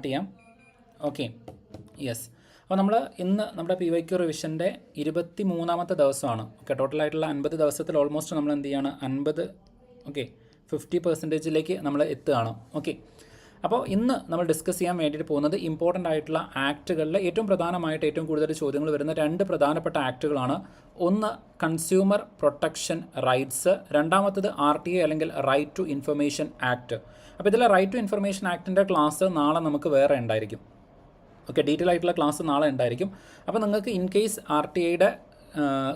Start ചെയ്യാം. Okay, yes. അപ്പോൾ നമ്മൾ ഇന്ന് നമ്മുടെ PYQ റിവിഷൻ്റെ 23ാമത്തെ ദിവസമാണ്. ഓക്കെ, ടോട്ടലായിട്ടുള്ള 50 ദിവസത്തിൽ ഓൾമോസ്റ്റ് നമ്മൾ എന്ത് ചെയ്യാണ്, 50% നമ്മൾ എത്തുകയാണ്. ഓക്കെ, അപ്പോൾ ഇന്ന് നമ്മൾ ഡിസ്കസ് ചെയ്യാൻ വേണ്ടിയിട്ട് പോകുന്നത് ഇമ്പോർട്ടൻ്റ് ആയിട്ടുള്ള ആക്റ്റുകളിൽ ഏറ്റവും പ്രധാനമായിട്ട് ഏറ്റവും കൂടുതൽ ചോദ്യങ്ങൾ വരുന്ന 2 പ്രധാനപ്പെട്ട ആക്റ്റുകളാണ്. ഒന്ന് കൺസ്യൂമർ പ്രൊട്ടക്ഷൻ റൈറ്റ്സ്, രണ്ടാമത്തത് RTA അല്ലെങ്കിൽ റൈറ്റ് ടു ഇൻഫർമേഷൻ ആക്ട്. അപ്പോൾ ഇതിൽ റൈറ്റ് ടു ഇൻഫർമേഷൻ ആക്ടിൻ്റെ ക്ലാസ് നാളെ നമുക്ക് വേറെ ഉണ്ടായിരിക്കും. ഓക്കെ, ഡീറ്റെയിൽ ആയിട്ടുള്ള ക്ലാസ് നാളെ ഉണ്ടായിരിക്കും. അപ്പോൾ നിങ്ങൾക്ക് ഇൻ കേസ് RTAയുടെ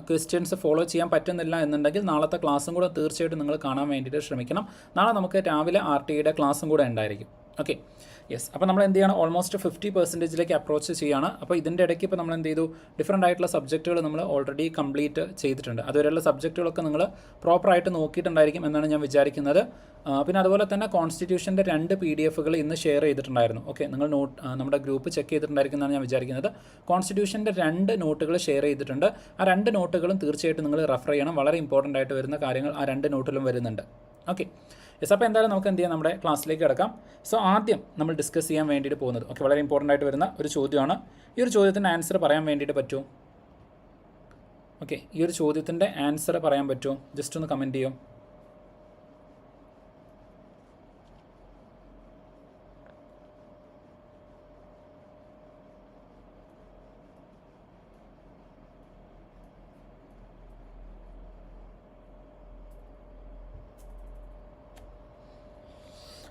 ക്വസ്റ്റ്യൻസ് ഫോളോ ചെയ്യാൻ പറ്റുന്നില്ല എന്നുണ്ടെങ്കിൽ നാളത്തെ ക്ലാസ്സും കൂടെ തീർച്ചയായിട്ടും നിങ്ങൾ കാണാൻ വേണ്ടിയിട്ട് ശ്രമിക്കണം. നാളെ നമുക്ക് രാവിലെ RTAയുടെ ക്ലാസ്സും കൂടെ ഉണ്ടായിരിക്കും. Okay, yes. അപ്പോൾ നമ്മൾ എന്ത് ചെയ്യണം, ഓൾമോസ്റ്റ് 50% അപ്രോച്ച് ചെയ്യുകയാണ്. അപ്പോൾ ഇതിൻ്റെ ഇടയ്ക്ക് ഇപ്പോൾ നമ്മൾ എന്ത് ചെയ്തു, ഡിഫറൻ്റ് ആയിട്ടുള്ള സബ്ജക്റ്റുകൾ നമ്മൾ ഓൾറെഡി കംപ്ലീറ്റ് ചെയ്തിട്ടുണ്ട്. അതുവരെയുള്ള സബ്ജക്റ്റുകളൊക്കെ നിങ്ങൾ പ്രോപ്പറായിട്ട് നോക്കിയിട്ടുണ്ടായിരിക്കും എന്നാണ് ഞാൻ വിചാരിക്കുന്നത്. പിന്നെ അതുപോലെ തന്നെ കോൺസ്റ്റിറ്റ്യൂഷൻ്റെ 2 PDF ഇന്ന് ഷെയർ ചെയ്തിട്ടുണ്ടായിരുന്നു. ഓക്കെ, നിങ്ങൾ നമ്മുടെ ഗ്രൂപ്പ് ചെക്ക് ചെയ്തിട്ടുണ്ടായിരിക്കും എന്നാണ് ഞാൻ വിചാരിക്കുന്നത്. കോൺസ്റ്റിറ്റ്യൂഷൻ്റെ 2 നോട്ടുകൾ ഷെയർ ചെയ്തിട്ടുണ്ട്. ആ 2 നോട്ടുകളും തീർച്ചയായിട്ടും നിങ്ങൾ റെഫർ ചെയ്യണം. വളരെ ഇമ്പോർട്ടൻ്റ് ആയിട്ട് വരുന്ന കാര്യങ്ങൾ ആ 2 നോട്ടിലും വരുന്നുണ്ട്. Okay, yes. അപ്പോൾ എന്തായാലും നമുക്ക് എന്ത് ചെയ്യാം, നമ്മുടെ ക്ലാസ്സിലേക്ക് കിടക്കാം. സോ ആദ്യം നമ്മൾ ഡിസ്കസ് ചെയ്യാൻ വേണ്ടിയിട്ട് പോകുന്നത്, ഓക്കെ, വളരെ ഇമ്പോർട്ടൻ്റ് ആയിട്ട് വരുന്ന ഒരു ചോദ്യമാണ്. ഈ ഒരു ചോദ്യത്തിൻ്റെ ആൻസർ പറയാൻ വേണ്ടിയിട്ട് പറ്റുമോ? ഓക്കെ, ഈ ഒരു ചോദ്യത്തിൻ്റെ ആൻസർ പറയാൻ പറ്റുമോ? ജസ്റ്റ് ഒന്ന് കമൻറ്റ് ചെയ്യും.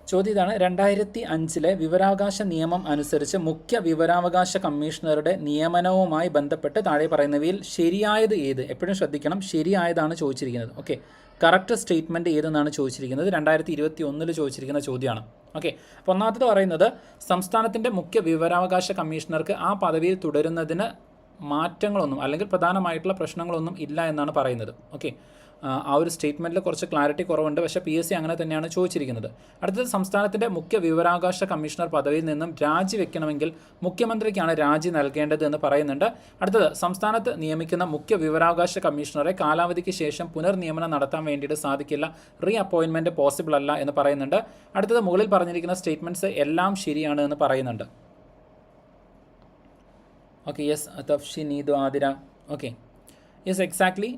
ചോദ്യം ഇതാണ്: 2005 വിവരാവകാശ നിയമം അനുസരിച്ച് മുഖ്യ വിവരാവകാശ കമ്മീഷണറുടെ നിയമനവുമായി ബന്ധപ്പെട്ട് താഴെ പറയുന്നവയിൽ ശരിയായത് ഏത്? എപ്പോഴും ശ്രദ്ധിക്കണം, ശരിയായതാണ് ചോദിച്ചിരിക്കുന്നത്. ഓക്കെ, കറക്റ്റ് സ്റ്റേറ്റ്മെൻറ്റ് ഏതെന്നാണ് ചോദിച്ചിരിക്കുന്നത്. 2021 ചോദിച്ചിരിക്കുന്ന ചോദ്യമാണ്. ഓക്കെ, അപ്പോൾ ഒന്നാമത്തത് പറയുന്നത് സംസ്ഥാനത്തിൻ്റെ മുഖ്യ വിവരാവകാശ കമ്മീഷണർക്ക് ആ പദവിയിൽ തുടരുന്നതിന് മാറ്റങ്ങളൊന്നും അല്ലെങ്കിൽ പ്രധാനമായിട്ടുള്ള പ്രശ്നങ്ങളൊന്നും ഇല്ല എന്നാണ് പറയുന്നത്. ഓക്കെ, ആ ഒരു സ്റ്റേറ്റ്മെൻറ്റിൽ കുറച്ച് ക്ലാരിറ്റി കുറവുണ്ട്, പക്ഷേ PSC അങ്ങനെ തന്നെയാണ് ചോദിച്ചിരിക്കുന്നത്. അടുത്തത് സംസ്ഥാനത്തിൻ്റെ മുഖ്യ വിവരാവകാശ കമ്മീഷണർ പദവിയിൽ നിന്നും രാജിവെക്കണമെങ്കിൽ മുഖ്യമന്ത്രിക്കാണ് രാജി നൽകേണ്ടത് എന്ന് പറയുന്നുണ്ട്. അടുത്തത് സംസ്ഥാനത്ത് നിയമിക്കുന്ന മുഖ്യ വിവരാവകാശ കമ്മീഷണറെ കാലാവധിക്ക് ശേഷം പുനർനിയമനം നടത്താൻ വേണ്ടിയിട്ട് സാധിക്കില്ല, റീ അപ്പോയിൻമെൻറ്റ് പോസിബിൾ അല്ല എന്ന് പറയുന്നുണ്ട്. അടുത്തത് മുകളിൽ പറഞ്ഞിരിക്കുന്ന സ്റ്റേറ്റ്മെൻറ്റ്സ് എല്ലാം ശരിയാണ് എന്ന് പറയുന്നുണ്ട്. Okay, yes. Thafshi, Neethu, Athira. Okay, yes, exactly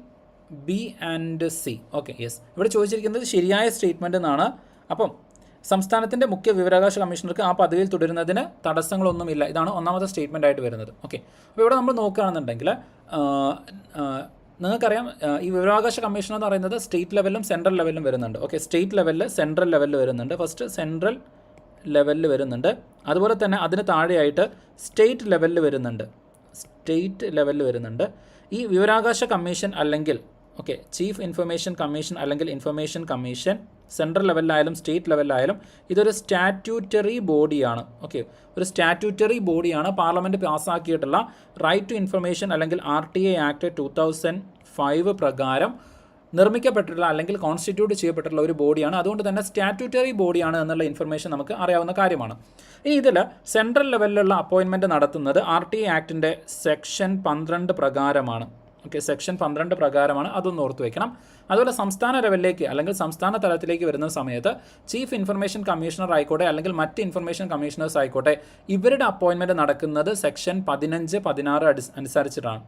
B and C. Okay, yes. ഇവിടെ ചോദിച്ചിരിക്കുന്നത് ശരിയായ സ്റ്റേറ്റ്മെൻറ്റ് എന്നാണ്. അപ്പം സംസ്ഥാനത്തിൻ്റെ മുഖ്യ വിവരാവകാശ കമ്മീഷണർക്ക് ആ പദവിയിൽ തുടരുന്നതിന് തടസ്സങ്ങളൊന്നുമില്ല, ഇതാണ് ഒന്നാമത്തെ സ്റ്റേറ്റ്മെൻ്റ് ആയിട്ട് വരുന്നത്. ഓക്കെ, അപ്പോൾ ഇവിടെ നമ്മൾ നോക്കുകയാണെന്നുണ്ടെങ്കിൽ നിങ്ങൾക്കറിയാം, ഈ വിവരാവകാശ കമ്മീഷൻ എന്ന് പറയുന്നത് സ്റ്റേറ്റ് ലെവലിലും സെൻട്രൽ ലെവലിലും വരുന്നുണ്ട്. ഓക്കെ, സ്റ്റേറ്റ് ലെവലിൽ സെൻട്രൽ ലെവലിൽ വരുന്നുണ്ട്. ഫസ്റ്റ് സെൻട്രൽ ലെവലിൽ വരുന്നുണ്ട്, അതുപോലെ തന്നെ അതിന് താഴെയായിട്ട് സ്റ്റേറ്റ് ലെവലിൽ വരുന്നുണ്ട്. ഈ വിവരാവകാശ കമ്മീഷൻ അല്ലെങ്കിൽ ഓക്കെ ചീഫ് ഇൻഫർമേഷൻ കമ്മീഷൻ അല്ലെങ്കിൽ ഇൻഫർമേഷൻ കമ്മീഷൻ സെൻട്രൽ ലെവലിലായാലും സ്റ്റേറ്റ് ലെവലിലായാലും ഇതൊരു സ്റ്റാറ്റ്യൂട്ടറി ബോഡിയാണ്. ഓക്കെ, ഒരു സ്റ്റാറ്റ്യൂട്ടറി ബോഡിയാണ്. പാർലമെൻറ്റ് പാസ്സാക്കിയിട്ടുള്ള റൈറ്റ് ടു ഇൻഫർമേഷൻ അല്ലെങ്കിൽ RTA ആക്ട് 2005 പ്രകാരം നിർമ്മിക്കപ്പെട്ടിട്ടുള്ള അല്ലെങ്കിൽ കോൺസ്റ്റിറ്റ്യൂട്ട് ചെയ്യപ്പെട്ടിട്ടുള്ള ഒരു ബോഡിയാണ്. അതുകൊണ്ട് തന്നെ സ്റ്റാറ്റ്യൂട്ടറി ബോഡിയാണ് എന്നുള്ള ഇൻഫർമേഷൻ നമുക്ക് അറിയാവുന്ന കാര്യമാണ്. ഇനി ഇതിൽ സെൻട്രൽ ലെവലിലുള്ള അപ്പോയിൻമെൻറ്റ് നടത്തുന്നത് RTA ആക്ടിൻ്റെ സെക്ഷൻ 12 പ്രകാരമാണ്. ഓക്കെ, സെക്ഷൻ 12 പ്രകാരമാണ്, അതൊന്ന് ഓർത്ത് വയ്ക്കണം. അതുപോലെ സംസ്ഥാന ലെവലിലേക്ക് അല്ലെങ്കിൽ സംസ്ഥാന തലത്തിലേക്ക് വരുന്ന സമയത്ത് ചീഫ് ഇൻഫർമേഷൻ കമ്മീഷണർ ആയിക്കോട്ടെ അല്ലെങ്കിൽ മറ്റ് ഇൻഫർമേഷൻ കമ്മീഷണേഴ്സ് ആയിക്കോട്ടെ, ഇവരുടെ അപ്പോയിൻമെൻറ്റ് നടക്കുന്നത് സെക്ഷൻ 15, 16 അനുസരിച്ചിട്ടാണ്.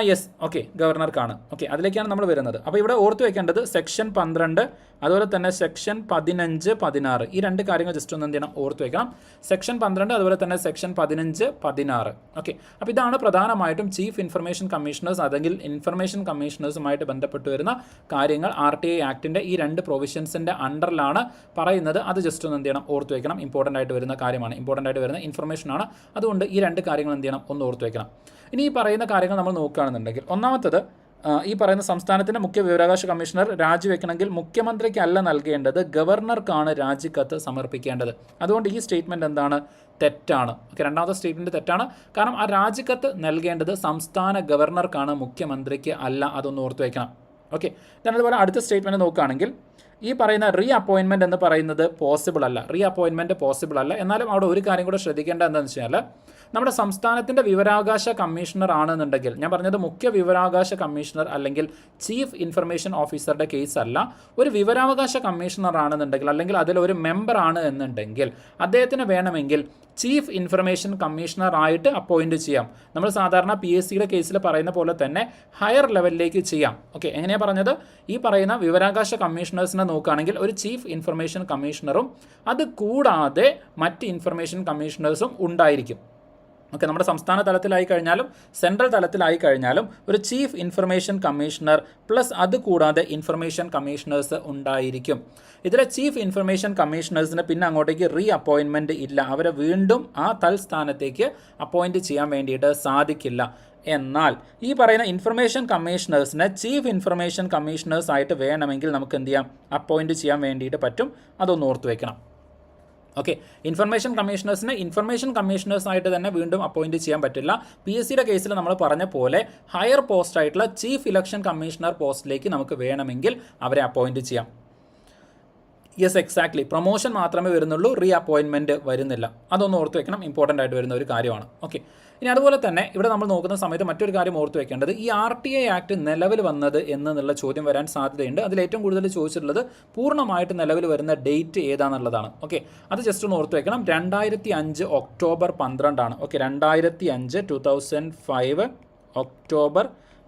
Yes, okay, ഗവർണർക്കാണ്. ഓക്കെ, അതിലേക്കാണ് നമ്മൾ വരുന്നത്. അപ്പോൾ ഇവിടെ ഓർത്ത് വയ്ക്കേണ്ടത് സെക്ഷൻ 12 അതുപോലെ തന്നെ സെക്ഷൻ 15, 16 ഈ 2 കാര്യങ്ങൾ ജസ്റ്റ് ഒന്ന് എന്ത് ചെയ്യണം, ഓർത്ത് വയ്ക്കണം. സെക്ഷൻ 12 അതുപോലെ തന്നെ സെക്ഷൻ 15, 16. ഓക്കെ, അപ്പോൾ ഇതാണ് പ്രധാനമായിട്ടും ചീഫ് ഇൻഫർമേഷൻ കമ്മീഷണേഴ്സ് അല്ലെങ്കിൽ ഇൻഫർമേഷൻ കമ്മീഷണേഴ്സുമായിട്ട് ബന്ധപ്പെട്ട് വരുന്ന കാര്യങ്ങൾ. RTA ആക്ടിൻ്റെ ഈ 2 പ്രൊവിഷൻസിൻ്റെ അണ്ടറിലാണ് പറയുന്നത്. അത് ജസ്റ്റ് ഒന്ന് എന്ത് ചെയ്യണം, ഓർത്ത് വയ്ക്കണം. ഇമ്പോർട്ടൻ്റ് ആയിട്ട് വരുന്ന കാര്യമാണ്, ഇമ്പോർട്ടൻ്റ് ആയിട്ട് വരുന്ന ഇൻഫർമേഷനാണ്. അതുകൊണ്ട് ഈ 2 കാര്യങ്ങൾ എന്ത് ചെയ്യണം, ഒന്ന് ഓർത്ത് വയ്ക്കണം. ഇനി ഈ പറയുന്ന കാര്യങ്ങൾ നമ്മൾ നോക്കുകയാണെന്നുണ്ടെങ്കിൽ ഒന്നാമത്തത് ഈ പറയുന്ന സംസ്ഥാനത്തിൻ്റെ മുഖ്യ വിവരാവകാശ കമ്മീഷണർ രാജിവെക്കണമെങ്കിൽ മുഖ്യമന്ത്രിക്കല്ല നൽകേണ്ടത്, ഗവർണർക്കാണ് രാജിക്കത്ത് സമർപ്പിക്കേണ്ടത്. അതുകൊണ്ട് ഈ സ്റ്റേറ്റ്മെൻറ്റ് എന്താണ്, തെറ്റാണ്. ഓക്കെ, രണ്ടാമത്തെ സ്റ്റേറ്റ്മെൻറ്റ് തെറ്റാണ്. കാരണം ആ രാജിക്കത്ത് നൽകേണ്ടത് സംസ്ഥാന ഗവർണർക്കാണ്, മുഖ്യമന്ത്രിക്ക് അല്ല. അതൊന്ന് ഓർത്ത് വയ്ക്കണം. ഓക്കെ, അതുപോലെ അടുത്ത സ്റ്റേറ്റ്മെൻറ്റ് നോക്കുകയാണെങ്കിൽ ഈ പറയുന്ന റീ അപ്പോയിൻമെൻറ്റ് എന്ന് പറയുന്നത് പോസിബിൾ അല്ല. എന്നാലും അവിടെ ഒരു കാര്യം കൂടെ ശ്രദ്ധിക്കേണ്ടത് എന്താണെന്ന് വെച്ചാൽ നമ്മുടെ സംസ്ഥാനത്തിൻ്റെ വിവരാവകാശ കമ്മീഷണർ ആണെന്നുണ്ടെങ്കിൽ, ഞാൻ പറഞ്ഞത് മുഖ്യ വിവരാവകാശ കമ്മീഷണർ അല്ലെങ്കിൽ ചീഫ് ഇൻഫർമേഷൻ ഓഫീസറുടെ കേസ് അല്ല, ഒരു വിവരാവകാശ കമ്മീഷണർ ആണെന്നുണ്ടെങ്കിൽ അല്ലെങ്കിൽ അതിലൊരു മെമ്പർ ആണ് എന്നുണ്ടെങ്കിൽ അദ്ദേഹത്തിന് വേണമെങ്കിൽ ചീഫ് ഇൻഫർമേഷൻ കമ്മീഷണർ ആയിട്ട് അപ്പോയിൻറ്റ് ചെയ്യാം. നമ്മൾ സാധാരണ PSCയുടെ കേസിൽ പറയുന്ന പോലെ തന്നെ ഹയർ ലെവലിലേക്ക് ചെയ്യാം. ഓക്കെ, എങ്ങനെയാണ് പറഞ്ഞത്? ഈ പറയുന്ന വിവരാവകാശ കമ്മീഷണേഴ്സിനെ നോക്കുകയാണെങ്കിൽ ഒരു ചീഫ് ഇൻഫർമേഷൻ കമ്മീഷണറും അത് കൂടാതെ മറ്റ് ഇൻഫർമേഷൻ കമ്മീഷണേഴ്സും ഉണ്ടായിരിക്കും. ഓക്കെ, നമ്മുടെ സംസ്ഥാന തലത്തിലായി കഴിഞ്ഞാലും സെൻട്രൽ തലത്തിലായി കഴിഞ്ഞാലും ഒരു ചീഫ് ഇൻഫർമേഷൻ കമ്മീഷണർ പ്ലസ് അത് കൂടാതെ ഇൻഫർമേഷൻ കമ്മീഷണേഴ്സ് ഉണ്ടായിരിക്കും. ഇതിലെ ചീഫ് ഇൻഫർമേഷൻ കമ്മീഷണേഴ്സിന് പിന്നെ അങ്ങോട്ടേക്ക് റീ അപ്പോയിൻമെൻറ്റ് ഇല്ല. അവരെ വീണ്ടും ആ തൽസ്ഥാനത്തേക്ക് അപ്പോയിൻറ്റ് ചെയ്യാൻ വേണ്ടിയിട്ട് സാധിക്കില്ല. എന്നാൽ ഈ പറയുന്ന ഇൻഫർമേഷൻ കമ്മീഷണേഴ്സിനെ ചീഫ് ഇൻഫർമേഷൻ കമ്മീഷണേഴ്സ് ആയിട്ട് വേണമെങ്കിൽ നമുക്ക് എന്ത് ചെയ്യാം? അപ്പോയിൻറ്റ് ചെയ്യാൻ വേണ്ടിയിട്ട് പറ്റും. അതൊന്ന് ഓർത്ത് വയ്ക്കണം. ഓക്കെ, ഇൻഫർമേഷൻ കമ്മീഷണേഴ്സിനെ ഇൻഫർമേഷൻ കമ്മീഷണേഴ്സ് ആയിട്ട് തന്നെ വീണ്ടും അപ്പോയിൻറ്റ് ചെയ്യാൻ പറ്റില്ല. PSCയുടെ കേസിൽ നമ്മൾ പറഞ്ഞ പോലെ ഹയർ പോസ്റ്റ് ആയിട്ടുള്ള ചീഫ് ഇലക്ഷൻ കമ്മീഷണർ പോസ്റ്റിലേക്ക് നമുക്ക് വേണമെങ്കിൽ അവരെ അപ്പോയിൻറ്റ് ചെയ്യാം. Yes, exactly. പ്രൊമോഷൻ മാത്രമേ വരുന്നുള്ളൂ, റീ അപ്പോയിൻമെൻറ്റ് വരുന്നില്ല. അതൊന്ന് ഓർത്ത് വെക്കണം, ഇമ്പോർട്ടൻ്റ് ആയിട്ട് വരുന്ന ഒരു കാര്യമാണ്. ഓക്കെ, ഇനി അതുപോലെ തന്നെ ഇവിടെ നമ്മൾ നോക്കുന്ന സമയത്ത് മറ്റൊരു കാര്യം ഓർത്ത് വെക്കേണ്ടത്, ഈ RTI ആക്ട് നിലവിൽ വന്നത് എന്നുള്ള ചോദ്യം വരാൻ സാധ്യതയുണ്ട്. അതിൽ ഏറ്റവും കൂടുതൽ ചോദിച്ചിട്ടുള്ളത് പൂർണ്ണമായിട്ട് നിലവിൽ വരുന്ന ഡേറ്റ് ഏതാണെന്നുള്ളതാണ്. ഓക്കെ, അത് ജസ്റ്റ് ഒന്ന് ഓർത്ത് വെക്കണം. 2005 October 12 okay, 2005 October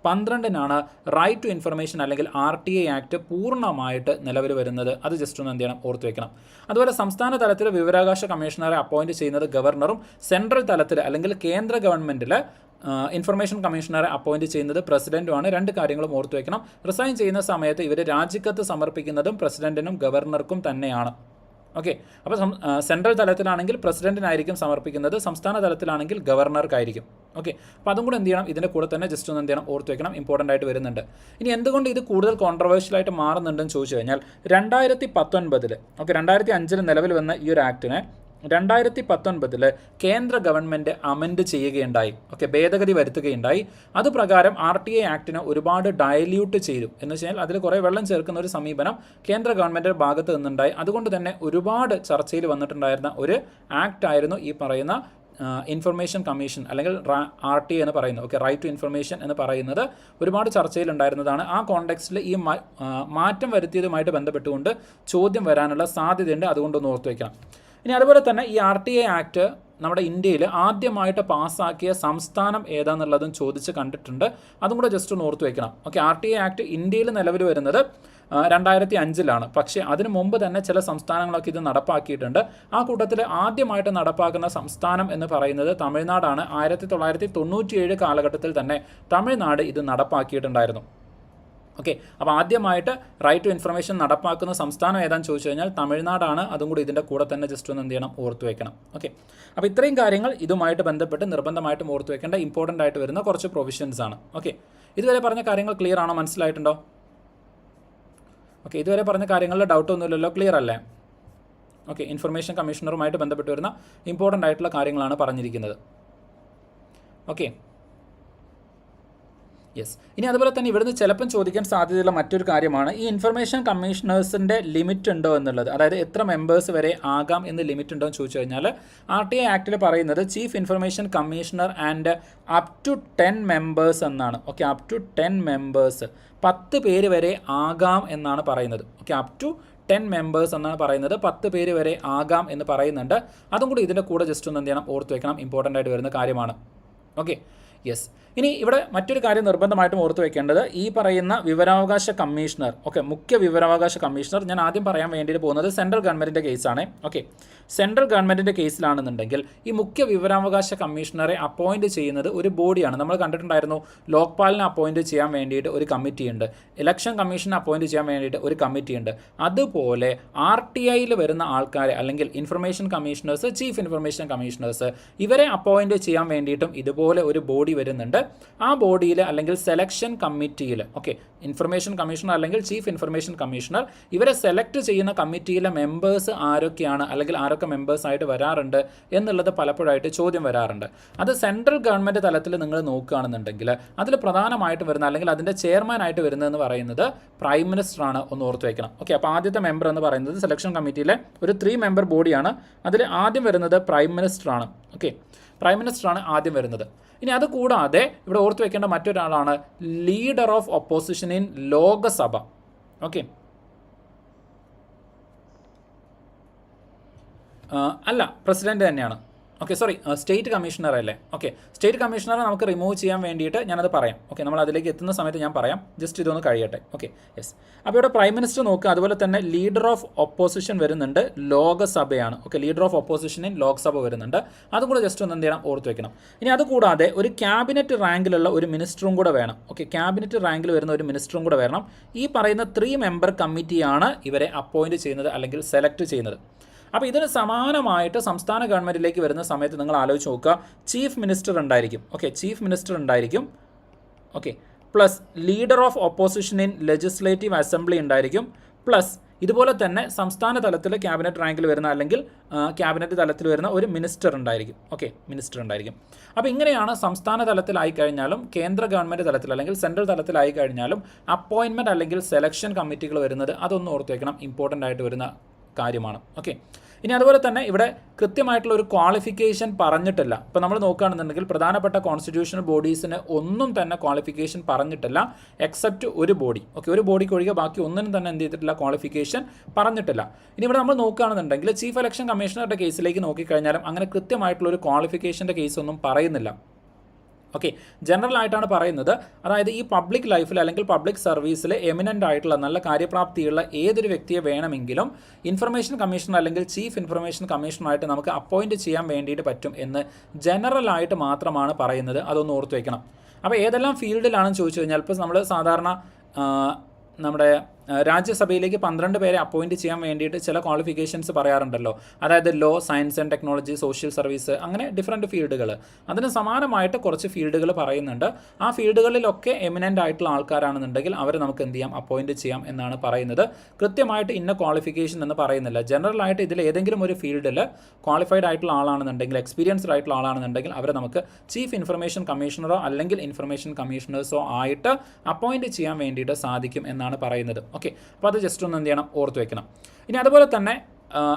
12 right to information അല്ലെങ്കിൽ RTI ആക്ട് പൂർണ്ണമായിട്ട് നിലവിൽ വരുന്നത്. അത് ജസ്റ്റ് ഒന്ന് എന്ത് ചെയ്യണം? ഓർത്ത് വെക്കണം. അതുപോലെ സംസ്ഥാന തലത്തിൽ വിവരാവകാശ കമ്മീഷണറെ അപ്പോയിൻറ്റ് ചെയ്യുന്നത് ഗവർണറും സെൻട്രൽ തലത്തിൽ അല്ലെങ്കിൽ കേന്ദ്ര ഗവൺമെൻറ്റിൽ ഇൻഫർമേഷൻ കമ്മീഷണറെ അപ്പോയിൻറ്റ് ചെയ്യുന്നത് പ്രസിഡൻറ്റുമാണ്. രണ്ട് കാര്യങ്ങളും ഓർത്ത് വെക്കണം. റിസൈൻ ചെയ്യുന്ന സമയത്ത് ഇവർ രാജിക്കത്ത് സമർപ്പിക്കുന്നതും പ്രസിഡൻറ്റിനും ഗവർണർക്കും തന്നെയാണ്. ഓക്കെ, അപ്പോൾ സെൻട്രൽ തലത്തിലാണെങ്കിൽ പ്രസിഡൻറ്റിനായിരിക്കും സമർപ്പിക്കുന്നത്, സംസ്ഥാന തലത്തിലാണെങ്കിൽ ഗവർണർക്കായിരിക്കും. ഓക്കെ, അപ്പോൾ അതും കൂടെ എന്ത് ചെയ്യണം? ഇതിൻ്റെ കൂടെ തന്നെ ജസ്റ്റ് ഒന്ന് എന്ത് ചെയ്യണം? ഓർത്ത് വെക്കണം, ഇമ്പോർട്ടൻ്റ് ആയിട്ട് വരുന്നുണ്ട്. ഇനി എന്തുകൊണ്ട് ഇത് കൂടുതൽ കോൺട്രവേഴ്ഷ്യൽ ആയിട്ട് മാറുന്നുണ്ടെന്ന് ചോദിച്ചു കഴിഞ്ഞാൽ 2019 ഓക്കെ, 2005 നിലവിൽ വന്ന ഈ ഒരു ആക്ടിനെ 2019 കേന്ദ്ര ഗവൺമെൻറ് അമെൻഡ് ചെയ്യുകയുണ്ടായി. ഓക്കെ, ഭേദഗതി വരുത്തുകയുണ്ടായി. അതുപ്രകാരം RTI ആക്ടിനെ ഒരുപാട് ഡയല്യൂട്ട് ചെയ്തു എന്ന് വെച്ചാൽ അതിൽ കുറേ വെള്ളം ചേർക്കുന്ന ഒരു സമീപനം കേന്ദ്ര ഗവൺമെൻറ്റിൻ്റെ ഭാഗത്ത് നിന്നുണ്ടായി. അതുകൊണ്ട് തന്നെ ഒരുപാട് ചർച്ചയിൽ വന്നിട്ടുണ്ടായിരുന്ന ഒരു ആക്ട് ആയിരുന്നു ഈ പറയുന്ന ഇൻഫർമേഷൻ കമ്മീഷൻ അല്ലെങ്കിൽ RTI എന്ന് പറയുന്നത്. ഓക്കെ, റൈറ്റ് ടു ഇൻഫർമേഷൻ എന്ന് പറയുന്നത് ഒരുപാട് ചർച്ചയിലുണ്ടായിരുന്നതാണ്. ആ കോണ്ടെക്സ്റ്റിൽ ഈ മാറ്റം വരുത്തിയതുമായിട്ട് ബന്ധപ്പെട്ടുകൊണ്ട് ചോദ്യം വരാനുള്ള സാധ്യതയുണ്ട്. അതുകൊണ്ടൊന്ന് ഓർത്ത് വയ്ക്കണം. ഇനി അതുപോലെ തന്നെ ഈ RTI ആക്ട് നമ്മുടെ ഇന്ത്യയിൽ ആദ്യമായിട്ട് പാസ്സാക്കിയ സംസ്ഥാനം ഏതാണെന്നുള്ളതും ചോദിച്ച് കണ്ടിട്ടുണ്ട്. അതും കൂടെ ജസ്റ്റ് ഒന്ന് ഓർത്ത് വയ്ക്കണം. ഓക്കെ, RTI ആക്ട് ഇന്ത്യയിൽ നിലവിൽ വരുന്നത് 2005 പക്ഷേ അതിനു മുമ്പ് തന്നെ ചില സംസ്ഥാനങ്ങളൊക്കെ ഇത് നടപ്പാക്കിയിട്ടുണ്ട്. ആ കൂട്ടത്തിൽ ആദ്യമായിട്ട് നടപ്പാക്കുന്ന സംസ്ഥാനം എന്ന് പറയുന്നത് തമിഴ്നാടാണ്. 1997 കാലഘട്ടത്തിൽ തന്നെ തമിഴ്നാട് ഇത് നടപ്പാക്കിയിട്ടുണ്ടായിരുന്നു. ഓക്കെ, അപ്പോൾ ആദ്യമായിട്ട് റൈറ്റ് ടു ഇൻഫർമേഷൻ നടപ്പാക്കുന്ന സംസ്ഥാനം ഏതാണെന്ന് ചോദിച്ചു കഴിഞ്ഞാൽ തമിഴ്നാടാണ്. അതും കൂടി ഇതിൻ്റെ കൂടെ തന്നെ ജസ്റ്റ് ഒന്ന് എന്ത് ചെയ്യണം? ഓർത്ത് വെക്കണം. ഓക്കെ, അപ്പോൾ ഇത്രയും കാര്യങ്ങൾ ഇതുമായിട്ട് ബന്ധപ്പെട്ട് നിർബന്ധമായിട്ടും ഓർത്ത് വെക്കേണ്ട ഇമ്പോർട്ടൻ്റ് ആയിട്ട് വരുന്ന കുറച്ച് പ്രൊവിഷൻസ് ആണ്. ഓക്കെ, ഇതുവരെ പറഞ്ഞ കാര്യങ്ങൾ ക്ലിയർ ആണോ? മനസ്സിലായിട്ടുണ്ടോ? ഓക്കെ, ഇതുവരെ പറഞ്ഞ കാര്യങ്ങളിൽ ഡൗട്ടൊന്നുമില്ലല്ലോ, ക്ലിയർ അല്ലേ? ഓക്കെ, ഇൻഫർമേഷൻ കമ്മീഷണറുമായിട്ട് ബന്ധപ്പെട്ട് വരുന്ന ഇമ്പോർട്ടൻ്റ് ആയിട്ടുള്ള കാര്യങ്ങളാണ് പറഞ്ഞിരിക്കുന്നത്. Okay, yes. ഇനി അതുപോലെ തന്നെ ഇവിടുന്ന് ചിലപ്പം ചോദിക്കാൻ സാധ്യതയുള്ള മറ്റൊരു കാര്യമാണ് ഈ ഇൻഫർമേഷൻ കമ്മീഷണേഴ്സിൻ്റെ ലിമിറ്റ് ഉണ്ടോ എന്നുള്ളത്. അതായത് എത്ര മെമ്പേഴ്സ് വരെ ആകാം എന്ന് ലിമിറ്റ് ഉണ്ടോ എന്ന് ചോദിച്ചു കഴിഞ്ഞാൽ RTI ആക്ടിൽ പറയുന്നത് chief information commissioner and up to 10 members എന്നാണ്. ഓക്കെ, അപ് ടു 10 മെമ്പേഴ്സ് 10 പേര് വരെ ആകാം എന്നാണ് പറയുന്നത്. ഓക്കെ, അപ് ടു 10 മെമ്പേഴ്സ് എന്നാണ് പറയുന്നത്. 10 പേര് വരെ ആകാം എന്ന് പറയുന്നുണ്ട്. അതും കൂടി ഇതിൻ്റെ കൂടെ ജസ്റ്റ് ഒന്ന് എന്ത് ചെയ്യണം? ഓർത്ത് വെക്കണം, ഇമ്പോർട്ടൻ്റ് ആയിട്ട് വരുന്ന കാര്യമാണ്. Okay, yes. ഇനി ഇവിടെ മറ്റൊരു കാര്യം നിർബന്ധമായിട്ടും ഓർത്ത് വെക്കേണ്ടത് ഈ പറയുന്ന വിവരാവകാശ കമ്മീഷണർ, ഓക്കെ, മുഖ്യ വിവരാവകാശ കമ്മീഷണർ, ഞാൻ ആദ്യം പറയാൻ വേണ്ടിയിട്ട് പോകുന്നത് സെൻട്രൽ ഗവൺമെൻറ്റിൻ്റെ കേസാണ്. ഓക്കെ, സെൻട്രൽ ഗവൺമെൻറ്റിൻ്റെ കേസിലാണെന്നുണ്ടെങ്കിൽ ഈ മുഖ്യ വിവരാവകാശ കമ്മീഷണറെ അപ്പോയിൻറ്റ് ചെയ്യുന്നത് ഒരു ബോഡിയാണ്. നമ്മൾ കണ്ടിട്ടുണ്ടായിരുന്നു ലോക്പാലിനെ അപ്പോയിൻറ്റ് ചെയ്യാൻ വേണ്ടിയിട്ട് ഒരു കമ്മിറ്റിയുണ്ട്, ഇലക്ഷൻ കമ്മീഷനെ അപ്പോയിൻറ്റ് ചെയ്യാൻ വേണ്ടിയിട്ട് ഒരു കമ്മിറ്റിയുണ്ട്. അതുപോലെ RTIയിൽ വരുന്ന ആൾക്കാരെ അല്ലെങ്കിൽ information commissioners, chief information commissioners, ഇവരെ അപ്പോയിൻറ്റ് ചെയ്യാൻ വേണ്ടിയിട്ടും ഇതുപോലെ ഒരു ബോഡി വരുന്നുണ്ട്. ആ ബോഡിയിൽ അല്ലെങ്കിൽ സെലക്ഷൻ കമ്മിറ്റിയിൽ ഇൻഫർമേഷൻ കമ്മീഷണർ അല്ലെങ്കിൽ ചീഫ് ഇൻഫർമേഷൻ കമ്മീഷണർ ഇവരെ സെലക്ട് ചെയ്യുന്ന കമ്മിറ്റിയിലെ മെമ്പേഴ്സ് ആരൊക്കെയാണ് അല്ലെങ്കിൽ ആരൊക്കെ മെമ്പേഴ്സായിട്ട് വരാറുണ്ട് എന്നുള്ളത് പലപ്പോഴായിട്ട് ചോദ്യം വരാറുണ്ട്. അത് സെൻട്രൽ ഗവൺമെൻറ് തലത്തിൽ നിങ്ങൾ നോക്കുകയാണെന്നുണ്ടെങ്കിൽ അതിൽ പ്രധാനമായിട്ട് വരുന്ന അല്ലെങ്കിൽ അതിൻ്റെ ചെയർമാനായിട്ട് വരുന്നതെന്ന് പറയുന്നത് പ്രൈം മിനിസ്റ്ററാണ്. ഒന്ന് ഓർത്ത് വയ്ക്കണം. അപ്പോൾ ആദ്യത്തെ മെമ്പർ എന്ന് പറയുന്നത് സെലക്ഷൻ കമ്മിറ്റിയിലെ ഒരു 3 മെമ്പർ ബോഡിയാണ്. അതിൽ ആദ്യം വരുന്നത് പ്രൈം മിനിസ്റ്ററാണ്. പ്രൈം മിനിസ്റ്ററാണ് ആദ്യം വരുന്നത്. ഇനി അത് കൂടാതെ ഇവിടെ ഓർത്ത് വെക്കേണ്ട മറ്റൊരാളാണ് leader of opposition in Lok Sabha. അല്ല, പ്രസിഡന്റ് തന്നെയാണ്. സ്റ്റേറ്റ് കമ്മീഷണർ അല്ലേ? സ്റ്റേറ്റ് കമ്മീഷണറെ നമുക്ക് റിമൂവ് ചെയ്യാൻ വേണ്ടിയിട്ട് ഞാനത് പറയാം. നമ്മൾ അതിലേക്ക് എത്തുന്ന സമയത്ത് ഞാൻ പറയാം. ജസ്റ്റ് ഇതൊന്ന് കഴിയട്ടെ. യെസ്. അപ്പോൾ ഇവിടെ പ്രൈം മിനിസ്റ്റർ നോക്കുക. അതുപോലെ തന്നെ ലീഡർ ഓഫ് ഒപ്പോസിഷൻ വരുന്നുണ്ട്, ലോകസഭയാണ്. Leader of opposition in Lok Sabha വരുന്നുണ്ട്. അതും കൂടെ ജസ്റ്റ് ഒന്ന് എന്ത് ചെയ്യണം, ഓർത്ത് വെക്കണം. ഇനി അതുകൂടാതെ ഒരു ക്യാബിനറ്റ് റാങ്കിലുള്ള ഒരു മിനിസ്റ്ററും കൂടെ വേണം. ക്യാബിനറ്റ് റാങ്കിൽ വരുന്ന ഒരു മിനിസ്റ്ററും കൂടെ വരണം. ഈ പറയുന്ന 3 മെമ്പർ കമ്മിറ്റിയാണ് ഇവരെ അപ്പോയിൻറ്റ് ചെയ്യുന്നത് അല്ലെങ്കിൽ സെലക്ട് ചെയ്യുന്നത്. അപ്പോൾ ഇതിന് സമാനമായിട്ട് സംസ്ഥാന ഗവൺമെൻറ്റിലേക്ക് വരുന്ന സമയത്ത് നിങ്ങൾ ആലോചിച്ച് നോക്കുക. ചീഫ് മിനിസ്റ്റർ ഉണ്ടായിരിക്കും. ചീഫ് മിനിസ്റ്റർ ഉണ്ടായിരിക്കും. Plus leader of opposition in legislative assembly ഉണ്ടായിരിക്കും. പ്ലസ് ഇതുപോലെ തന്നെ സംസ്ഥാന തലത്തിൽ ക്യാബിനറ്റ് റാങ്കിൽ വരുന്ന അല്ലെങ്കിൽ ക്യാബിനറ്റ് തലത്തിൽ വരുന്ന ഒരു മിനിസ്റ്റർ ഉണ്ടായിരിക്കും. മിനിസ്റ്റർ ഉണ്ടായിരിക്കും. അപ്പോൾ ഇങ്ങനെയാണ് സംസ്ഥാന തലത്തിലായി കഴിഞ്ഞാലും കേന്ദ്ര ഗവൺമെൻറ് തലത്തിൽ അല്ലെങ്കിൽ സെൻട്രൽ തലത്തിലായി കഴിഞ്ഞാലും അപ്പോയിൻമെൻറ്റ് അല്ലെങ്കിൽ സെലക്ഷൻ കമ്മിറ്റികൾ വരുന്നത്. അതൊന്ന് ഓർത്ത് വയ്ക്കണം, ഇമ്പോർട്ടൻ്റ് ആയിട്ട് വരുന്ന കാര്യമാണ്. ഇനി അതുപോലെ തന്നെ ഇവിടെ കൃത്യമായിട്ടുള്ള ഒരു ക്വാളിഫിക്കേഷൻ പറഞ്ഞിട്ടില്ല. ഇപ്പോൾ നമ്മൾ നോക്കുകയാണെന്നുണ്ടെങ്കിൽ പ്രധാനപ്പെട്ട കോൺസ്റ്റിറ്റ്യൂഷണൽ ബോഡീസിന് ഒന്നും തന്നെ ക്വാളിഫിക്കേഷൻ പറഞ്ഞിട്ടില്ല, എക്സെപ്റ്റ് ഒരു ബോഡി. ഒരു ബോഡിക്ക് ഒഴികെ ബാക്കി ഒന്നിനും തന്നെ എന്ത് ചെയ്തിട്ടില്ല, ക്വാളിഫിക്കേഷൻ പറഞ്ഞിട്ടില്ല. ഇനി ഇവിടെ നമ്മൾ നോക്കുകയാണെന്നുണ്ടെങ്കിൽ ചീഫ് ഇലക്ഷൻ കമ്മീഷണറുടെ കേസിലേക്ക് നോക്കിക്കഴിഞ്ഞാലും അങ്ങനെ കൃത്യമായിട്ടുള്ള ഒരു ക്വാളിഫിക്കേഷൻ്റെ കേസൊന്നും പറയുന്നില്ല. ജനറൽ ആയിട്ടാണ് പറയുന്നത്. അതായത് ഈ പബ്ലിക് ലൈഫിൽ അല്ലെങ്കിൽ പബ്ലിക് സർവീസിൽ എമിനൻ്റ് ആയിട്ടുള്ള നല്ല കാര്യപ്രാപ്തിയുള്ള ഏതൊരു വ്യക്തിയെ വേണമെങ്കിലും ഇൻഫർമേഷൻ കമ്മീഷണർ അല്ലെങ്കിൽ ചീഫ് ഇൻഫർമേഷൻ കമ്മീഷണറായിട്ട് നമുക്ക് അപ്പോയിൻറ്റ് ചെയ്യാൻ വേണ്ടിയിട്ട് പറ്റും എന്ന് ജനറൽ ആയിട്ട് മാത്രമാണ് പറയുന്നത്. അതൊന്ന് ഓർത്ത് വയ്ക്കണം. അപ്പോൾ ഏതെല്ലാം ഫീൽഡിലാണെന്ന് ചോദിച്ചു കഴിഞ്ഞാൽ ഇപ്പോൾ നമ്മൾ സാധാരണ നമ്മുടെ രാജ്യസഭയിലേക്ക് 12 പേരെ അപ്പോയിൻറ്റ് ചെയ്യാൻ വേണ്ടിയിട്ട് ചില ക്വാളിഫിക്കേഷൻസ് പറയാറുണ്ടല്ലോ. അതായത് law, science and technology, social service, അങ്ങനെ ഡിഫറെൻറ്റ് ഫീൽഡുകൾ. അതിന് സമാനമായിട്ട് കുറച്ച് ഫീൽഡുകൾ പറയുന്നുണ്ട്. ആ ഫീൽഡുകളിലൊക്കെ എമിനൻ്റ് ആയിട്ടുള്ള ആൾക്കാരാണെന്നുണ്ടെങ്കിൽ അവരെ നമുക്ക് എന്ത് ചെയ്യാം, അപ്പോയിൻറ്റ് ചെയ്യാം എന്നാണ് പറയുന്നത്. കൃത്യമായിട്ട് ഇന്ന ക്വാളിഫിക്കേഷൻ എന്ന് പറയുന്നില്ല. ജനറലായിട്ട് ഇതിൽ ഏതെങ്കിലും ഒരു ഫീൽഡിൽ ക്വാളിഫൈഡ് ആയിട്ടുള്ള ആളാണെന്നുണ്ടെങ്കിൽ, എക്സ്പീരിയൻസ്ഡ് ആയിട്ടുള്ള ആളാണെന്നുണ്ടെങ്കിൽ അവരെ നമുക്ക് ചീഫ് ഇൻഫർമേഷൻ കമ്മീഷണറോ അല്ലെങ്കിൽ ഇൻഫർമേഷൻ കമ്മീഷണേഴ്സോ ആയിട്ട് അപ്പോയിൻറ്റ് ചെയ്യാൻ വേണ്ടിയിട്ട് സാധിക്കും എന്നാണ് പറയുന്നത്. അപ്പോൾ അത് ജസ്റ്റ് ഒന്ന് എന്ത് ചെയ്യണം, ഓർത്ത് വെക്കണം. ഇനി അതുപോലെ തന്നെ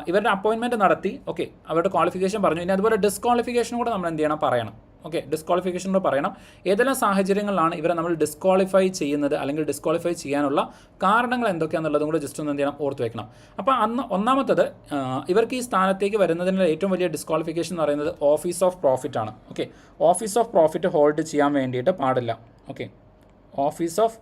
ഇവരുടെ അപ്പോയിൻമെൻറ്റ് നടത്തി, അവരുടെ ക്വാളിഫിക്കേഷൻ പറഞ്ഞു. ഇനി അതുപോലെ ഡിസ്ക്വാളിഫിക്കേഷൻ കൂടെ നമ്മൾ എന്ത് ചെയ്യണം, പറയണം. ഡിസ്ക്വാളിഫിക്കേഷൻ കൂടെ പറയണം. ഏതെല്ലാം സാഹചര്യങ്ങളിലാണ് ഇവരെ നമ്മൾ ഡിസ്ക്വാളിഫൈ ചെയ്യുന്നത് അല്ലെങ്കിൽ ഡിസ്ക്വാളിഫൈ ചെയ്യാനുള്ള കാരണങ്ങൾ എന്തൊക്കെയാണെന്നുള്ളതും കൂടെ ജസ്റ്റ് ഒന്ന് എന്ത് ചെയ്യണം, ഓർത്ത് വെക്കണം. അപ്പോൾ ഒന്നാമത്തത് ഇവർക്ക് ഈ സ്ഥാനത്തേക്ക് വരുന്നതിനുള്ള ഏറ്റവും വലിയ ഡിസ്ക്വാളിഫിക്കേഷൻ എന്ന് പറയുന്നത് ഓഫീസ് ഓഫ് പ്രോഫിറ്റ് ആണ്. ഓഫീസ് ഓഫ് പ്രോഫിറ്റ് ഹോൾഡ് ചെയ്യാൻ വേണ്ടിയിട്ട് പാടില്ല. ഓഫീസ് ഓഫ്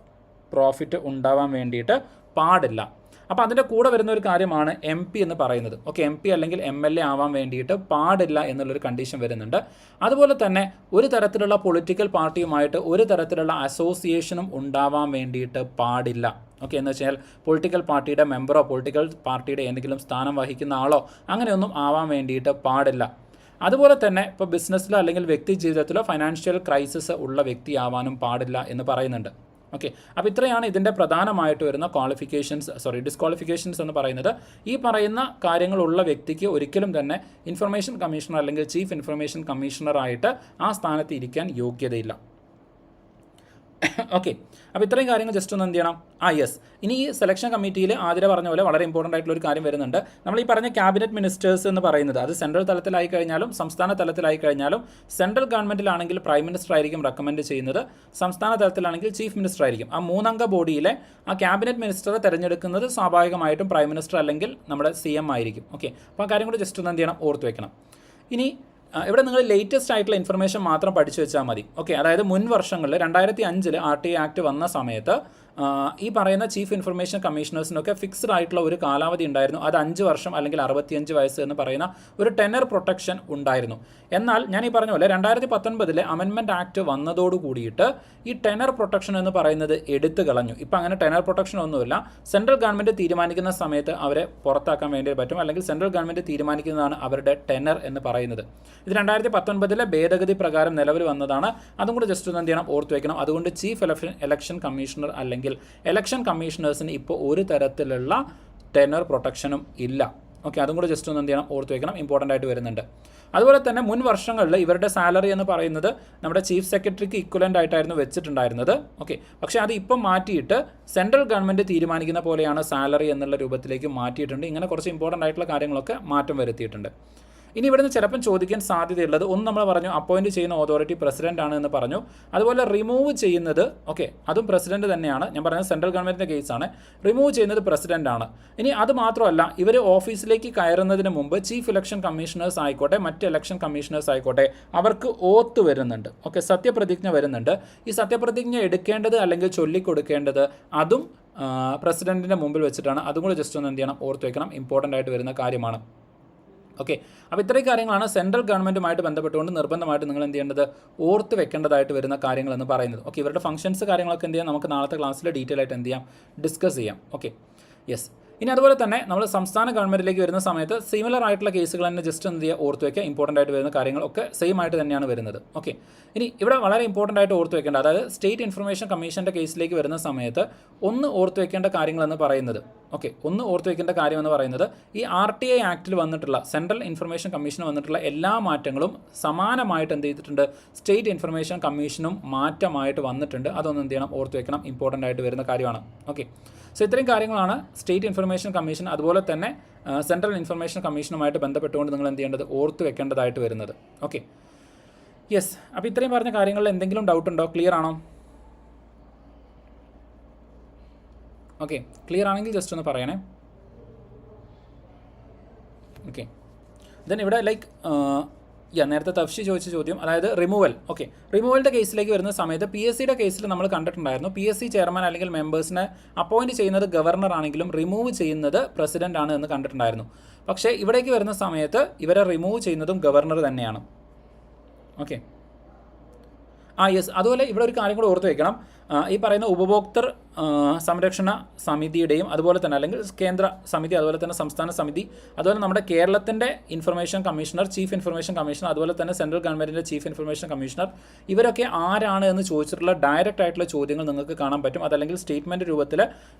പ്രോഫിറ്റ് ഉണ്ടാവാൻ വേണ്ടിയിട്ട് പാടില്ല. അപ്പോൾ അതിൻ്റെ കൂടെ വരുന്ന ഒരു കാര്യമാണ് MP എന്ന് പറയുന്നത്. MP അല്ലെങ്കിൽ MLA ആവാൻ വേണ്ടിയിട്ട് പാടില്ല എന്നുള്ളൊരു കണ്ടീഷൻ വരുന്നുണ്ട്. അതുപോലെ തന്നെ ഒരു തരത്തിലുള്ള പൊളിറ്റിക്കൽ പാർട്ടിയുമായിട്ട് ഒരു തരത്തിലുള്ള അസോസിയേഷനും ഉണ്ടാവാൻ വേണ്ടിയിട്ട് പാടില്ല. എന്ന് വെച്ചാൽ പൊളിറ്റിക്കൽ പാർട്ടിയുടെ മെമ്പറോ പൊളിറ്റിക്കൽ പാർട്ടിയുടെ എന്തെങ്കിലും സ്ഥാനം വഹിക്കുന്ന ആളോ അങ്ങനെയൊന്നും ആവാൻ വേണ്ടിയിട്ട് പാടില്ല. അതുപോലെ തന്നെ ഇപ്പോൾ ബിസിനസ്സിലോ അല്ലെങ്കിൽ വ്യക്തി ജീവിതത്തിലോ ഫൈനാൻഷ്യൽ ക്രൈസിസ് ഉള്ള വ്യക്തിയാവാനും പാടില്ല എന്ന് പറയുന്നുണ്ട്. അപ്പോൾ ഇത്രയാണ് ഇതിൻ്റെ പ്രധാനമായിട്ട് വരുന്ന ഡിസ്ക്വാളിഫിക്കേഷൻസ് എന്ന് പറയുന്നത്. ഈ പറയുന്ന കാര്യങ്ങളുള്ള വ്യക്തിക്ക് ഒരിക്കലും തന്നെ ഇൻഫർമേഷൻ കമ്മീഷണർ അല്ലെങ്കിൽ ചീഫ് ഇൻഫർമേഷൻ കമ്മീഷണറായിട്ട് ആ സ്ഥാനത്ത് ഇരിക്കാൻ യോഗ്യതയില്ല. അപ്പോൾ ഇത്രയും കാര്യങ്ങൾ ജസ്റ്റ് ഒന്ന് എന്ത് ചെയ്യണം. യെസ്. ഇനി ഈ സെലക്ഷൻ കമ്മിറ്റിയിൽ ആദ്യം പറഞ്ഞ പോലെ വളരെ ഇമ്പോർട്ടൻ്റ് ആയിട്ടുള്ള ഒരു കാര്യം വരുന്നുണ്ട്. നമ്മൾ ഈ പറഞ്ഞ ക്യാബിനറ്റ് മിനിസ്റ്റേഴ്സ് എന്ന് പറയുന്നത് അത് സെൻട്രൽ തലത്തിലായി കഴിഞ്ഞാലും സംസ്ഥാന തലത്തിലായി കഴിഞ്ഞാലും സെൻട്രൽ ഗവൺമെൻറ്റിലാണെങ്കിൽ പ്രൈം മിനിസ്റ്റർ ആയിരിക്കും റെക്കമെൻഡ് ചെയ്യുന്നത്, സംസ്ഥാന തലത്തിലാണെങ്കിൽ ചീഫ് മിനിസ്റ്റർ ആയിരിക്കും. ആ 3 അംഗ ബോഡിയിലെ ആ ക്യാബിനറ്റ് മിനിസ്റ്ററെ തിരഞ്ഞെടുക്കുന്നത് സ്വാഭാവികമായിട്ടും പ്രൈം മിനിസ്റ്റർ അല്ലെങ്കിൽ നമ്മുടെ CM ആയിരിക്കും. അപ്പോൾ ആ കാര്യം കൂടി ജസ്റ്റ് ഒന്ന് എന്ത് ചെയ്യണം, ഓർത്ത് വെക്കണം. ഇനി ഇവിടെ നിങ്ങൾ ലേറ്റസ്റ്റ് ആയിട്ടുള്ള ഇൻഫർമേഷൻ മാത്രം പഠിച്ചു വെച്ചാൽ മതി. അതായത് മുൻ വർഷങ്ങളിൽ 2005 RTA ആക്ട് വന്ന സമയത്ത് ഈ പറയുന്ന ചീഫ് ഇൻഫർമേഷൻ കമ്മീഷണേഴ്സിനൊക്കെ ഫിക്സ്ഡ് ആയിട്ടുള്ള ഒരു കാലാവധി ഉണ്ടായിരുന്നു. അത് 5 വർഷം അല്ലെങ്കിൽ 65 വയസ്സ് എന്ന് പറയുന്ന ഒരു ടെനർ പ്രൊട്ടക്ഷൻ ഉണ്ടായിരുന്നു. എന്നാൽ ഞാൻ ഈ പറഞ്ഞ പോലെ 2019 അമെൻമെൻറ്റ് ആക്ട് വന്നതോട് കൂടിയിട്ട് ഈ ടെനർ പ്രൊട്ടക്ഷൻ എന്ന് പറയുന്നത് എടുത്തു കളഞ്ഞു. ഇപ്പം അങ്ങനെ ടെനർ പ്രൊട്ടക്ഷൻ ഒന്നുമില്ല. സെൻട്രൽ ഗവൺമെൻറ് തീരുമാനിക്കുന്ന സമയത്ത് അവരെ പുറത്താക്കാൻ വേണ്ടി പറ്റും, അല്ലെങ്കിൽ സെൻട്രൽ ഗവൺമെൻറ് തീരുമാനിക്കുന്നതാണ് അവരുടെ ടെനർ എന്ന് പറയുന്നത്. ഇത് 2019 ഭേദഗതി പ്രകാരം നിലവിൽ വന്നതാണ്. അതും കൂടെ ജസ്റ്റ് ഒന്ന് എന്ത് ചെയ്യണം, ഓർത്ത് വയ്ക്കണം. അതുകൊണ്ട് ചീഫ് ഇലക്ഷൻ കമ്മീഷണർ അല്ലെങ്കിൽ ഇലക്ഷൻ കമ്മീഷണേഴ്സിന് ഇപ്പോൾ ഒരു തരത്തിലുള്ള ടെനർ പ്രൊട്ടക്ഷനും ഇല്ല. ഓക്കെ, അതും കൂടെ ജസ്റ്റ് ഒന്ന് എന്ത് ചെയ്യണം, ഓർത്ത് വയ്ക്കണം, ഇമ്പോർട്ടൻ്റ് ആയിട്ട് വരുന്നുണ്ട്. അതുപോലെ തന്നെ മുൻ വർഷങ്ങളിൽ ഇവരുടെ സാലറി എന്ന് പറയുന്നത് നമ്മുടെ ചീഫ് സെക്രട്ടറിക്ക് ഇക്വലൻ്റ് ആയിട്ടായിരുന്നു വെച്ചിട്ടുണ്ടായിരുന്നത്. ഓക്കെ, പക്ഷേ അത് ഇപ്പം മാറ്റിയിട്ട് സെൻട്രൽ ഗവൺമെൻറ് തീരുമാനിക്കുന്ന പോലെയാണ് സാലറി എന്നുള്ള രൂപത്തിലേക്ക് മാറ്റിയിട്ടുണ്ട്. ഇങ്ങനെ കുറച്ച് ഇമ്പോർട്ടൻ്റ് ആയിട്ടുള്ള കാര്യങ്ങളൊക്കെ മാറ്റം വരുത്തിയിട്ടുണ്ട്. ഇനി ഇവിടുന്ന് ചിലപ്പം ചോദിക്കാൻ സാധ്യതയുള്ളത്, ഒന്ന് നമ്മൾ പറഞ്ഞു അപ്പോയിൻറ്റ് ചെയ്യുന്ന അതോറിറ്റി പ്രസിഡൻ്റ് ആണ് എന്ന് പറഞ്ഞു. അതുപോലെ റിമൂവ് ചെയ്യുന്നത് അതും പ്രസിഡന്റ് തന്നെയാണ്. ഞാൻ പറയുന്നത് സെൻട്രൽ ഗവൺമെൻറ്റിൻ്റെ കേസാണ്. റിമൂവ് ചെയ്യുന്നത് പ്രസിഡൻ്റ് ആണ്. ഇനി അത് മാത്രമല്ല, ഇവർ ഓഫീസിലേക്ക് കയറുന്നതിന് മുമ്പ് ചീഫ് ഇലക്ഷൻ കമ്മീഷണേഴ്സ് ആയിക്കോട്ടെ, മറ്റ് ഇലക്ഷൻ കമ്മീഷണേഴ്സ് ആയിക്കോട്ടെ, അവർക്ക് ഓത്ത് വരുന്നുണ്ട്. സത്യപ്രതിജ്ഞ വരുന്നുണ്ട്. ഈ സത്യപ്രതിജ്ഞ എടുക്കേണ്ടത് അല്ലെങ്കിൽ ചൊല്ലിക്കൊടുക്കേണ്ടത് അതും പ്രസിഡൻറ്റിൻ്റെ മുമ്പിൽ വെച്ചിട്ടാണ്. അതും കൂടി ജസ്റ്റ് ഒന്ന് എന്ത് ചെയ്യണം, ഓർത്ത് വയ്ക്കണം, ഇമ്പോർട്ടൻ്റ് ആയിട്ട് വരുന്ന കാര്യമാണ്. ഓക്കെ, അപ്പോൾ ഇത്രയും കാര്യങ്ങളാണ് സെൻട്രൽ ഗവൺമെൻറ്റുമായിട്ട് ബന്ധപ്പെട്ടുകൊണ്ട് നിർബന്ധമായിട്ട് നിങ്ങൾ എന്ത് ചെയ്യേണ്ടത്, ഓർത്ത് വെക്കേണ്ടതായിട്ട് വരുന്ന കാര്യങ്ങളെന്ന് പറയുന്നത്. ഓക്കെ, ഇവരുടെ ഫംഗ്ഷൻസ് കാര്യങ്ങളൊക്കെ എന്ത് ചെയ്യാം, നമുക്ക് നാളത്തെ ക്ലാസ്സിൽ ഡീറ്റെയിൽ ആയിട്ട് എന്ത് ചെയ്യാം, ഡിസ്കസ് ചെയ്യാം. Okay, yes. ഇനി അതുപോലെ തന്നെ നമ്മൾ സംസ്ഥാന ഗവൺമെൻറ്റിലേക്ക് വരുന്ന സമയത്ത് സിമിലർ ആയിട്ടുള്ള കേസുകൾ തന്നെ ജസ്റ്റ് എന്ത് ചെയ്യുക, ഓർത്ത് വയ്ക്കുക. ഇമ്പോർട്ടൻ്റ് ആയിട്ട് വരുന്ന കാര്യങ്ങളൊക്കെ സെയിം ആയിട്ട് തന്നെയാണ് വരുന്നത്. ഓക്കെ, ഇനി ഇവിടെ വളരെ ഇമ്പോർട്ടൻ്റ് ആയിട്ട് ഓർത്ത് വെക്കേണ്ട, അതായത് സ്റ്റേറ്റ് ഇൻഫർമേഷൻ കമ്മീഷൻ്റെ കേസിലേക്ക് വരുന്ന സമയത്ത് ഒന്ന് ഓർത്ത് വെക്കേണ്ട കാര്യങ്ങളെന്ന് പറയുന്നത്, ഒന്ന് ഓർത്ത് വെക്കേണ്ട കാര്യം എന്ന് പറയുന്നത്, ഈ RTI ആക്റ്റിൽ വന്നിട്ടുള്ള സെൻട്രൽ ഇൻഫർമേഷൻ കമ്മീഷന് വന്നിട്ടുള്ള എല്ലാ മാറ്റങ്ങളും സമാനമായിട്ട് എന്ത് ചെയ്തിട്ടുണ്ട്, സ്റ്റേറ്റ് ഇൻഫർമേഷൻ കമ്മീഷനും മാറ്റമായിട്ട് വന്നിട്ടുണ്ട്. അതൊന്നും എന്ത് ചെയ്യണം, ഓർത്ത് വെക്കണം, ഇമ്പോർട്ടൻ്റ് ആയിട്ട് വരുന്ന കാര്യമാണ്. ഓക്കെ, സോ ഇത്രയും കാര്യങ്ങളാണ് സ്റ്റേറ്റ് ഇൻഫർമേഷൻ കമ്മീഷൻ അതുപോലെ തന്നെ സെൻട്രൽ ഇൻഫർമേഷൻ കമ്മീഷനുമായിട്ട് ബന്ധപ്പെട്ടുകൊണ്ട് നിങ്ങൾ എന്ത് ചെയ്യേണ്ടത്, ഓർത്ത് വെക്കേണ്ടതായിട്ട് വരുന്നത്. Okay, yes. അപ്പോൾ ഇത്രയും പറഞ്ഞ കാര്യങ്ങളിൽ എന്തെങ്കിലും ഡൗട്ട് ഉണ്ടോ, ക്ലിയർ ആണോ? ഓക്കെ, ക്ലിയർ ആണെങ്കിൽ ജസ്റ്റ് ഒന്ന് പറയണേ. ഓക്കെ, ദെൻ ഇവിടെ നേരത്തെ തഫ്ഷി ചോദിച്ച ചോദ്യം, അതായത് റിമൂവൽ. ഓക്കെ, റിമൂവലിൻ്റെ കേസിലേക്ക് വരുന്ന സമയത്ത് PSCയുടെ കേസിൽ നമ്മൾ കണ്ടിട്ടുണ്ടായിരുന്നു, PSC ചെയർമാൻ അല്ലെങ്കിൽ മെമ്പേഴ്സിനെ അപ്പോയിൻറ്റ് ചെയ്യുന്നത് ഗവർണർ ആണെങ്കിലും റിമൂവ് ചെയ്യുന്നത് പ്രസിഡൻ്റ് ആണ് എന്ന് കണ്ടിട്ടുണ്ടായിരുന്നു. പക്ഷേ ഇവിടേക്ക് വരുന്ന സമയത്ത് ഇവരെ റിമൂവ് ചെയ്യുന്നതും ഗവർണർ തന്നെയാണ്. Okay, yes. അതുപോലെ ഇവിടെ ഒരു കാര്യം കൂടെ ഓർത്ത് വയ്ക്കണം, ഈ പറയുന്ന ഉപഭോക്തൃ സംരക്ഷണ സമിതിയുടെയും അതുപോലെ തന്നെ അല്ലെങ്കിൽ കേന്ദ്ര സമിതി, അതുപോലെ തന്നെ സംസ്ഥാന സമിതി, അതുപോലെ നമ്മുടെ കേരളത്തിൻ്റെ information commissioner, chief information commissioner, അതുപോലെ തന്നെ സെൻട്രൽ ഗവൺമെൻറ്റിൻ്റെ ചീഫ് ഇൻഫർമേഷൻ കമ്മീഷണർ, ഇവരൊക്കെ ആരാണ് എന്ന് ചോദിച്ചിട്ടുള്ള ഡയറക്റ്റ് ആയിട്ടുള്ള ചോദ്യങ്ങൾ നിങ്ങൾക്ക് കാണാൻ പറ്റും. അതല്ലെങ്കിൽ സ്റ്റേറ്റ്മെൻറ്റ് രൂപത്തിൽ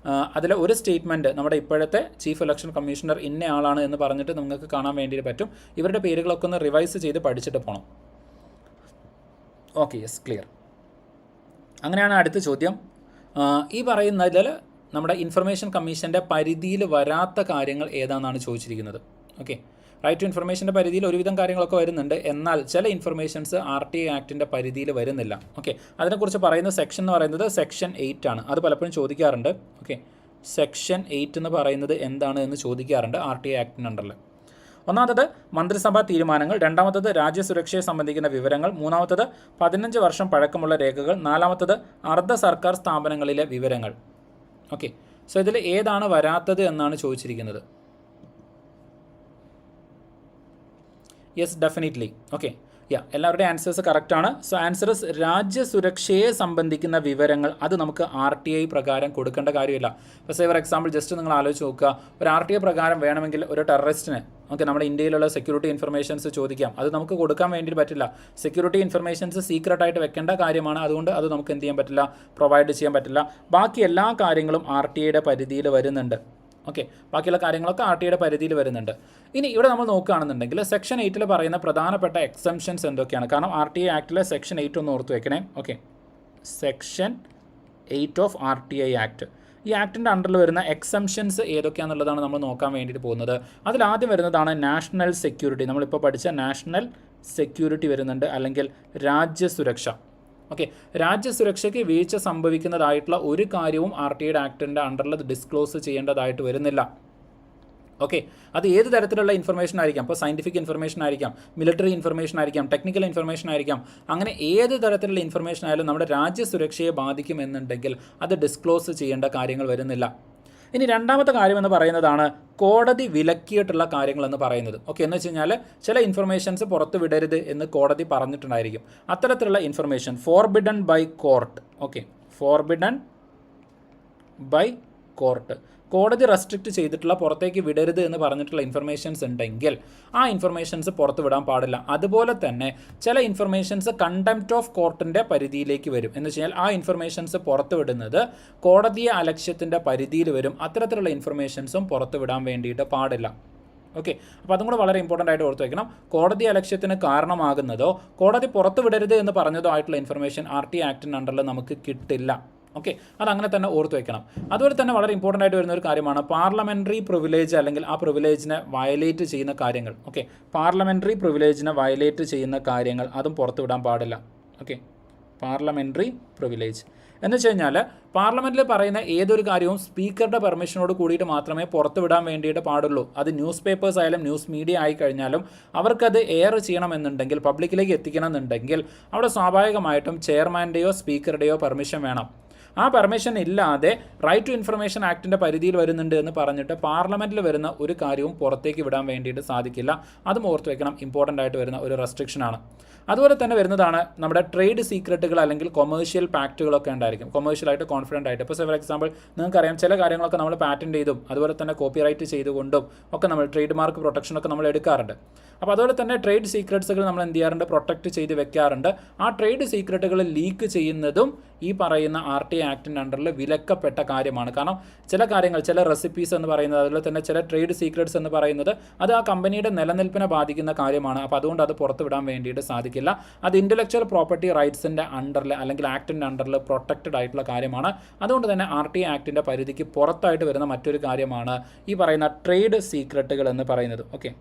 അതിലെ ഒരു സ്റ്റേറ്റ്മെൻറ്റ് നമ്മുടെ ഇപ്പോഴത്തെ ചീഫ് ഇലക്ഷൻ കമ്മീഷണർ ഇന്ന ആളാണ് എന്ന് പറഞ്ഞിട്ട് നിങ്ങൾക്ക് കാണാൻ വേണ്ടി പറ്റും. ഇവരുടെ പേരുകളൊക്കെ ഒന്ന് റിവൈസ് ചെയ്ത് പഠിച്ചിട്ട് പോകണം. Okay, yes, clear. അങ്ങനെയാണ് അടുത്ത ചോദ്യം. ഈ പറയുന്നതിൽ നമ്മുടെ ഇൻഫർമേഷൻ കമ്മീഷൻ്റെ പരിധിയിൽ വരാത്ത കാര്യങ്ങൾ ഏതാണെന്നാണ് ചോദിച്ചിരിക്കുന്നത്. ഓക്കെ, റൈറ്റ് ടു ഇൻഫർമേഷൻ്റെ പരിധിയിൽ ഒരുവിധം കാര്യങ്ങളൊക്കെ വരുന്നുണ്ട്, എന്നാൽ ചില ഇൻഫർമേഷൻസ് RTI ആക്ടിൻ്റെ പരിധിയിൽ വരുന്നില്ല. ഓക്കെ, അതിനെക്കുറിച്ച് പറയുന്ന സെക്ഷൻ എന്ന് പറയുന്നത് സെക്ഷൻ 8 ആണ്. അത് പലപ്പോഴും ചോദിക്കാറുണ്ട്. ഓക്കെ, സെക്ഷൻ 8 എന്ന് പറയുന്നത് എന്താണ് എന്ന് ചോദിക്കാറുണ്ട് RTI ആക്ടിൻ്റെ അണ്ടറിൽ. ഒന്നാമത്തത് മന്ത്രിസഭാ തീരുമാനങ്ങൾ, രണ്ടാമത്തത് രാജ്യസുരക്ഷയെ സംബന്ധിക്കുന്ന വിവരങ്ങൾ, മൂന്നാമത്തത് 15 വർഷം പഴക്കമുള്ള രേഖകൾ, നാലാമത്തത് അർദ്ധ സർക്കാർ സ്ഥാപനങ്ങളിലെ വിവരങ്ങൾ. ഓക്കെ, സോ ഇതിൽ ഏതാണ് വരാത്തത് എന്നാണ് ചോദിച്ചിരിക്കുന്നത്. Yes, definitely. ഓക്കെ, എല്ലാവരുടെയും ആൻസേഴ്സ് കറക്റ്റാണ്. സോ ആൻസർ രാജ്യസുരക്ഷയെ സംബന്ധിക്കുന്ന വിവരങ്ങൾ അത് നമുക്ക് RTI പ്രകാരം കൊടുക്കേണ്ട കാര്യമില്ല. ഇപ്പോൾ ഫോർ എക്സാമ്പിൾ ജസ്റ്റ് നിങ്ങൾ ആലോചിച്ച് നോക്കുക, ഒരു RTI പ്രകാരം വേണമെങ്കിൽ ഒരു ടെററിസ്റ്റിന് നമ്മുടെ ഇന്ത്യയിലുള്ള സെക്യൂരിറ്റി ഇൻഫർമേഷൻസ് ചോദിക്കാം. അത് നമുക്ക് കൊടുക്കാൻ വേണ്ടിയിട്ട് പറ്റില്ല. സെക്യൂരിറ്റി ഇൻഫർമേഷൻസ് സീക്രട്ടായിട്ട് വെക്കേണ്ട കാര്യമാണ്. അതുകൊണ്ട് അത് നമുക്ക് എന്ത് ചെയ്യാൻ പറ്റില്ല, പ്രൊവൈഡ് ചെയ്യാൻ പറ്റില്ല. ബാക്കി എല്ലാ കാര്യങ്ങളും RTIയുടെ പരിധിയിൽ വരുന്നുണ്ട്. ഓക്കെ, ബാക്കിയുള്ള കാര്യങ്ങളൊക്കെ RTIയുടെ പരിധിയിൽ വരുന്നുണ്ട്. ഇനി ഇവിടെ നമ്മൾ നോക്കുകയാണെന്നുണ്ടെങ്കിൽ സെക്ഷൻ 8 പറയുന്ന പ്രധാനപ്പെട്ട എക്സംഷൻസ് എന്തൊക്കെയാണ്? കാരണം RTI ആക്ടിലെ സെക്ഷൻ 8 ഒന്ന് ഓർത്ത് വെക്കണേ. Okay, section 8 of RTI act, ഈ ആക്ടിൻ്റെ അണ്ടറിൽ വരുന്ന എക്സംഷൻസ് ഏതൊക്കെയാണെന്നുള്ളതാണ് നമ്മൾ നോക്കാൻ വേണ്ടിയിട്ട് പോകുന്നത്. അതിലാദ്യം വരുന്നതാണ് നാഷണൽ സെക്യൂരിറ്റി. നമ്മളിപ്പോൾ പഠിച്ച നാഷണൽ സെക്യൂരിറ്റി വരുന്നുണ്ട്, അല്ലെങ്കിൽ രാജ്യസുരക്ഷ. ഓക്കെ, രാജ്യസുരക്ഷയ്ക്ക് വീഴ്ച സംഭവിക്കുന്നതായിട്ടുള്ള ഒരു കാര്യവും RTIയുടെ ആക്ടിൻ്റെ അണ്ടറിൽ ഡിസ്ക്ലോസ് ചെയ്യേണ്ടതായിട്ട് വരുന്നില്ല. ഓക്കെ, അത് ഏത് തരത്തിലുള്ള ഇൻഫർമേഷൻ ആയിരിക്കാം. ഇപ്പോൾ സയൻറ്റിഫിക് ഇൻഫർമേഷൻ ആയിരിക്കാം, മിലിറ്ററി ഇൻഫർമേഷൻ ആയിരിക്കാം, ടെക്നിക്കൽ ഇൻഫർമേഷൻ ആയിരിക്കാം. അങ്ങനെ ഏത് തരത്തിലുള്ള ഇൻഫർമേഷൻ ആയാലും നമ്മുടെ രാജ്യസുരക്ഷയെ ബാധിക്കുമെന്നുണ്ടെങ്കിൽ അത് ഡിസ്ക്ലോസ് ചെയ്യേണ്ട കാര്യങ്ങൾ വരുന്നില്ല. ഇനി രണ്ടാമത്തെ കാര്യമെന്ന് പറയുന്നതാണ് കോടതി വിലക്കിയിട്ടുള്ള കാര്യങ്ങളെന്ന് പറയുന്നത്. ഓക്കെ, എന്ന് വെച്ച് കഴിഞ്ഞാൽ ചില ഇൻഫർമേഷൻസ് പുറത്ത് വിടരുത് എന്ന് കോടതി പറഞ്ഞിട്ടുണ്ടായിരിക്കും. അത്തരത്തിലുള്ള information forbidden by court. Okay, forbidden by court, കോടതി റെസ്ട്രിക്റ്റ് ചെയ്തിട്ടുള്ള പുറത്തേക്ക് വിടരുത് എന്ന് പറഞ്ഞിട്ടുള്ള ഇൻഫർമേഷൻസ് ഉണ്ടെങ്കിൽ ആ ഇൻഫർമേഷൻസ് പുറത്ത് വിടാൻ പാടില്ല. അതുപോലെ തന്നെ ചില ഇൻഫർമേഷൻസ് കണ്ടംപ്റ്റ് ഓഫ് കോർട്ടിൻ്റെ പരിധിയിലേക്ക് വരും. എന്ന് വെച്ച് കഴിഞ്ഞാൽ ആ ഇൻഫർമേഷൻസ് പുറത്ത് വിടുന്നത് കോടതിയെ അലക്ഷ്യത്തിൻ്റെ പരിധിയിൽ വരും. അത്തരത്തിലുള്ള ഇൻഫർമേഷൻസും പുറത്ത് വിടാൻ വേണ്ടിയിട്ട് പാടില്ല. ഓക്കെ, അപ്പോൾ അതും കൂടെ വളരെ ഇമ്പോർട്ടൻ്റ് ആയിട്ട് ഓർത്ത് വയ്ക്കണം. കോടതി അലക്ഷ്യത്തിന് കാരണമാകുന്നതോ കോടതി പുറത്ത് വിടരുത് എന്ന് പറഞ്ഞതോ ആയിട്ടുള്ള ഇൻഫർമേഷൻ RT ആക്ടിൻ്റെ അണ്ടറിൽ നമുക്ക് കിട്ടില്ല. ഓക്കെ, അതങ്ങനെ തന്നെ ഓർത്ത് വയ്ക്കണം. അതുപോലെ തന്നെ വളരെ ഇമ്പോർട്ടൻ്റ് ആയിട്ട് വരുന്ന ഒരു കാര്യമാണ് പാർലമെൻ്ററി പ്രിവിലേജ്, അല്ലെങ്കിൽ ആ പ്രിവിലേജിനെ വയലേറ്റ് ചെയ്യുന്ന കാര്യങ്ങൾ. ഓക്കെ, പാർലമെൻ്ററി പ്രിവിലേജിനെ വയലേറ്റ് ചെയ്യുന്ന കാര്യങ്ങൾ അതും പുറത്തു വിടാൻ പാടില്ല. ഓക്കെ, പാർലമെൻ്ററി പ്രിവിലേജ് എന്ന് വെച്ച് കഴിഞ്ഞാൽ പാർലമെൻറ്റിൽ പറയുന്ന ഏതൊരു കാര്യവും സ്പീക്കറുടെ പെർമിഷനോട് കൂടിയിട്ട് മാത്രമേ പുറത്തു വിടാൻ വേണ്ടിയിട്ട് പാടുള്ളൂ. അത് ന്യൂസ് പേപ്പേഴ്സ് ആയാലും ന്യൂസ് മീഡിയ ആയി കഴിഞ്ഞാലും അവർക്കത് എയർ ചെയ്യണമെന്നുണ്ടെങ്കിൽ, പബ്ലിക്കിലേക്ക് എത്തിക്കണമെന്നുണ്ടെങ്കിൽ അവിടെ സ്വാഭാവികമായിട്ടും ചെയർമാൻ്റെയോ സ്പീക്കറുടെയോ പെർമിഷൻ വേണം. ആ പെർമിഷൻ ഇല്ലാതെ റൈറ്റ് ടു ഇൻഫർമേഷൻ ആക്ടിൻ്റെ പരിധിയിൽ വരുന്നുണ്ട് എന്ന് പറഞ്ഞിട്ട് പാർലമെൻറ്റിൽ വരുന്ന ഒരു കാര്യവും പുറത്തേക്ക് വിടാൻ വേണ്ടിയിട്ട് സാധിക്കില്ല. അതും ഓർത്ത് വയ്ക്കണം, ഇമ്പോർട്ടൻ്റ് ആയിട്ട് വരുന്ന ഒരു റെസ്ട്രിക്ഷനാണ്. അതുപോലെ തന്നെ വരുന്നതാണ് നമ്മുടെ ട്രേഡ് സീക്രട്ടുകൾ അല്ലെങ്കിൽ കൊമേഴ്ഷ്യൽ പാക്റ്റുകളൊക്കെ ഉണ്ടായിരിക്കും. കൊമേഴ്ഷ്യലായിട്ട് കോൺഫിഡൻ്റ് ആയിട്ട്, ഇപ്പോൾ ഫോർ എക്സാമ്പിൾ നിങ്ങൾക്കറിയാം ചില കാര്യങ്ങളൊക്കെ നമ്മൾ പാറ്റൻറ്റ് ചെയ്തും അതുപോലെ തന്നെ കോപ്പിറൈറ്റ് ചെയ്തുകൊണ്ടും ഒക്കെ നമ്മൾ ട്രേഡ് മാർക്ക് പ്രൊട്ടക്ഷനൊക്കെ നമ്മൾ എടുക്കാറുണ്ട്. അപ്പോൾ അതുപോലെ തന്നെ ട്രേഡ് സീക്രട്സുകൾ നമ്മൾ എന്ത് ചെയ്യാറുണ്ട്, പ്രൊട്ടക്റ്റ് ചെയ്ത് വെക്കാറുണ്ട്. ആ ട്രേഡ് സീക്രട്ടുകൾ ലീക്ക് ചെയ്യുന്നതും ഈ പറയുന്ന RT ആക്ടിൻ്റെ അണ്ടറിൽ വിലക്കപ്പെട്ട കാര്യമാണ്. കാരണം ചില കാര്യങ്ങൾ, ചില റെസിപ്പീസ് എന്ന് പറയുന്നത്, അതുപോലെ തന്നെ ചില ട്രേഡ് സീക്രട്സ് എന്ന് പറയുന്നത് അത് ആ കമ്പനിയുടെ നിലനിൽപ്പിനെ ബാധിക്കുന്ന കാര്യമാണ്. അപ്പോൾ അതുകൊണ്ട് അത് പുറത്ത് വിടാൻ വേണ്ടിയിട്ട് സാധിക്കില്ല. അത് ഇൻ്റലക്ച്വൽ പ്രോപ്പർട്ടി റൈറ്റ്സിൻ്റെ അണ്ടറിൽ അല്ലെങ്കിൽ ആക്ടിൻ്റെ അണ്ടറിൽ പ്രൊട്ടക്റ്റഡ് ആയിട്ടുള്ള കാര്യമാണ്. അതുകൊണ്ട് തന്നെ RT ആക്ടിൻ്റെ പരിധിക്ക് പുറത്തായിട്ട് വരുന്ന മറ്റൊരു കാര്യമാണ് ഈ പറയുന്ന ട്രേഡ് സീക്രട്ടുകൾ എന്ന് പറയുന്നത്. ഓക്കെ,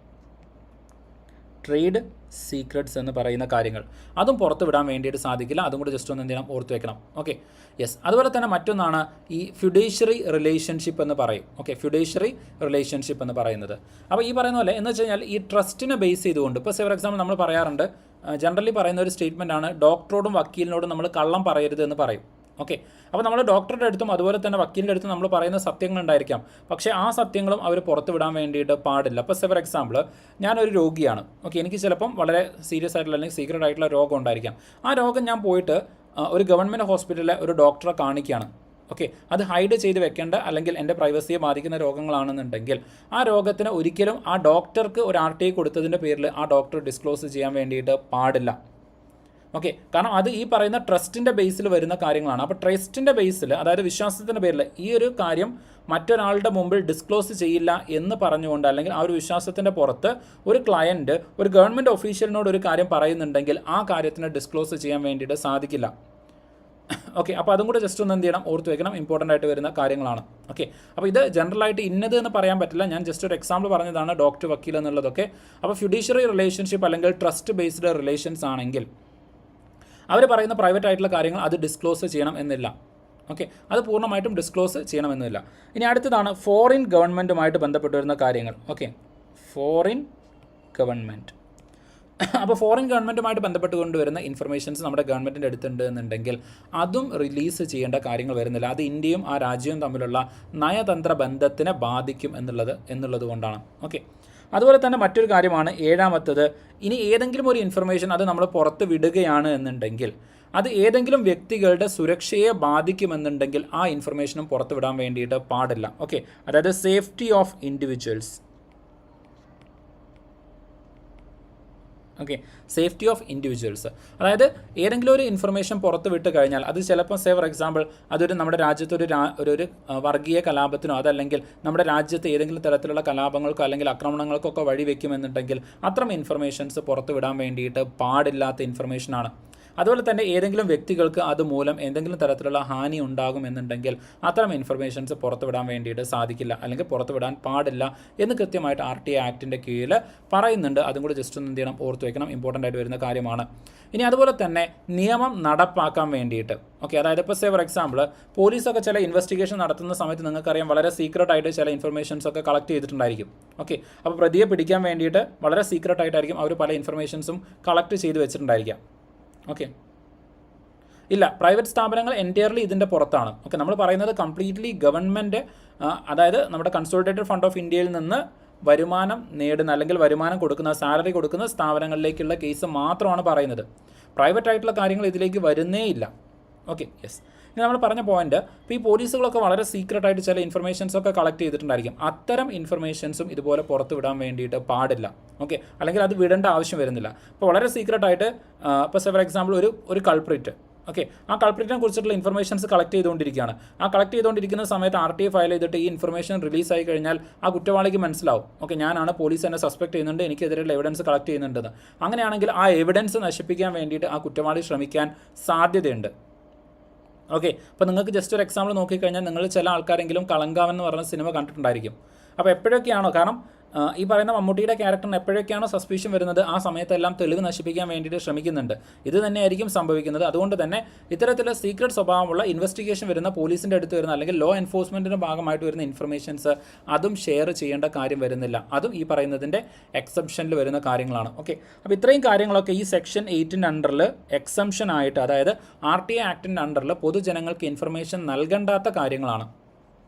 ട്രേഡ് സീക്രട്സ് എന്ന് പറയുന്ന കാര്യങ്ങൾ അതും പുറത്ത് വിടാൻ വേണ്ടിയിട്ട് സാധിക്കില്ല. അതും കൂടി ജസ്റ്റ് ഒന്ന് എന്ത് ചെയ്യണം, ഓർത്ത് വെക്കണം. Okay, yes. അതുപോലെ തന്നെ മറ്റൊന്നാണ് ഈ ഫിഡ്യൂഷ്യറി റിലേഷൻഷിപ്പ് എന്ന് പറയും. ഓക്കെ, ഫിഡ്യൂഷ്യറി റിലേഷൻഷിപ്പ് എന്ന് പറയുന്നത്. അപ്പോൾ ഈ പറയുന്ന പോലെ എന്ന് വെച്ച് കഴിഞ്ഞാൽ ഈ ട്രസ്റ്റിനെ ബേസ് ചെയ്തുകൊണ്ട്, ഇപ്പോൾ ഫോർ എക്സാമ്പിൾ നമ്മൾ പറയാറുണ്ട്, ജനറലി പറയുന്ന ഒരു സ്റ്റേറ്റ്മെൻ്റ് ആണ്, ഡോക്ടറോടും വക്കീലിനോടും നമ്മൾ കള്ളം പറയരുത് എന്ന് പറയും. ഓക്കെ, അപ്പോൾ നമ്മൾ ഡോക്ടറുടെ അടുത്തും അതുപോലെ തന്നെ വക്കീലിൻ്റെ അടുത്തും നമ്മൾ പറയുന്ന സത്യങ്ങളുണ്ടായിരിക്കാം, പക്ഷേ ആ സത്യങ്ങളും അവർ പുറത്ത് വിടാൻ വേണ്ടിയിട്ട് പാടില്ല. ഇപ്പോൾ ഫോർ എക്സാമ്പിൾ ഞാനൊരു രോഗിയാണ്. ഓക്കെ, എനിക്ക് ചിലപ്പം വളരെ സീരിയസ് ആയിട്ടുള്ള അല്ലെങ്കിൽ സീക്രട്ട് ആയിട്ടുള്ള രോഗം ഉണ്ടായിരിക്കാം. ആ രോഗം ഞാൻ പോയിട്ട് ഒരു ഗവൺമെൻറ് ഹോസ്പിറ്റലിലെ ഒരു ഡോക്ടറെ കാണിക്കുകയാണ്. ഓക്കെ, അത് ഹൈഡ് ചെയ്ത് വെക്കേണ്ട അല്ലെങ്കിൽ എൻ്റെ പ്രൈവസിയെ ബാധിക്കുന്ന രോഗങ്ങളാണെന്നുണ്ടെങ്കിൽ ആ രോഗത്തിന് ഒരിക്കലും ആ ഡോക്ടർക്ക് ഒരു RT കൊടുത്തതിൻ്റെ പേരിൽ ആ ഡോക്ടർ ഡിസ്ക്ലോസ് ചെയ്യാൻ വേണ്ടിയിട്ട് പാടില്ല. ഓക്കെ, കാരണം അത് ഈ പറയുന്ന ട്രസ്റ്റിൻ്റെ ബേസിൽ വരുന്ന കാര്യങ്ങളാണ്. അപ്പോൾ ട്രസ്റ്റിൻ്റെ ബേസിൽ, അതായത് വിശ്വാസത്തിൻ്റെ പേരിൽ ഈ ഒരു കാര്യം മറ്റൊരാളുടെ മുമ്പിൽ ഡിസ്ക്ലോസ് ചെയ്യില്ല എന്ന് പറഞ്ഞുകൊണ്ട്, അല്ലെങ്കിൽ ആ ഒരു വിശ്വാസത്തിൻ്റെ പുറത്ത് ഒരു ക്ലയൻറ്റ് ഒരു ഗവൺമെൻറ് ഒഫീഷ്യലിനോട് ഒരു കാര്യം പറയുന്നുണ്ടെങ്കിൽ ആ കാര്യത്തിന് ഡിസ്ക്ലോസ് ചെയ്യാൻ വേണ്ടിയിട്ട് സാധിക്കില്ല. ഓക്കെ, അപ്പോൾ അതും കൂടെ ജസ്റ്റ് ഒന്ന് എന്ത് ചെയ്യണം, ഓർത്ത് വയ്ക്കണം, ഇമ്പോർട്ടൻ്റ് ആയിട്ട് വരുന്ന കാര്യങ്ങളാണ്. ഓക്കെ, അപ്പോൾ ഇത് ജനറലായിട്ട് ഇന്നത് എന്ന് പറയാൻ പറ്റില്ല, ഞാൻ ജസ്റ്റ് ഒരു എക്സാമ്പിൾ പറഞ്ഞതാണ് ഡോക്ടർ വക്കീൽ എന്നുള്ളതൊക്കെ. അപ്പോൾ ഫിഡ്യൂഷ്യറി റിലേഷൻഷിപ്പ് അല്ലെങ്കിൽ ട്രസ്റ്റ് ബേസ്ഡ് റിലേഷൻസ് ആണെങ്കിൽ അവർ പറയുന്ന പ്രൈവറ്റ് ആയിട്ടുള്ള കാര്യങ്ങൾ അത് ഡിസ്ക്ലോസ് ചെയ്യണം എന്നില്ല. ഓക്കെ, അത് പൂർണ്ണമായിട്ടും ഡിസ്ക്ലോസ് ചെയ്യണമെന്നില്ല. ഇനി അടുത്തതാണ് ഫോറിൻ ഗവൺമെൻറ്റുമായിട്ട് ബന്ധപ്പെട്ട് വരുന്ന കാര്യങ്ങൾ. Okay, foreign government. അപ്പോൾ ഫോറിൻ ഗവൺമെൻറ്റുമായിട്ട് ബന്ധപ്പെട്ടുകൊണ്ട് വരുന്ന ഇൻഫർമേഷൻസ് നമ്മുടെ ഗവൺമെൻറ്റിൻ്റെ അടുത്തുണ്ട് എന്നുണ്ടെങ്കിൽ അതും റിലീസ് ചെയ്യേണ്ട കാര്യങ്ങൾ വരുന്നില്ല. അത് ഇന്ത്യയും ആ രാജ്യവും തമ്മിലുള്ള നയതന്ത്ര ബന്ധത്തിനെ ബാധിക്കും എന്നുള്ളത് കൊണ്ടാണ്. ഓക്കെ, അതുപോലെ തന്നെ മറ്റൊരു കാര്യമാണ് ഏഴാമത്തത്, ഇനി ഏതെങ്കിലും ഒരു ഇൻഫർമേഷൻ അത് നമ്മൾ പുറത്ത് വിടുകയാണ് എന്നുണ്ടെങ്കിൽ അത് ഏതെങ്കിലും വ്യക്തികളുടെ സുരക്ഷയെ ബാധിക്കുമെന്നുണ്ടെങ്കിൽ ആ ഇൻഫർമേഷനും പുറത്ത് വിടാൻ വേണ്ടിയിട്ട് പാടില്ല. ഓക്കെ, അതായത് safety of individuals. Okay, safety of individuals, അതായത് ഏതെങ്കിലും ഒരു ഇൻഫർമേഷൻ പുറത്ത് വിട്ട് കഴിഞ്ഞാൽ അത് ചിലപ്പോൾ ഫോർ എക്സാമ്പിൾ അതൊരു നമ്മുടെ രാജ്യത്ത് ഒരു വർഗീയ കലാപത്തിനോ അതല്ലെങ്കിൽ നമ്മുടെ രാജ്യത്ത് ഏതെങ്കിലും തരത്തിലുള്ള കലാപങ്ങൾക്കോ അല്ലെങ്കിൽ ആക്രമണങ്ങൾക്കോ ഒക്കെ വഴിവെക്കുമെന്നുണ്ടെങ്കിൽ അത്തരം ഇൻഫർമേഷൻസ് പുറത്ത് വിടാൻ വേണ്ടിയിട്ട് പാടില്ലാത്ത ഇൻഫർമേഷനാണ്. അതുപോലെ തന്നെ ഏതെങ്കിലും വ്യക്തികൾക്ക് അതുമൂലം എന്തെങ്കിലും തരത്തിലുള്ള ഹാനി ഉണ്ടാകുമെന്നുണ്ടെങ്കിൽ അത്തരം ഇൻഫർമേഷൻസ് പുറത്തുവിടാൻ വേണ്ടിയിട്ട് സാധിക്കില്ല, അല്ലെങ്കിൽ പുറത്തുവിടാൻ പാടില്ല എന്ന് കൃത്യമായിട്ട് RTA ആക്ടിൻ്റെ കീഴിൽ പറയുന്നുണ്ട്. അതും കൂടി ജസ്റ്റ് ഒന്ന് എന്ത് ചെയ്യണം, ഓർത്ത് വയ്ക്കണം, ഇമ്പോർട്ടൻ്റ് ആയിട്ട് വരുന്ന കാര്യമാണ്. ഇനി അതുപോലെ തന്നെ നിയമം നടപ്പാക്കാൻ വേണ്ടിയിട്ട്, ഓക്കെ, അതായത് ഇപ്പോൾ ഫോർ എക്സാമ്പിൾ പോലീസൊക്കെ ചില ഇൻവെസ്റ്റിഗേഷൻ നടത്തുന്ന സമയത്ത് നിങ്ങൾക്കറിയാം വളരെ സീക്രട്ട് ആയിട്ട് ചില ഇൻഫർമേഷൻസ് ഒക്കെ കളക്ട് ചെയ്തിട്ടുണ്ടായിരിക്കും. ഓക്കെ, അപ്പോൾ പ്രതിയെ പിടിക്കാൻ വേണ്ടിയിട്ട് വളരെ സീക്രട്ട് ആയിട്ടായിരിക്കും അവർ പല ഇൻഫർമേഷൻസും കളക്ട് ചെയ്ത് വെച്ചിട്ടുണ്ടായിരിക്കാം. ഓക്കെ, ഇല്ല, പ്രൈവറ്റ് സ്ഥാപനങ്ങൾ എൻറ്റയർലി ഇതിൻ്റെ പുറത്താണ്. ഓക്കെ, നമ്മൾ പറയുന്നത് കംപ്ലീറ്റ്ലി ഗവൺമെൻറ്, അതായത് നമ്മുടെ കൺസോളിഡേറ്റഡ് ഫണ്ട് ഓഫ് ഇന്ത്യയിൽ നിന്ന് വരുമാനം നേടുന്ന അല്ലെങ്കിൽ വരുമാനം കൊടുക്കുന്ന സാലറി കൊടുക്കുന്ന സ്ഥാപനങ്ങളിലേക്കുള്ള കേസ് മാത്രമാണ് പറയുന്നത്. പ്രൈവറ്റ് ആയിട്ടുള്ള കാര്യങ്ങൾ ഇതിലേക്ക് വരുന്നേ ഇല്ല. Okay, yes. ഇനി നമ്മൾ പറഞ്ഞ പോയിന്റ്, ഇപ്പോൾ ഈ പോലീസുകളൊക്കെ വളരെ സീക്രട്ടായിട്ട് ചില ഇൻഫർമേഷൻസൊക്കെ കളക്ട് ചെയ്തിട്ടുണ്ടായിരിക്കും. അത്തരം ഇൻഫർമേഷൻസും ഇതുപോലെ പുറത്ത് വിടാൻ വേണ്ടിയിട്ട് പാടില്ല. ഓക്കെ, അല്ലെങ്കിൽ അത് വിടേണ്ട ആവശ്യം വരുന്നില്ല. ഇപ്പോൾ വളരെ സീക്രട്ടായിട്ട് ഇപ്പോൾ ഫോർ എക്സാമ്പിൾ ഒരു കൾപ്രിറ്റ്, ഓക്കെ, ആ കൾപ്രിറ്റിനെ കുറിച്ചിട്ടുള്ള ഇൻഫർമേഷൻസ് കളക്ട് ചെയ്തുകൊണ്ടിരിക്കുകയാണ്. ആ കളക്ട് ചെയ്തുകൊണ്ടിരിക്കുന്ന സമയത്ത് RTA ഫയൽ ചെയ്തിട്ട് ഈ ഇൻഫർമേഷൻ റിലീസായി കഴിഞ്ഞാൽ ആ കുറ്റവാളിക്ക് മനസ്സിലാവും, ഓക്കെ, ഞാനാണ്, പോലീസ് എന്നെ സസ്പെക്ട് ചെയ്യുന്നുണ്ട്, എനിക്കെതിരെയുള്ള എവിഡൻസ് കളക്ട് ചെയ്യുന്നുണ്ടെന്ന്. അങ്ങനെയാണെങ്കിൽ ആ എവിഡൻസ് നശിപ്പിക്കാൻ വേണ്ടിയിട്ട് ആ കുറ്റവാളി ശ്രമിക്കാൻ സാധ്യതയുണ്ട്. ഓക്കെ, അപ്പോൾ നിങ്ങൾക്ക് ജസ്റ്റ് ഒരു എക്സാമ്പിൾ നോക്കിക്കഴിഞ്ഞാൽ നിങ്ങൾ ചില ആൾക്കാരെങ്കിലും കളങ്കാവൻ എന്ന് പറഞ്ഞ സിനിമ കണ്ടിട്ടുണ്ടായിരിക്കും. അപ്പോൾ എപ്പോഴൊക്കെയാണോ, കാരണം ഈ പറയുന്ന മമ്മൂട്ടിയുടെ ക്യാരക്ടറിന് എപ്പോഴൊക്കെയാണോ സസ്പീഷൻ വരുന്നത് ആ സമയത്തെല്ലാം തെളിവ് നശിപ്പിക്കാൻ വേണ്ടിയിട്ട് ശ്രമിക്കുന്നുണ്ട്. ഇത് തന്നെയായിരിക്കും സംഭവിക്കുന്നത്. അതുകൊണ്ട് തന്നെ ഇത്തരത്തിലുള്ള സീക്രട്ട് സ്വഭാവമുള്ള ഇൻവെസ്റ്റിഗേഷൻ വരുന്ന പോലീസിൻ്റെ അടുത്ത് വരുന്ന അല്ലെങ്കിൽ ലോ എൻഫോഴ്സ്മെൻറ്റിൻ്റെ ഭാഗമായിട്ട് വരുന്ന ഇൻഫർമേഷൻസ് അതും ഷെയർ ചെയ്യേണ്ട കാര്യം വരുന്നില്ല. അതും ഈ പറയുന്നതിൻ്റെ എക്സംഷനിൽ വരുന്ന കാര്യങ്ങളാണ്. ഓക്കെ, അപ്പോൾ ഇത്രയും കാര്യങ്ങളൊക്കെ ഈ സെക്ഷൻ 8ൻ്റെ അണ്ടറിൽ എക്സംഷൻ ആയിട്ട്, അതായത് RTA ആക്ടിൻ്റെ അണ്ടറിൽ പൊതുജനങ്ങൾക്ക് ഇൻഫർമേഷൻ നൽകേണ്ടാത്ത കാര്യങ്ങളാണ്.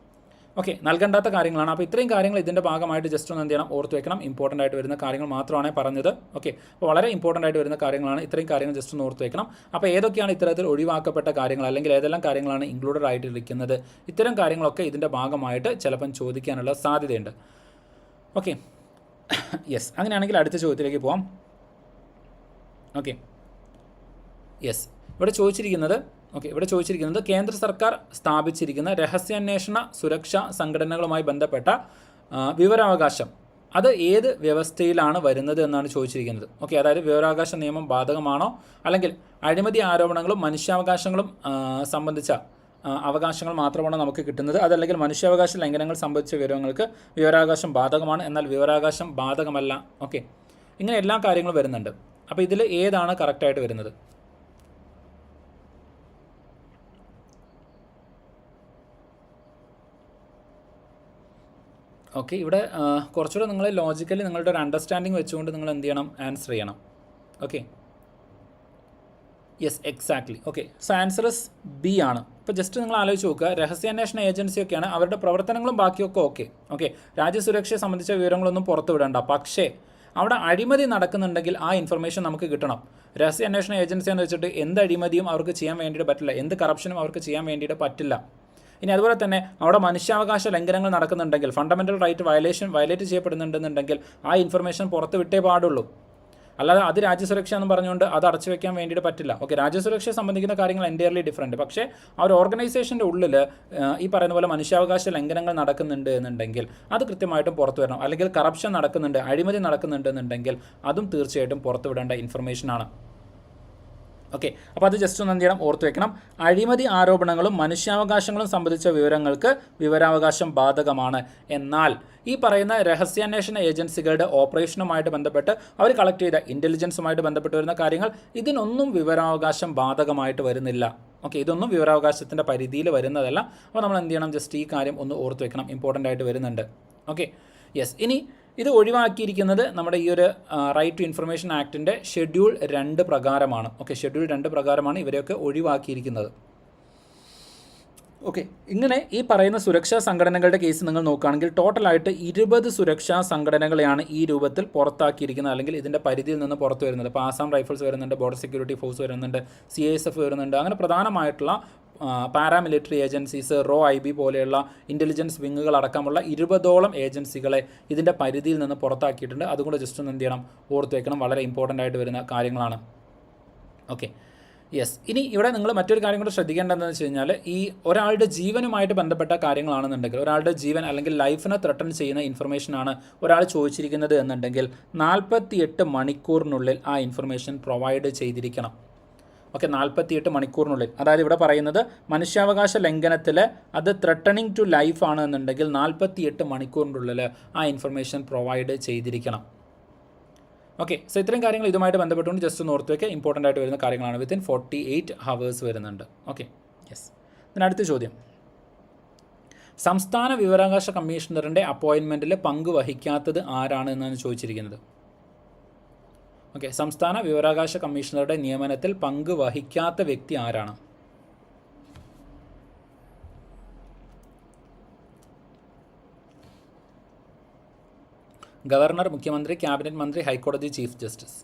ഓക്കെ, നൽകേണ്ടാത്ത കാര്യങ്ങളാണ്. അപ്പോൾ ഇത്രയും കാര്യങ്ങൾ ഇതിൻ്റെ ഭാഗമായിട്ട് ജസ്റ്റ് ഒന്ന് എന്ത് ചെയ്യണം, ഓർത്ത് വെക്കണം. ഇമ്പോർട്ടൻ്റ് ആയിട്ട് വരുന്ന കാര്യങ്ങൾ മാത്രമാണ് പറഞ്ഞത്. ഓക്കെ, അപ്പോൾ വളരെ ഇമ്പോർട്ടൻ്റ് ആയിട്ട് വരുന്ന കാര്യങ്ങളാണ്. ഇത്രയും കാര്യങ്ങൾ ജസ്റ്റ് ഒന്ന് ഓർത്ത് വെക്കണം. അപ്പോൾ ഏതൊക്കെയാണ് ഇത്തരത്തിൽ ഒഴിവാക്കപ്പെട്ട കാര്യങ്ങൾ, അല്ലെങ്കിൽ ഏതെല്ലാം കാര്യങ്ങളാണ് ഇൻക്ലൂഡഡ് ആയിട്ടിരിക്കുന്നത്, ഇത്തരം കാര്യങ്ങളൊക്കെ ഇതിൻ്റെ ഭാഗമായിട്ട് ചിലപ്പം ചോദിക്കാനുള്ള സാധ്യതയുണ്ട്. Okay, yes. അങ്ങനെയാണെങ്കിൽ അടുത്ത ചോദ്യത്തിലേക്ക് പോവാം. Okay, yes. ഇവിടെ ചോദിച്ചിരിക്കുന്നത് കേന്ദ്ര സർക്കാർ സ്ഥാപിച്ചിരിക്കുന്ന രഹസ്യാന്വേഷണ സുരക്ഷാ സംഘടനകളുമായി ബന്ധപ്പെട്ട വിവരാവകാശം അത് ഏത് വ്യവസ്ഥയിലാണ് വരുന്നത് എന്നാണ് ചോദിച്ചിരിക്കുന്നത്. ഓക്കെ, അതായത് വിവരാവകാശ നിയമം ബാധകമാണോ, അല്ലെങ്കിൽ അഴിമതി ആരോപണങ്ങളും മനുഷ്യാവകാശങ്ങളും സംബന്ധിച്ച അവകാശങ്ങൾ മാത്രമാണ് നമുക്ക് കിട്ടുന്നത്, അതല്ലെങ്കിൽ മനുഷ്യാവകാശ ലംഘനങ്ങൾ സംബന്ധിച്ച വിവരങ്ങൾക്ക് വിവരാവകാശം ബാധകമാണ്, എന്നാൽ വിവരാവകാശം ബാധകമല്ല. ഓക്കെ, ഇങ്ങനെ എല്ലാ കാര്യങ്ങളും വരുന്നുണ്ട്. അപ്പോൾ ഇതിൽ ഏതാണ് കറക്റ്റായിട്ട് വരുന്നത്? ഓക്കെ, ഇവിടെ കുറച്ചുകൂടെ നിങ്ങൾ ലോജിക്കലി നിങ്ങളുടെ ഒരു അണ്ടർസ്റ്റാൻഡിങ് വെച്ചുകൊണ്ട് നിങ്ങൾ എന്ത് ചെയ്യണം, ആൻസർ ചെയ്യണം. Okay, yes, exactly. Okay, so answer is B ആണ്. ഇപ്പോൾ ജസ്റ്റ് നിങ്ങൾ ആലോചിച്ച് നോക്കുക, രഹസ്യാന്വേഷണ ഏജൻസിയൊക്കെയാണ്, അവരുടെ പ്രവർത്തനങ്ങളും ബാക്കിയൊക്കെ ഓക്കെ. ഓക്കെ, രാജ്യസുരക്ഷയെ സംബന്ധിച്ച വിവരങ്ങളൊന്നും പുറത്തു വിടേണ്ട. പക്ഷേ അവിടെ അഴിമതി നടക്കുന്നുണ്ടെങ്കിൽ ആ ഇൻഫർമേഷൻ നമുക്ക് കിട്ടണം. രഹസ്യാന്വേഷണ ഏജൻസി എന്ന് വെച്ചിട്ട് എന്ത് അഴിമതിയും അവർക്ക് ചെയ്യാൻ വേണ്ടിയിട്ട് പറ്റില്ല, എന്ത് കറപ്ഷനും അവർക്ക് ചെയ്യാൻ വേണ്ടിയിട്ട് പറ്റില്ല. ഇനി അതുപോലെ തന്നെ അവിടെ മനുഷ്യാവകാശ ലംഘനങ്ങൾ നടക്കുന്നുണ്ടെങ്കിൽ, ഫണ്ടമെൻ്റൽ റൈറ്റ് വയലേറ്റ് ചെയ്യപ്പെടുന്നുണ്ടെന്നുണ്ടെങ്കിൽ ആ ഇൻഫർമേഷൻ പുറത്ത് വിട്ടേ പാടുള്ളൂ. അല്ലാതെ അത് രാജ്യസുരക്ഷ എന്ന് പറഞ്ഞുകൊണ്ട് അത് അടച്ചു വെക്കാൻ വേണ്ടിയിട്ട് പറ്റില്ല. ഓക്കെ, രാജ്യസുരക്ഷയെ സംബന്ധിക്കുന്ന കാര്യങ്ങൾ എൻറ്റയർലി ഡിഫറൻറ്റ്. പക്ഷേ ആ ഒരു ഓർഗനൈസേഷൻ്റെ ഉള്ളിൽ ഈ പറയുന്ന പോലെ മനുഷ്യാവകാശ ലംഘനങ്ങൾ നടക്കുന്നുണ്ട് എന്നുണ്ടെങ്കിൽ അത് കൃത്യമായിട്ടും പുറത്തു വരണം. അല്ലെങ്കിൽ കറപ്ഷൻ നടക്കുന്നുണ്ട്, അഴിമതി നടക്കുന്നുണ്ട് എന്നുണ്ടെങ്കിൽ അതും തീർച്ചയായിട്ടും പുറത്തു വിടേണ്ട ഇൻഫർമേഷനാണ്. ഓക്കെ, അപ്പോൾ അത് ജസ്റ്റ് ഒന്ന് എന്ത് ചെയ്യണം, ഓർത്ത് വെക്കണം. അഴിമതി ആരോപണങ്ങളും മനുഷ്യാവകാശങ്ങളും സംബന്ധിച്ച വിവരങ്ങൾക്ക് വിവരാവകാശം ബാധകമാണ്. എന്നാൽ ഈ പറയുന്ന രഹസ്യാന്വേഷണ ഏജൻസികളുടെ ഓപ്പറേഷനുമായിട്ട് ബന്ധപ്പെട്ട് അവർ കളക്ട് ചെയ്ത ഇൻ്റലിജൻസുമായിട്ട് ബന്ധപ്പെട്ട് വരുന്ന കാര്യങ്ങൾ ഇതിനൊന്നും വിവരാവകാശം ബാധകമായിട്ട് വരുന്നില്ല. ഓക്കെ, ഇതൊന്നും വിവരാവകാശത്തിൻ്റെ പരിധിയിൽ വരുന്നതല്ല. അപ്പോൾ നമ്മൾ എന്ത് ചെയ്യണം, ജസ്റ്റ് ഈ കാര്യം ഒന്ന് ഓർത്ത് വെക്കണം, ഇമ്പോർട്ടൻ്റ് ആയിട്ട് വരുന്നുണ്ട്. Okay, yes. ഇനി ഇത് ഒഴിവാക്കിയിരിക്കുന്നത് നമ്മുടെ ഈ ഒരു റൈറ്റ് ടു ഇൻഫർമേഷൻ ആക്ടിൻ്റെ ഷെഡ്യൂൾ 2 പ്രകാരമാണ്. ഓക്കെ, ഷെഡ്യൂൾ 2 പ്രകാരമാണ് ഇവരെയൊക്കെ ഒഴിവാക്കിയിരിക്കുന്നത്. ഓക്കെ, ഇങ്ങനെ ഈ പറയുന്ന സുരക്ഷാ സംഘടനകളുടെ കേസ് നിങ്ങൾ നോക്കുകയാണെങ്കിൽ ടോട്ടലായിട്ട് 20 സുരക്ഷാ സംഘടനകളെയാണ് ഈ രൂപത്തിൽ പുറത്താക്കിയിരിക്കുന്നത്, അല്ലെങ്കിൽ ഇതിൻ്റെ പരിധിയിൽ നിന്ന് പുറത്ത് വരുന്നത്. ഇപ്പോൾ ആസാം റൈഫിൾസ് വരുന്നുണ്ട്, ബോർഡർ സെക്യൂരിറ്റി ഫോഴ്സ് വരുന്നുണ്ട്, CISF വരുന്നുണ്ട്. അങ്ങനെ പ്രധാനമായിട്ടുള്ള പാരാമിലിറ്ററി ഏജൻസീസ്, IB പോലെയുള്ള ഇൻ്റലിജൻസ് വിങ്ങുകൾ അടക്കമുള്ള 20ഓളം ഏജൻസികളെ ഇതിൻ്റെ പരിധിയിൽ നിന്ന് പുറത്താക്കിയിട്ടുണ്ട്. അതുകൊണ്ട് ജസ്റ്റ് ഒന്ന് എന്ത് ചെയ്യണം, ഓർത്ത് വയ്ക്കണം. വളരെ ഇമ്പോർട്ടൻ്റ് ആയിട്ട് വരുന്ന കാര്യങ്ങളാണ്. Okay, yes. ഇനി ഇവിടെ നിങ്ങൾ മറ്റൊരു കാര്യം കൂടെ ശ്രദ്ധിക്കേണ്ടതെന്ന് വെച്ച് കഴിഞ്ഞാൽ, ഈ ഒരാളുടെ ജീവനുമായിട്ട് ബന്ധപ്പെട്ട കാര്യങ്ങളാണെന്നുണ്ടെങ്കിൽ, ഒരാളുടെ ജീവൻ അല്ലെങ്കിൽ ലൈഫിനെ ത്രെട്ടൺ ചെയ്യുന്ന ഇൻഫർമേഷനാണ് ഒരാൾ ചോദിച്ചിരിക്കുന്നത് എന്നുണ്ടെങ്കിൽ 48 മണിക്കൂറിനുള്ളിൽ ആ ഇൻഫർമേഷൻ പ്രൊവൈഡ് ചെയ്തിരിക്കണം. ഓക്കെ, 48 മണിക്കൂറിനുള്ളിൽ. അതായത് ഇവിടെ പറയുന്നത് മനുഷ്യാവകാശ ലംഘനത്തിൽ അത് ത്രെട്ടണിങ് ടു ലൈഫ് ആണ് എന്നുണ്ടെങ്കിൽ 48 മണിക്കൂറിനുള്ളിൽ ആ ഇൻഫർമേഷൻ പ്രൊവൈഡ് ചെയ്തിരിക്കണം. ഓക്കെ, സോ ഇത്രയും കാര്യങ്ങൾ ഇതുമായിട്ട് ബന്ധപ്പെട്ടുകൊണ്ട് ജസ്റ്റ് ഒന്ന് ഓർത്ത് വയ്ക്കുക. ഇമ്പോർട്ടൻ്റ് ആയിട്ട് വരുന്ന കാര്യങ്ങളാണ്. വിത്തിൻ 48 ഹവേഴ്സ് വരുന്നുണ്ട്. Okay, yes. ഇതിന് അടുത്ത ചോദ്യം, സംസ്ഥാന വിവരാവകാശ കമ്മീഷണറിൻ്റെ അപ്പോയിൻമെൻറ്റിൽ പങ്കുവഹിക്കാത്തത് ആരാണ് എന്നാണ് ചോദിച്ചിരിക്കുന്നത്. ഓക്കെ, സംസ്ഥാന വിവരാവകാശ കമ്മീഷണറുടെ നിയമനത്തിൽ പങ്കുവഹിക്കാത്ത വ്യക്തി ആരാണ്? ഗവർണർ, മുഖ്യമന്ത്രി, ക്യാബിനറ്റ് മന്ത്രി, ഹൈക്കോടതി ചീഫ് ജസ്റ്റിസ്.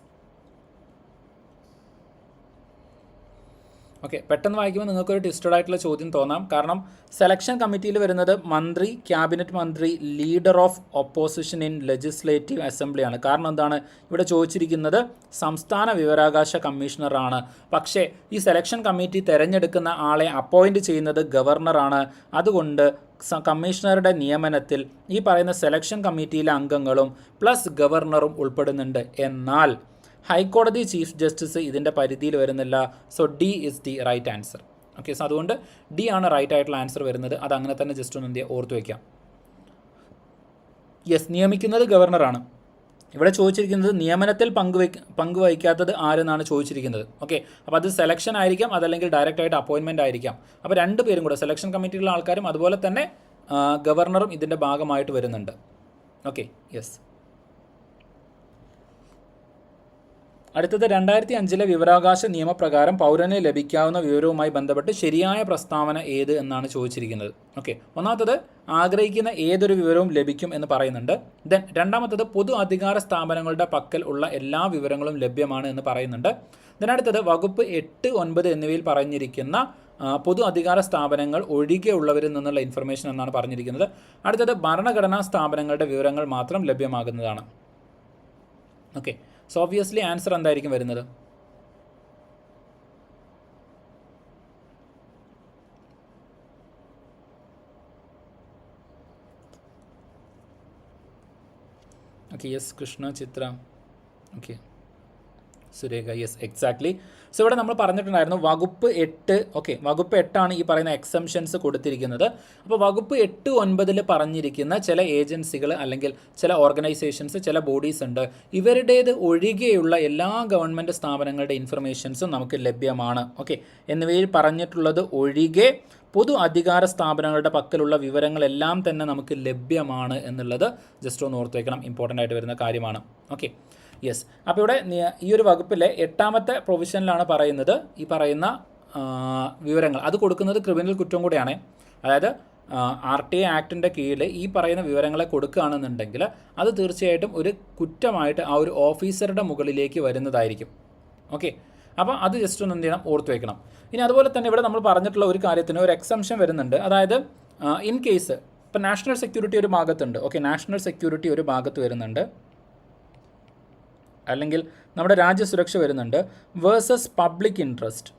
ഓക്കെ, പെട്ടെന്ന് വായിക്കുമ്പോൾ നിങ്ങൾക്കൊരു ട്വിസ്റ്റഡ് ആയിട്ടുള്ള ചോദ്യം തോന്നാം. കാരണം സെലക്ഷൻ കമ്മിറ്റിയിൽ വരുന്നത് മന്ത്രി, ക്യാബിനറ്റ് മന്ത്രി, leader of opposition in legislative അസംബ്ലിയാണ്. കാരണം എന്താണ്, ഇവിടെ ചോദിച്ചിരിക്കുന്നത് സംസ്ഥാന വിവരാവകാശ കമ്മീഷണറാണ്. പക്ഷേ ഈ സെലക്ഷൻ കമ്മിറ്റി തിരഞ്ഞെടുക്കുന്ന ആളെ അപ്പോയിൻറ്റ് ചെയ്യുന്നത് ഗവർണറാണ്. അതുകൊണ്ട് കമ്മീഷണറുടെ നിയമനത്തിൽ ഈ പറയുന്ന സെലക്ഷൻ കമ്മിറ്റിയിലെ അംഗങ്ങളും പ്ലസ് ഗവർണറും ഉൾപ്പെടുന്നുണ്ട്. എന്നാൽ ഹൈക്കോടതി ചീഫ് ജസ്റ്റിസ് ഇതിൻ്റെ പരിധിയിൽ വരുന്നില്ല. So D is the right answer. Okay, so അതുകൊണ്ട് ഡി ആണ് റൈറ്റ് ആയിട്ടുള്ള ആൻസർ വരുന്നത്. അത് അങ്ങനെ തന്നെ ജസ്റ്റ് ഒന്ന് ഓർത്ത് വയ്ക്കാം. യെസ്, നിയമിക്കുന്നത് ഗവർണറാണ്. ഇവിടെ ചോദിച്ചിരിക്കുന്നത് നിയമനത്തിൽ പങ്കുവഹിക്കാത്തത് ആരെന്നാണ് ചോദിച്ചിരിക്കുന്നത്. ഓക്കെ, അപ്പോൾ അത് സെലക്ഷൻ ആയിരിക്കാം, അതല്ലെങ്കിൽ ഡയറക്റ്റ് ആയിട്ട് അപ്പോയിൻമെൻ്റ് ആയിരിക്കാം. അപ്പോൾ രണ്ട് പേരും കൂടെ, സെലക്ഷൻ കമ്മിറ്റിയിലുള്ള ആൾക്കാരും അതുപോലെ തന്നെ ഗവർണറും ഇതിൻ്റെ ഭാഗമായിട്ട് വരുന്നുണ്ട്. Okay, yes. അടുത്തത് 2005 വിവരാവകാശ നിയമപ്രകാരം പൗരന് ലഭിക്കാവുന്ന വിവരവുമായി ബന്ധപ്പെട്ട് ശരിയായ പ്രസ്താവന ഏത് എന്നാണ് ചോദിച്ചിരിക്കുന്നത്. ഓക്കെ, ഒന്നാമത്തത് ആഗ്രഹിക്കുന്ന ഏതൊരു വിവരവും ലഭിക്കും എന്ന് പറയുന്നുണ്ട്. ദെൻ രണ്ടാമത്തത് പൊതു അധികാര സ്ഥാപനങ്ങളുടെ പക്കൽ ഉള്ള എല്ലാ വിവരങ്ങളും ലഭ്യമാണ് എന്ന് പറയുന്നുണ്ട്. ദെൻ അടുത്തത് വകുപ്പ് 8, 9 എന്നിവയിൽ പറഞ്ഞിരിക്കുന്ന പൊതു അധികാര സ്ഥാപനങ്ങൾ ഒഴികെയുള്ളവരിൽ നിന്നുള്ള ഇൻഫർമേഷൻ എന്നാണ് പറഞ്ഞിരിക്കുന്നത്. അടുത്തത് ഭരണഘടനാ സ്ഥാപനങ്ങളുടെ വിവരങ്ങൾ മാത്രം ലഭ്യമാകുന്നതാണ്. ഓക്കെ, സോ ഓബ്വിയസ്ലി ആൻസർ എന്തായിരിക്കും വരുന്നത്? Okay, yes, Krishna, Chithra, okay, Surekha, yes, exactly. So ഇവിടെ നമ്മൾ പറഞ്ഞിട്ടുണ്ടായിരുന്നു വകുപ്പ് 8. ഓക്കെ, വകുപ്പ് 8 ഈ പറയുന്ന എക്സംഷൻസ് കൊടുത്തിരിക്കുന്നത്. അപ്പോൾ വകുപ്പ് 8, 9 പറഞ്ഞിരിക്കുന്ന ചില ഏജൻസികൾ അല്ലെങ്കിൽ ചില ഓർഗനൈസേഷൻസ്, ചില ബോഡീസ് ഉണ്ട്. ഇവരുടേത് ഒഴികെയുള്ള എല്ലാ ഗവൺമെൻറ് സ്ഥാപനങ്ങളുടെ ഇൻഫർമേഷൻസും നമുക്ക് ലഭ്യമാണ്. ഓക്കെ, എന്നിവയിൽ പറഞ്ഞിട്ടുള്ളത് ഒഴികെ പൊതു അധികാര സ്ഥാപനങ്ങളുടെ പക്കലുള്ള വിവരങ്ങളെല്ലാം തന്നെ നമുക്ക് ലഭ്യമാണ് എന്നുള്ളത് ജസ്റ്റ് ഒന്ന് ഓർത്ത് വയ്ക്കണം. ഇമ്പോർട്ടൻ്റ് ആയിട്ട് വരുന്ന കാര്യമാണ്. Okay, yes. അപ്പോൾ ഇവിടെ ഈ ഒരു വകുപ്പിലെ 8ാമത്തെ പ്രൊവിഷനിലാണ് പറയുന്നത് ഈ പറയുന്ന വിവരങ്ങൾ അത് കൊടുക്കുന്നത് ക്രിമിനൽ കുറ്റം കൂടിയാണ്. അതായത് RTA ആക്ടിൻ്റെ കീഴിൽ ഈ പറയുന്ന വിവരങ്ങളെ കൊടുക്കുകയാണെന്നുണ്ടെങ്കിൽ അത് തീർച്ചയായിട്ടും ഒരു കുറ്റമായിട്ട് ആ ഒരു ഓഫീസറുടെ മുകളിലേക്ക് വരുന്നതായിരിക്കും. ഓക്കെ, അപ്പോൾ അത് ജസ്റ്റ് ഒന്ന് എന്ത് ചെയ്യണം, ഓർത്ത് വയ്ക്കണം. ഇനി അതുപോലെ തന്നെ ഇവിടെ നമ്മൾ പറഞ്ഞിട്ടുള്ള ഒരു കാര്യത്തിന് ഒരു എക്സംഷൻ വരുന്നുണ്ട്. അതായത് ഇൻ കേസ് ഇപ്പോൾ നാഷണൽ സെക്യൂരിറ്റി ഒരു ഭാഗത്തുണ്ട്. ഓക്കെ, നാഷണൽ സെക്യൂരിറ്റി ഒരു ഭാഗത്ത് വരുന്നുണ്ട്, അല്ലെങ്കിൽ നമ്മുടെ രാജ്യസുരക്ഷ വരുന്നുണ്ട്, versus public interest.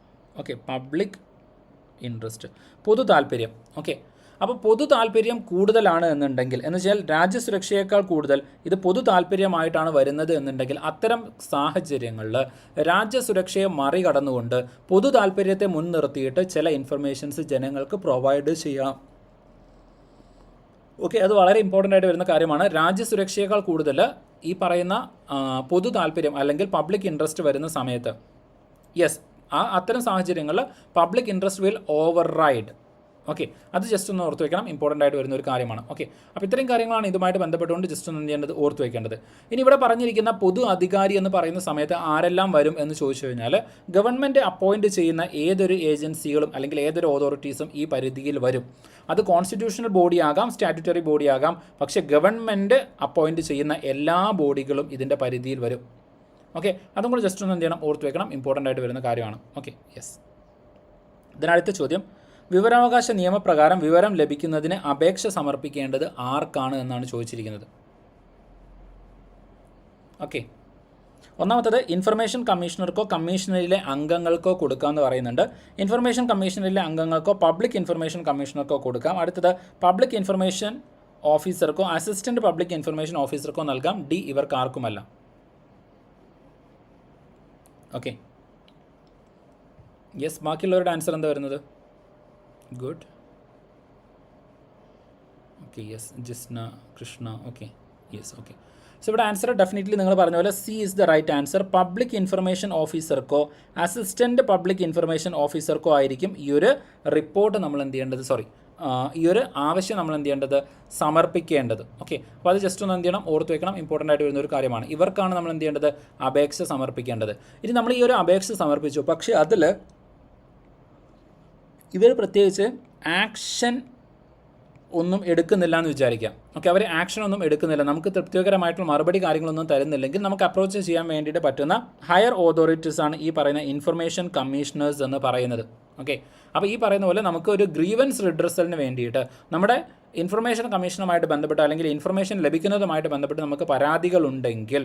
Okay, public interest, പൊതു താല്പര്യം. ഓക്കെ, അപ്പോൾ പൊതു താല്പര്യം കൂടുതലാണ് എന്നുണ്ടെങ്കിൽ, എന്ന് വെച്ചാൽ രാജ്യസുരക്ഷയേക്കാൾ കൂടുതൽ ഇത് പൊതു താല്പര്യമായിട്ടാണ് വരുന്നത് എന്നുണ്ടെങ്കിൽ അത്തരം സാഹചര്യങ്ങളിൽ രാജ്യസുരക്ഷയെ മറികടന്നുകൊണ്ട് പൊതു താല്പര്യത്തെ മുൻനിർത്തിയിട്ട് ചില ഇൻഫർമേഷൻസ് ജനങ്ങൾക്ക് പ്രൊവൈഡ് ചെയ്യാം. ഓക്കെ, അത് വളരെ ഇമ്പോർട്ടൻ്റ് ആയിട്ട് വരുന്ന കാര്യമാണ്. രാജ്യസുരക്ഷയേക്കാൾ കൂടുതൽ ഈ പറയുന്ന പൊതു താല്പര്യം അല്ലെങ്കിൽ പബ്ലിക് ഇൻട്രസ്റ്റ് വരുന്ന സമയത്ത് യെസ്, അത്തരം സാഹചര്യങ്ങളിൽ public interest will over ride. Okay, അത് ജസ്റ്റ് ഒന്ന് ഓർത്ത് വയ്ക്കണം. ഇമ്പോർട്ടൻ്റ് ആയിട്ട് വരുന്ന ഒരു കാര്യമാണ്. ഓക്കെ, അപ്പോൾ ഇത്രയും കാര്യങ്ങളാണ് ഇതുമായിട്ട് ബന്ധപ്പെട്ടുകൊണ്ട് ജസ്റ്റ് ഒന്ന് എന്ത് ചെയ്യേണ്ടത്, ഓർത്ത് വയ്ക്കേണ്ടത്. ഇനി ഇവിടെ പറഞ്ഞിരിക്കുന്ന പൊതു അധികാരി എന്ന് പറയുന്ന സമയത്ത് ആരെല്ലാം വരും എന്ന് ചോദിച്ചു കഴിഞ്ഞാൽ ഗവൺമെൻറ് അപ്പോയിൻറ്റ് ചെയ്യുന്ന ഏതൊരു ഏജൻസികളും അല്ലെങ്കിൽ ഏതൊരു അതോറിറ്റീസും ഈ പരിധിയിൽ വരും. അത് കോൺസ്റ്റിറ്റ്യൂഷണൽ ബോഡി ആകാം, സ്റ്റാറ്റ്യൂട്ടറി ബോഡി ആകാം, പക്ഷേ ഗവൺമെൻറ് അപ്പോയിൻറ്റ് ചെയ്യുന്ന എല്ലാ ബോഡികളും ഇതിൻ്റെ പരിധിയിൽ വരും. ഓക്കെ, അതും കൂടെ ജസ്റ്റ് ഒന്ന് എന്ത് ചെയ്യണം, ഓർത്ത് വയ്ക്കണം. ഇമ്പോർട്ടൻ്റ് ആയിട്ട് വരുന്ന കാര്യമാണ്. Okay, yes. ഇതിനടുത്ത ചോദ്യം, വിവരാവകാശ നിയമപ്രകാരം വിവരം ലഭിക്കുന്നതിന് അപേക്ഷ സമർപ്പിക്കേണ്ടത് ആർക്കാണ് എന്നാണ് ചോദിച്ചിരിക്കുന്നത്. ഓക്കെ, ഒന്നാമത്തത് ഇൻഫർമേഷൻ കമ്മീഷണർക്കോ കമ്മീഷണറിലെ അംഗങ്ങൾക്കോ കൊടുക്കാമെന്ന് പറയുന്നുണ്ട്. ഇൻഫർമേഷൻ കമ്മീഷണറിലെ അംഗങ്ങൾക്കോ പബ്ലിക് ഇൻഫർമേഷൻ കമ്മീഷണർക്കോ കൊടുക്കാം. അടുത്തത് പബ്ലിക് ഇൻഫർമേഷൻ ഓഫീസർക്കോ അസിസ്റ്റൻറ്റ് പബ്ലിക് ഇൻഫർമേഷൻ ഓഫീസർക്കോ നൽകാം. ഡി ഇവർക്ക് ആർക്കുമല്ല. ഓക്കെ, യെസ്, ബാക്കിയുള്ളവരുടെ ആൻസർ എന്താ വരുന്നത്? Good. Okay, yes, Jisna, Krishna, okay, yes, okay. So ഇവിടെ ആൻസർ ഡെഫിനറ്റ്ലി നിങ്ങൾ പറഞ്ഞ പോലെ C is the right answer. Public information ഓഫീസർക്കോ അസിസ്റ്റൻറ്റ് പബ്ലിക് ഇൻഫർമേഷൻ ഓഫീസർക്കോ ആയിരിക്കും ഈ ഒരു റിപ്പോർട്ട് നമ്മൾ എന്ത് ചെയ്യേണ്ടത്, ഈ ഒരു ആവശ്യം നമ്മൾ എന്ത് ചെയ്യേണ്ടത്, സമർപ്പിക്കേണ്ടത്. ഓക്കെ, അപ്പോൾ അത് ജസ്റ്റ് ഒന്ന് എന്ത് ചെയ്യണം, ഓർത്ത് വെക്കണം, ഇമ്പോർട്ടൻ്റ് ആയിട്ട് വരുന്ന ഒരു കാര്യമാണ്. ഇവർക്കാണ് നമ്മൾ എന്ത് ചെയ്യേണ്ടത്, അപേക്ഷ സമർപ്പിക്കേണ്ടത്. ഇനി നമ്മൾ ഈ ഒരു അപേക്ഷ സമർപ്പിച്ചു, പക്ഷേ അതിൽ ഇവർ പ്രത്യേകിച്ച് ആക്ഷൻ ഒന്നും എടുക്കുന്നില്ല എന്ന് വിചാരിക്കാം. ഓക്കെ, അവർ ആക്ഷൻ ഒന്നും എടുക്കുന്നില്ല, നമുക്ക് തൃപ്തികരമായിട്ടുള്ള മറുപടി കാര്യങ്ങളൊന്നും തരുന്നില്ലെങ്കിൽ നമുക്ക് അപ്രോച്ച് ചെയ്യാൻ വേണ്ടിയിട്ട് പറ്റുന്ന ഹയർ ഓതോറിറ്റീസ് ആണ് ഈ പറയുന്ന ഇൻഫർമേഷൻ കമ്മീഷണേഴ്സ് എന്ന് പറയുന്നത്. ഓക്കെ, അപ്പോൾ ഈ പറയുന്ന പോലെ നമുക്ക് ഒരു ഗ്രീവൻസ് റിഡ്രസലിന് വേണ്ടിയിട്ട് നമ്മുടെ ഇൻഫർമേഷൻ കമ്മീഷനുമായിട്ട് ബന്ധപ്പെട്ട് അല്ലെങ്കിൽ ഇൻഫർമേഷൻ ലഭിക്കുന്നതുമായിട്ട് ബന്ധപ്പെട്ട് നമുക്ക് പരാതികളുണ്ടെങ്കിൽ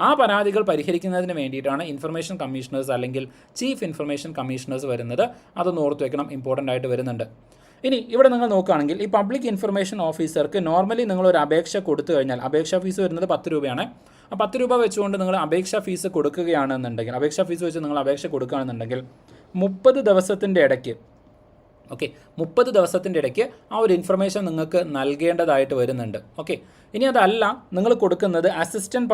ആ പരാതികൾ പരിഹരിക്കുന്നതിന് വേണ്ടിയിട്ടാണ് ഇൻഫർമേഷൻ കമ്മീഷണേഴ്സ് അല്ലെങ്കിൽ ചീഫ് ഇൻഫർമേഷൻ കമ്മീഷണേഴ്സ് വരുന്നത്. അതൊന്ന് ഓർത്ത് വെക്കണം, ഇമ്പോർട്ടൻ്റ് ആയിട്ട് വരുന്നുണ്ട്. ഇനി ഇവിടെ നിങ്ങൾ നോക്കുകയാണെങ്കിൽ ഈ പബ്ലിക് ഇൻഫർമേഷൻ ഓഫീസർക്ക് നോർമലി നിങ്ങളൊരു അപേക്ഷ കൊടുത്തു കഴിഞ്ഞാൽ അപേക്ഷാ ഫീസ് വരുന്നത് 10 രൂപയാണ്. ആ 10 രൂപ വെച്ചുകൊണ്ട് നിങ്ങൾ അപേക്ഷാ ഫീസ് കൊടുക്കുകയാണെന്നുണ്ടെങ്കിൽ, അപേക്ഷാ ഫീസ് വെച്ച് നിങ്ങൾ അപേക്ഷ കൊടുക്കുകയാണെന്നുണ്ടെങ്കിൽ 30 ദിവസത്തിൻ്റെ ഇടയ്ക്ക്, ഓക്കെ, 30 ദിവസത്തിൻ്റെ ഇടയ്ക്ക് ആ ഒരു ഇൻഫർമേഷൻ നിങ്ങൾക്ക് നൽകേണ്ടതായിട്ട് വരുന്നുണ്ട്. ഓക്കെ, ഇനി അതല്ല നിങ്ങൾ കൊടുക്കുന്നത് അസിസ്റ്റൻറ്റ്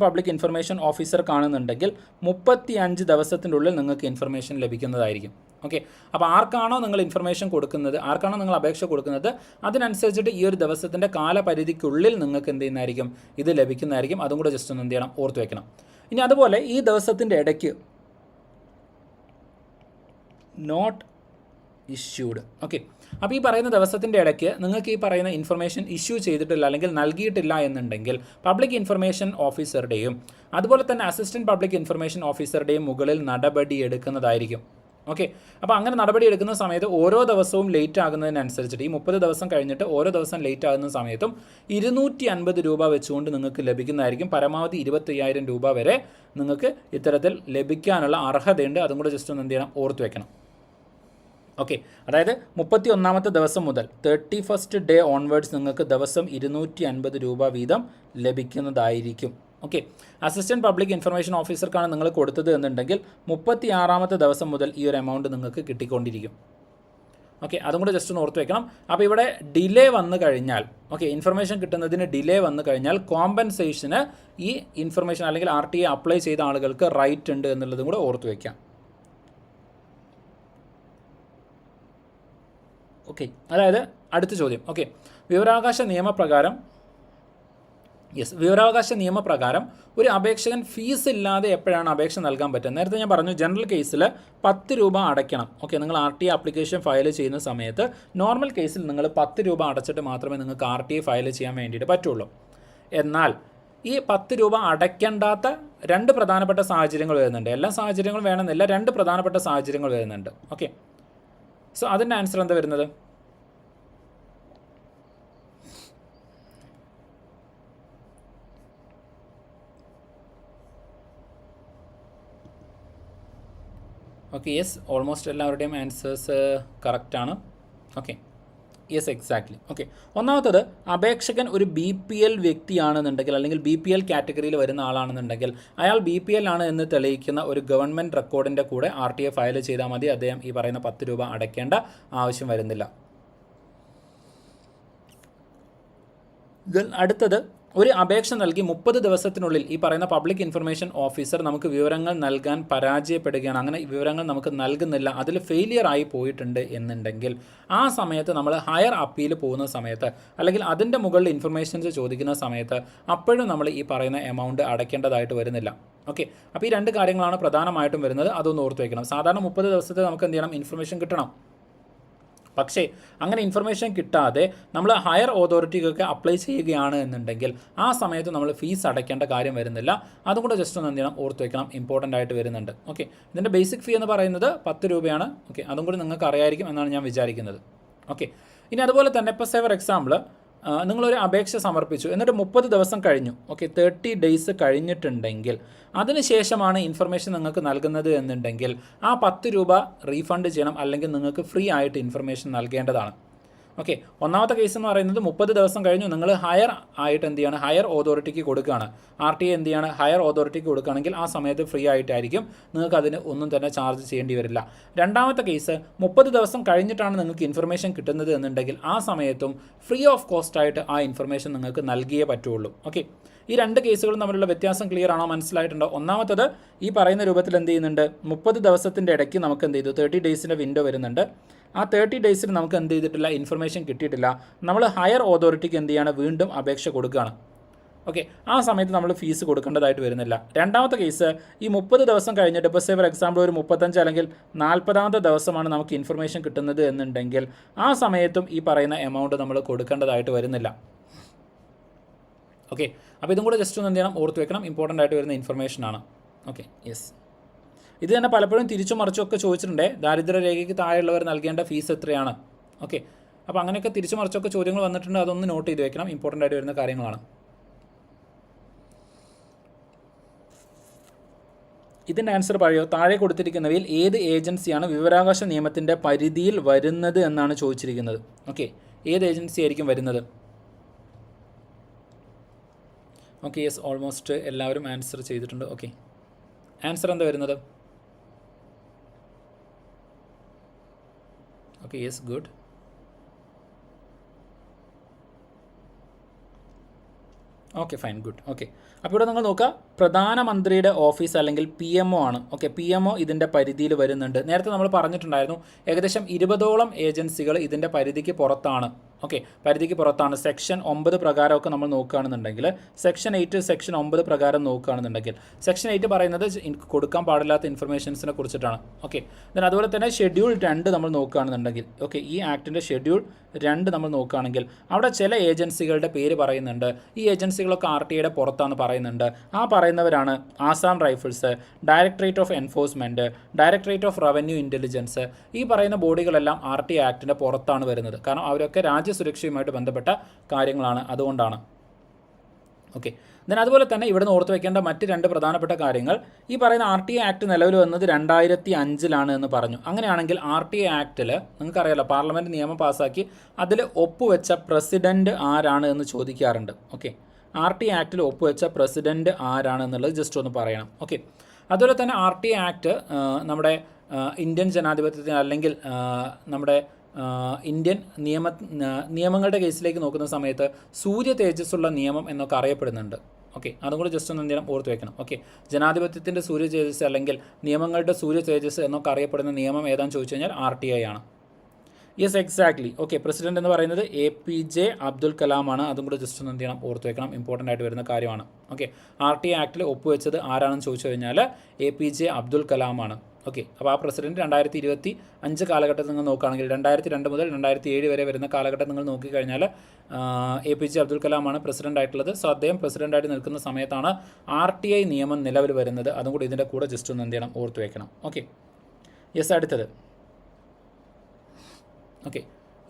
പബ്ലിക് ഇൻഫർമേഷൻ ഓഫീസർ കാണുന്നുണ്ടെങ്കിൽ 35 ദിവസത്തിൻ്റെ ഉള്ളിൽ നിങ്ങൾക്ക് ഇൻഫർമേഷൻ ലഭിക്കുന്നതായിരിക്കും. ഓക്കെ, അപ്പോൾ ആർക്കാണോ നിങ്ങൾ ഇൻഫർമേഷൻ കൊടുക്കുന്നത്, ആർക്കാണോ നിങ്ങൾ അപേക്ഷ കൊടുക്കുന്നത്, അതിനനുസരിച്ചിട്ട് ഈ ഒരു ദിവസത്തിൻ്റെ കാലപരിധിക്കുള്ളിൽ നിങ്ങൾക്ക് എന്ത് ചെയ്യുന്നതായിരിക്കും, ഇത് ലഭിക്കുന്നതായിരിക്കും. അതും കൂടെ ജസ്റ്റ് ഒന്ന് എന്ത് ചെയ്യണം, ഓർത്ത് വെക്കണം. ഇനി അതുപോലെ ഈ ദിവസത്തിൻ്റെ ഇടയ്ക്ക് നോട്ട് ഇഷ്യൂഡ്. ഓക്കെ, അപ്പോൾ ഈ പറയുന്ന ദിവസത്തിൻ്റെ ഇടയ്ക്ക് നിങ്ങൾക്ക് ഈ പറയുന്ന ഇൻഫർമേഷൻ ഇഷ്യൂ ചെയ്തിട്ടില്ല അല്ലെങ്കിൽ നൽകിയിട്ടില്ല എന്നുണ്ടെങ്കിൽ പബ്ലിക് ഇൻഫർമേഷൻ ഓഫീസറുടെയും അതുപോലെ തന്നെ അസിസ്റ്റൻറ്റ് പബ്ലിക് ഇൻഫർമേഷൻ ഓഫീസറുടെയും മുകളിൽ നടപടി എടുക്കുന്നതായിരിക്കും. ഓക്കെ, അപ്പോൾ അങ്ങനെ നടപടി എടുക്കുന്ന സമയത്ത് ഓരോ ദിവസവും ലേറ്റ് ആകുന്നതിനനുസരിച്ചിട്ട് ഈ 30 ദിവസം കഴിഞ്ഞിട്ട് ഓരോ ദിവസം ലേറ്റ് ആകുന്ന സമയത്തും 250 രൂപ വെച്ചുകൊണ്ട് നിങ്ങൾക്ക് ലഭിക്കുന്നതായിരിക്കും. പരമാവധി 25,000 രൂപ വരെ നിങ്ങൾക്ക് ഇത്തരത്തിൽ ലഭിക്കാനുള്ള അർഹതയുണ്ട്. അതും കൂടെ ജസ്റ്റ് ഒന്ന് എന്ത് ചെയ്യണം, ഓർത്ത് വെക്കണം. ഓക്കെ, അതായത് 31ാമത്തെ ദിവസം മുതൽ 31st ഡേ ഓൺവേർഡ്സ് നിങ്ങൾക്ക് ദിവസം 250 രൂപ വീതം ലഭിക്കുന്നതായിരിക്കും. ഓക്കെ, അസിസ്റ്റൻറ്റ് പബ്ലിക് ഇൻഫർമേഷൻ ഓഫീസർക്കാണ് നിങ്ങൾ കൊടുത്തത് എന്നുണ്ടെങ്കിൽ 36ാമത്തെ ദിവസം മുതൽ ഈ ഒരു എമൗണ്ട് നിങ്ങൾക്ക് കിട്ടിക്കൊണ്ടിരിക്കും. ഓക്കെ, അതും കൂടെ ജസ്റ്റ് ഒന്ന് ഓർത്ത് വെക്കണം. അപ്പോൾ ഇവിടെ ഡിലേ വന്നു കഴിഞ്ഞാൽ, ഓക്കെ, ഇൻഫർമേഷൻ കിട്ടുന്നതിന് ഡിലേ വന്നു കഴിഞ്ഞാൽ കോമ്പൻസേഷന് ഈ ഇൻഫർമേഷൻ അല്ലെങ്കിൽ RTA അപ്ലൈ ചെയ്ത ആളുകൾക്ക് റൈറ്റ് ഉണ്ട് എന്നുള്ളതും കൂടെ ഓർത്ത് വയ്ക്കാം. ഓക്കെ, അതായത് അടുത്ത ചോദ്യം. ഓക്കെ, വിവരാവകാശ നിയമപ്രകാരം ഒരു അപേക്ഷകൻ ഫീസ് ഇല്ലാതെ എപ്പോഴാണ് അപേക്ഷ നൽകാൻ പറ്റുക? നേരത്തെ ഞാൻ പറഞ്ഞു, ജനറൽ കേസിൽ 10 രൂപ അടയ്ക്കണം. ഓക്കെ, നിങ്ങൾ RTA ആപ്ലിക്കേഷൻ ഫയൽ ചെയ്യുന്ന സമയത്ത് നോർമൽ കേസിൽ നിങ്ങൾ 10 രൂപ അടച്ചിട്ട് മാത്രമേ നിങ്ങൾക്ക് RTA ഫയൽ ചെയ്യാൻ വേണ്ടിയിട്ട് പറ്റുള്ളൂ. എന്നാൽ ഈ 10 രൂപ അടയ്ക്കേണ്ടാത്ത 2 പ്രധാനപ്പെട്ട സാഹചര്യങ്ങൾ വരുന്നുണ്ട്. എല്ലാ സാഹചര്യങ്ങളും വേണമെന്നില്ല, 2 പ്രധാനപ്പെട്ട സാഹചര്യങ്ങൾ വരുന്നുണ്ട്. ഓക്കെ, സോ അതിൻ്റെ ആൻസർ എന്താ വരുന്നത്? ഓക്കെ, യെസ്, ഓൾമോസ്റ്റ് എല്ലാവരുടെയും ആൻസേഴ്സ് കറക്റ്റാണ്. Okay, yes, exactly. ഓക്കെ, ഒന്നാമത്തത് അപേക്ഷകൻ ഒരു BPL വ്യക്തിയാണെന്നുണ്ടെങ്കിൽ അല്ലെങ്കിൽ BPL കാറ്റഗറിയിൽ വരുന്ന ആളാണെന്നുണ്ടെങ്കിൽ അയാൾ BPL ആണ് എന്ന് തെളിയിക്കുന്ന ഒരു ഗവൺമെൻറ് റെക്കോർഡിൻ്റെ കൂടെ RTA ഫയൽ ചെയ്താൽ മതി. അദ്ദേഹം ഈ പറയുന്ന 10 രൂപ അടയ്ക്കേണ്ട ആവശ്യം വരുന്നില്ല. അടുത്തത്, ഒരു അപേക്ഷ നൽകി 30 ദിവസത്തിനുള്ളിൽ ഈ പറയുന്ന പബ്ലിക് ഇൻഫർമേഷൻ ഓഫീസർ നമുക്ക് വിവരങ്ങൾ നൽകാൻ പരാജയപ്പെടുകയാണ്, അങ്ങനെ വിവരങ്ങൾ നമുക്ക് നൽകുന്നില്ല, അതിൽ ഫെയിലിയർ ആയി പോയിട്ടുണ്ട് എന്നുണ്ടെങ്കിൽ ആ സമയത്ത് നമ്മൾ ഹയർ അപ്പീൽ പോകുന്ന സമയത്ത് അല്ലെങ്കിൽ അതിൻ്റെ മുകളിൽ ഇൻഫർമേഷൻസ് ചോദിക്കുന്ന സമയത്ത് അപ്പോഴും നമ്മൾ ഈ പറയുന്ന എമൗണ്ട് അടയ്ക്കേണ്ടതായിട്ട് വരുന്നില്ല. ഓക്കെ, അപ്പോൾ ഈ 2 കാര്യങ്ങളാണ് പ്രധാനമായിട്ടും വരുന്നത്. അതൊന്ന് ഓർത്ത് വയ്ക്കണം. സാധാരണ 30 ദിവസത്തെ നമുക്ക് എന്ത് ചെയ്യണം, ഇൻഫർമേഷൻ കിട്ടണം. പക്ഷേ അങ്ങനെ ഇൻഫർമേഷൻ കിട്ടാതെ നമ്മൾ ഹയർ അതോറിറ്റിക്കൊക്കെ അപ്ലൈ ചെയ്യുകയാണ് എന്നുണ്ടെങ്കിൽ ആ സമയത്ത് നമ്മൾ ഫീസ് അടയ്ക്കേണ്ട കാര്യം വരുന്നില്ല. അതും കൂടെ ജസ്റ്റ് ഒന്ന് എന്ത് ചെയ്യണം, ഓർത്ത് വയ്ക്കണം, ഇമ്പോർട്ടൻ്റ് ആയിട്ട് വരുന്നുണ്ട്. ഓക്കെ, ഇതിൻ്റെ ബേസിക് ഫീ എന്ന് പറയുന്നത് 10 രൂപയാണ്. ഓക്കെ, അതും കൂടി നിങ്ങൾക്ക് അറിയായിരിക്കും എന്നാണ് ഞാൻ വിചാരിക്കുന്നത്. ഓക്കെ, ഇനി അതുപോലെ തന്നെ ഇപ്പോൾ സേ ഫോർ എക്സാമ്പിൾ നിങ്ങളൊരു അപേക്ഷ സമർപ്പിച്ചു, എന്നിട്ട് 30 ദിവസം കഴിഞ്ഞു. ഓക്കെ, 30 ഡേയ്സ് കഴിഞ്ഞിട്ടുണ്ടെങ്കിൽ അതിനുശേഷമാണ് ഇൻഫർമേഷൻ നിങ്ങൾക്ക് നൽകുന്നത് എന്നുണ്ടെങ്കിൽ ആ 10 രൂപ റീഫണ്ട് ചെയ്യണം, അല്ലെങ്കിൽ നിങ്ങൾക്ക് ഫ്രീ ആയിട്ട് ഇൻഫർമേഷൻ നൽകേണ്ടതാണ്. ഓക്കെ, ഒന്നാമത്തെ കേസ് എന്ന് പറയുന്നത് 30 ദിവസം കഴിഞ്ഞു നിങ്ങൾ ഹയർ ആയിട്ട് എന്ത് ചെയ്യാണ്, ഹയർ അതോറിറ്റിക്ക് കൊടുക്കുകയാണ്. RTA എന്ത് ചെയ്യാണ്, ഹയർ അതോറിറ്റിക്ക് കൊടുക്കുകയാണെങ്കിൽ ആ സമയത്ത് ഫ്രീ ആയിട്ടായിരിക്കും, നിങ്ങൾക്ക് അതിന് ഒന്നും തന്നെ ചാർജ് ചെയ്യേണ്ടി വരില്ല. രണ്ടാമത്തെ കേസ് 30 ദിവസം കഴിഞ്ഞിട്ടാണ് നിങ്ങൾക്ക് ഇൻഫർമേഷൻ കിട്ടുന്നത് എന്നുണ്ടെങ്കിൽ ആ സമയത്തും ഫ്രീ ഓഫ് കോസ്റ്റ് ആയിട്ട് ആ ഇൻഫർമേഷൻ നിങ്ങൾക്ക് നൽകിയേ പറ്റുള്ളൂ. ഓക്കെ, ഈ രണ്ട് കേസുകളും തമ്മിലുള്ള വ്യത്യാസം ക്ലിയർ ആണോ, മനസ്സിലായിട്ടുണ്ടോ? ഒന്നാമത്തത് ഈ പറയുന്ന രൂപത്തിൽ എന്ത് ചെയ്യുന്നുണ്ട്, 30 ദിവസത്തിൻ്റെ ഇടയ്ക്ക് നമുക്ക് എന്ത് ചെയ്തു, 30 ഡേയ്സിൻ്റെ വിൻഡോ വരുന്നുണ്ട്. ആ 30 ഡേയ്സിൽ നമുക്ക് എന്ത് ചെയ്തിട്ടില്ല, ഇൻഫർമേഷൻ കിട്ടിയിട്ടില്ല. നമ്മൾ ഹയർ അതോറിറ്റിക്ക് എന്ത് ചെയ്യാണ്, വീണ്ടും അപേക്ഷ കൊടുക്കുകയാണ്. ഓക്കെ, ആ സമയത്ത് നമ്മൾ ഫീസ് കൊടുക്കേണ്ടതായിട്ട് വരുന്നില്ല. രണ്ടാമത്തെ കേസ് ഈ 30 ദിവസം കഴിഞ്ഞിട്ട്, ഇപ്പോൾ ഫോർ എക്സാമ്പിൾ ഒരു 35 അല്ലെങ്കിൽ 40ാമത്തെ ദിവസമാണ് നമുക്ക് ഇൻഫർമേഷൻ കിട്ടുന്നത് എന്നുണ്ടെങ്കിൽ ആ സമയത്തും ഈ പറയുന്ന എമൗണ്ട് നമ്മൾ കൊടുക്കേണ്ടതായിട്ട് വരുന്നില്ല. ഓക്കെ, അപ്പോൾ ഇതും കൂടെ ജസ്റ്റ് ഒന്ന് എന്ത് ചെയ്യണം, ഓർത്ത് വെക്കണം, ഇമ്പോർട്ടൻ്റ് ആയിട്ട് വരുന്ന ഇൻഫർമേഷനാണ്. ഓക്കെ, യെസ്, ഇത് തന്നെ പലപ്പോഴും തിരിച്ചും മറിച്ചൊക്കെ ചോദിച്ചിട്ടുണ്ട്. ദാരിദ്ര്യരേഖയ്ക്ക് താഴെയുള്ളവർ നൽകേണ്ട ഫീസ് എത്രയാണ്? ഓക്കെ, അപ്പോൾ അങ്ങനെയൊക്കെ തിരിച്ചു മറിച്ചൊക്കെ ചോദ്യങ്ങൾ വന്നിട്ടുണ്ട്, അതൊന്ന് നോട്ട് ചെയ്ത് വെക്കണം, ഇമ്പോർട്ടൻ്റ് ആയിട്ട് വരുന്ന കാര്യങ്ങളാണ്. ഇതിൻ്റെ ആൻസർ പറയോ, താഴെ കൊടുത്തിരിക്കുന്നവയിൽ ഏത് ഏജൻസിയാണ് വിവരാവകാശ നിയമത്തിൻ്റെ പരിധിയിൽ വരുന്നത് എന്നാണ് ചോദിച്ചിരിക്കുന്നത്. ഓക്കെ, ഏത് ഏജൻസി ആയിരിക്കും വരുന്നത്? ഓക്കെ, യെസ്, ഓൾമോസ്റ്റ് എല്ലാവരും ആൻസർ ചെയ്തിട്ടുണ്ട്. ഓക്കെ, ആൻസർ എന്താ വരുന്നത്? Okay, yes, good. Okay, fine, good. Okay, അപ്പോൾ ഇവിടെ നിങ്ങൾ നോക്കുക, പ്രധാനമന്ത്രിയുടെ ഓഫീസ് അല്ലെങ്കിൽ PMO ആണ്. ഓക്കെ, PMO ഇതിൻ്റെ പരിധിയിൽ വരുന്നുണ്ട്. നേരത്തെ നമ്മൾ പറഞ്ഞിട്ടുണ്ടായിരുന്നു ഏകദേശം 20ഓളം ഏജൻസികൾ ഇതിൻ്റെ പരിധിക്ക് പുറത്താണ്. ഓക്കെ, പരിധിക്ക് പുറത്താണ്. സെക്ഷൻ 9 പ്രകാരമൊക്കെ നമ്മൾ നോക്കുകയാണെന്നുണ്ടെങ്കിൽ, സെക്ഷൻ 8 സെക്ഷൻ 9 പ്രകാരം നോക്കുകയാണെന്നുണ്ടെങ്കിൽ, സെക്ഷൻ 8 പറയുന്നത് കൊടുക്കാൻ പാടില്ലാത്ത ഇൻഫർമേഷൻസിനെ കുറിച്ചിട്ടാണ്. ഓക്കെ, then അതുപോലെ തന്നെ ഷെഡ്യൂൾ 2 നമ്മൾ നോക്കുകയാണെന്നുണ്ടെങ്കിൽ, ഓക്കെ, ഈ ആക്ടിൻ്റെ ഷെഡ്യൂൾ 2 നമ്മൾ നോക്കുകയാണെങ്കിൽ അവിടെ ചില ഏജൻസികളുടെ പേര് പറയുന്നുണ്ട്. ഈ ഏജൻസികളൊക്കെ RTAയുടെ പുറത്താണ് പറയുന്നുണ്ട്. ആ പറയുന്നവരാണ് Assam rifles, directorate of enforcement, directorate of revenue intelligence. ഈ പറയുന്ന ബോഡികളെല്ലാം RTA ആക്ടിൻ്റെ പുറത്താണ് വരുന്നത്. കാരണം അവരൊക്കെ രാജ്യസുരക്ഷയുമായിട്ട് ബന്ധപ്പെട്ട കാര്യങ്ങളാണ്, അതുകൊണ്ടാണ്. ഓക്കെ, then അതുപോലെ തന്നെ ഇവിടെ നിന്ന് ഓർത്ത് വയ്ക്കേണ്ട മറ്റ് 2 പ്രധാനപ്പെട്ട കാര്യങ്ങൾ, ഈ പറയുന്ന RTA ആക്ട് നിലവിൽ വന്നത് 2005 എന്ന് പറഞ്ഞു. അങ്ങനെയാണെങ്കിൽ RTA ആക്ടിൽ നിങ്ങൾക്കറിയാലോ, പാർലമെൻറ്റ് നിയമം പാസ്സാക്കി അതിൽ ഒപ്പുവെച്ച പ്രസിഡൻറ്റ് ആരാണ് എന്ന് ചോദിക്കാറുണ്ട്. ഓക്കെ, RTA ആക്ടിൽ ഒപ്പുവെച്ച പ്രസിഡൻറ്റ് ആരാണ് എന്നുള്ളത് ജസ്റ്റ് ഒന്ന് പറയണം. ഓക്കെ, അതുപോലെ തന്നെ RTA ആക്ട് നമ്മുടെ ഇന്ത്യൻ ജനാധിപത്യത്തിന് അല്ലെങ്കിൽ നമ്മുടെ ഇന്ത്യൻ നിയമങ്ങളുടെ കേസിലേക്ക് നോക്കുന്ന സമയത്ത് സൂര്യ തേജസ്സുള്ള നിയമം എന്നൊക്കെ അറിയപ്പെടുന്നുണ്ട്. ഓക്കെ, അതും കൂടി ജസ്റ്റ് ഒന്ന് എന്തെങ്കിലും ഓർത്ത് വെക്കണം. ഓക്കെ, ജനാധിപത്യത്തിൻ്റെ സൂര്യ തേജസ് അല്ലെങ്കിൽ നിയമങ്ങളുടെ സൂര്യ തേജസ് എന്നൊക്കെ അറിയപ്പെടുന്ന നിയമം ഏതാണെന്ന് ചോദിച്ചു കഴിഞ്ഞാൽ RTA ആണ്. Yes, exactly. ഓക്കെ, പ്രസിഡന്റ് എന്ന് പറയുന്നത് APJ അബ്ദുൽ കലാം ആണ്. അതും കൂടി ജസ്റ്റ് ഒന്ന് എന്ത് ചെയ്യണം, ഓർത്ത് വെക്കണം, ഇമ്പോർട്ടൻ്റ് ആയിട്ട് വരുന്ന കാര്യമാണ്. ഓക്കെ, RTA ആക്ടിൽ ഒപ്പുവെച്ചത് ആരാണെന്ന് ചോദിച്ചു കഴിഞ്ഞാൽ APJ അബ്ദുൽ കലാം ആണ്. ഓക്കെ, അപ്പോൾ ആ പ്രസിഡന്റ് 2025 കാലഘട്ടത്തിൽ നിങ്ങൾ നോക്കുകയാണെങ്കിൽ 2002 മുതൽ 2007 വരെ വരുന്ന കാലഘട്ടം നിങ്ങൾ നോക്കിക്കഴിഞ്ഞാൽ APJ അബ്ദുൽ കലാമാണ് പ്രസിഡന്റ് ആയിട്ടുള്ളത്. സോ അദ്ദേഹം പ്രസിഡന്റായിട്ട് നിൽക്കുന്ന സമയത്താണ് RTA നിയമം നിലവിൽ വരുന്നത്. അതും കൂടി ഇതിൻ്റെ കൂടെ ജസ്റ്റ് ഒന്ന് എന്ത് ചെയ്യണം, ഓർത്ത് വെക്കണം. ഓക്കെ, യെസ്, അടുത്തത്. ഓക്കെ,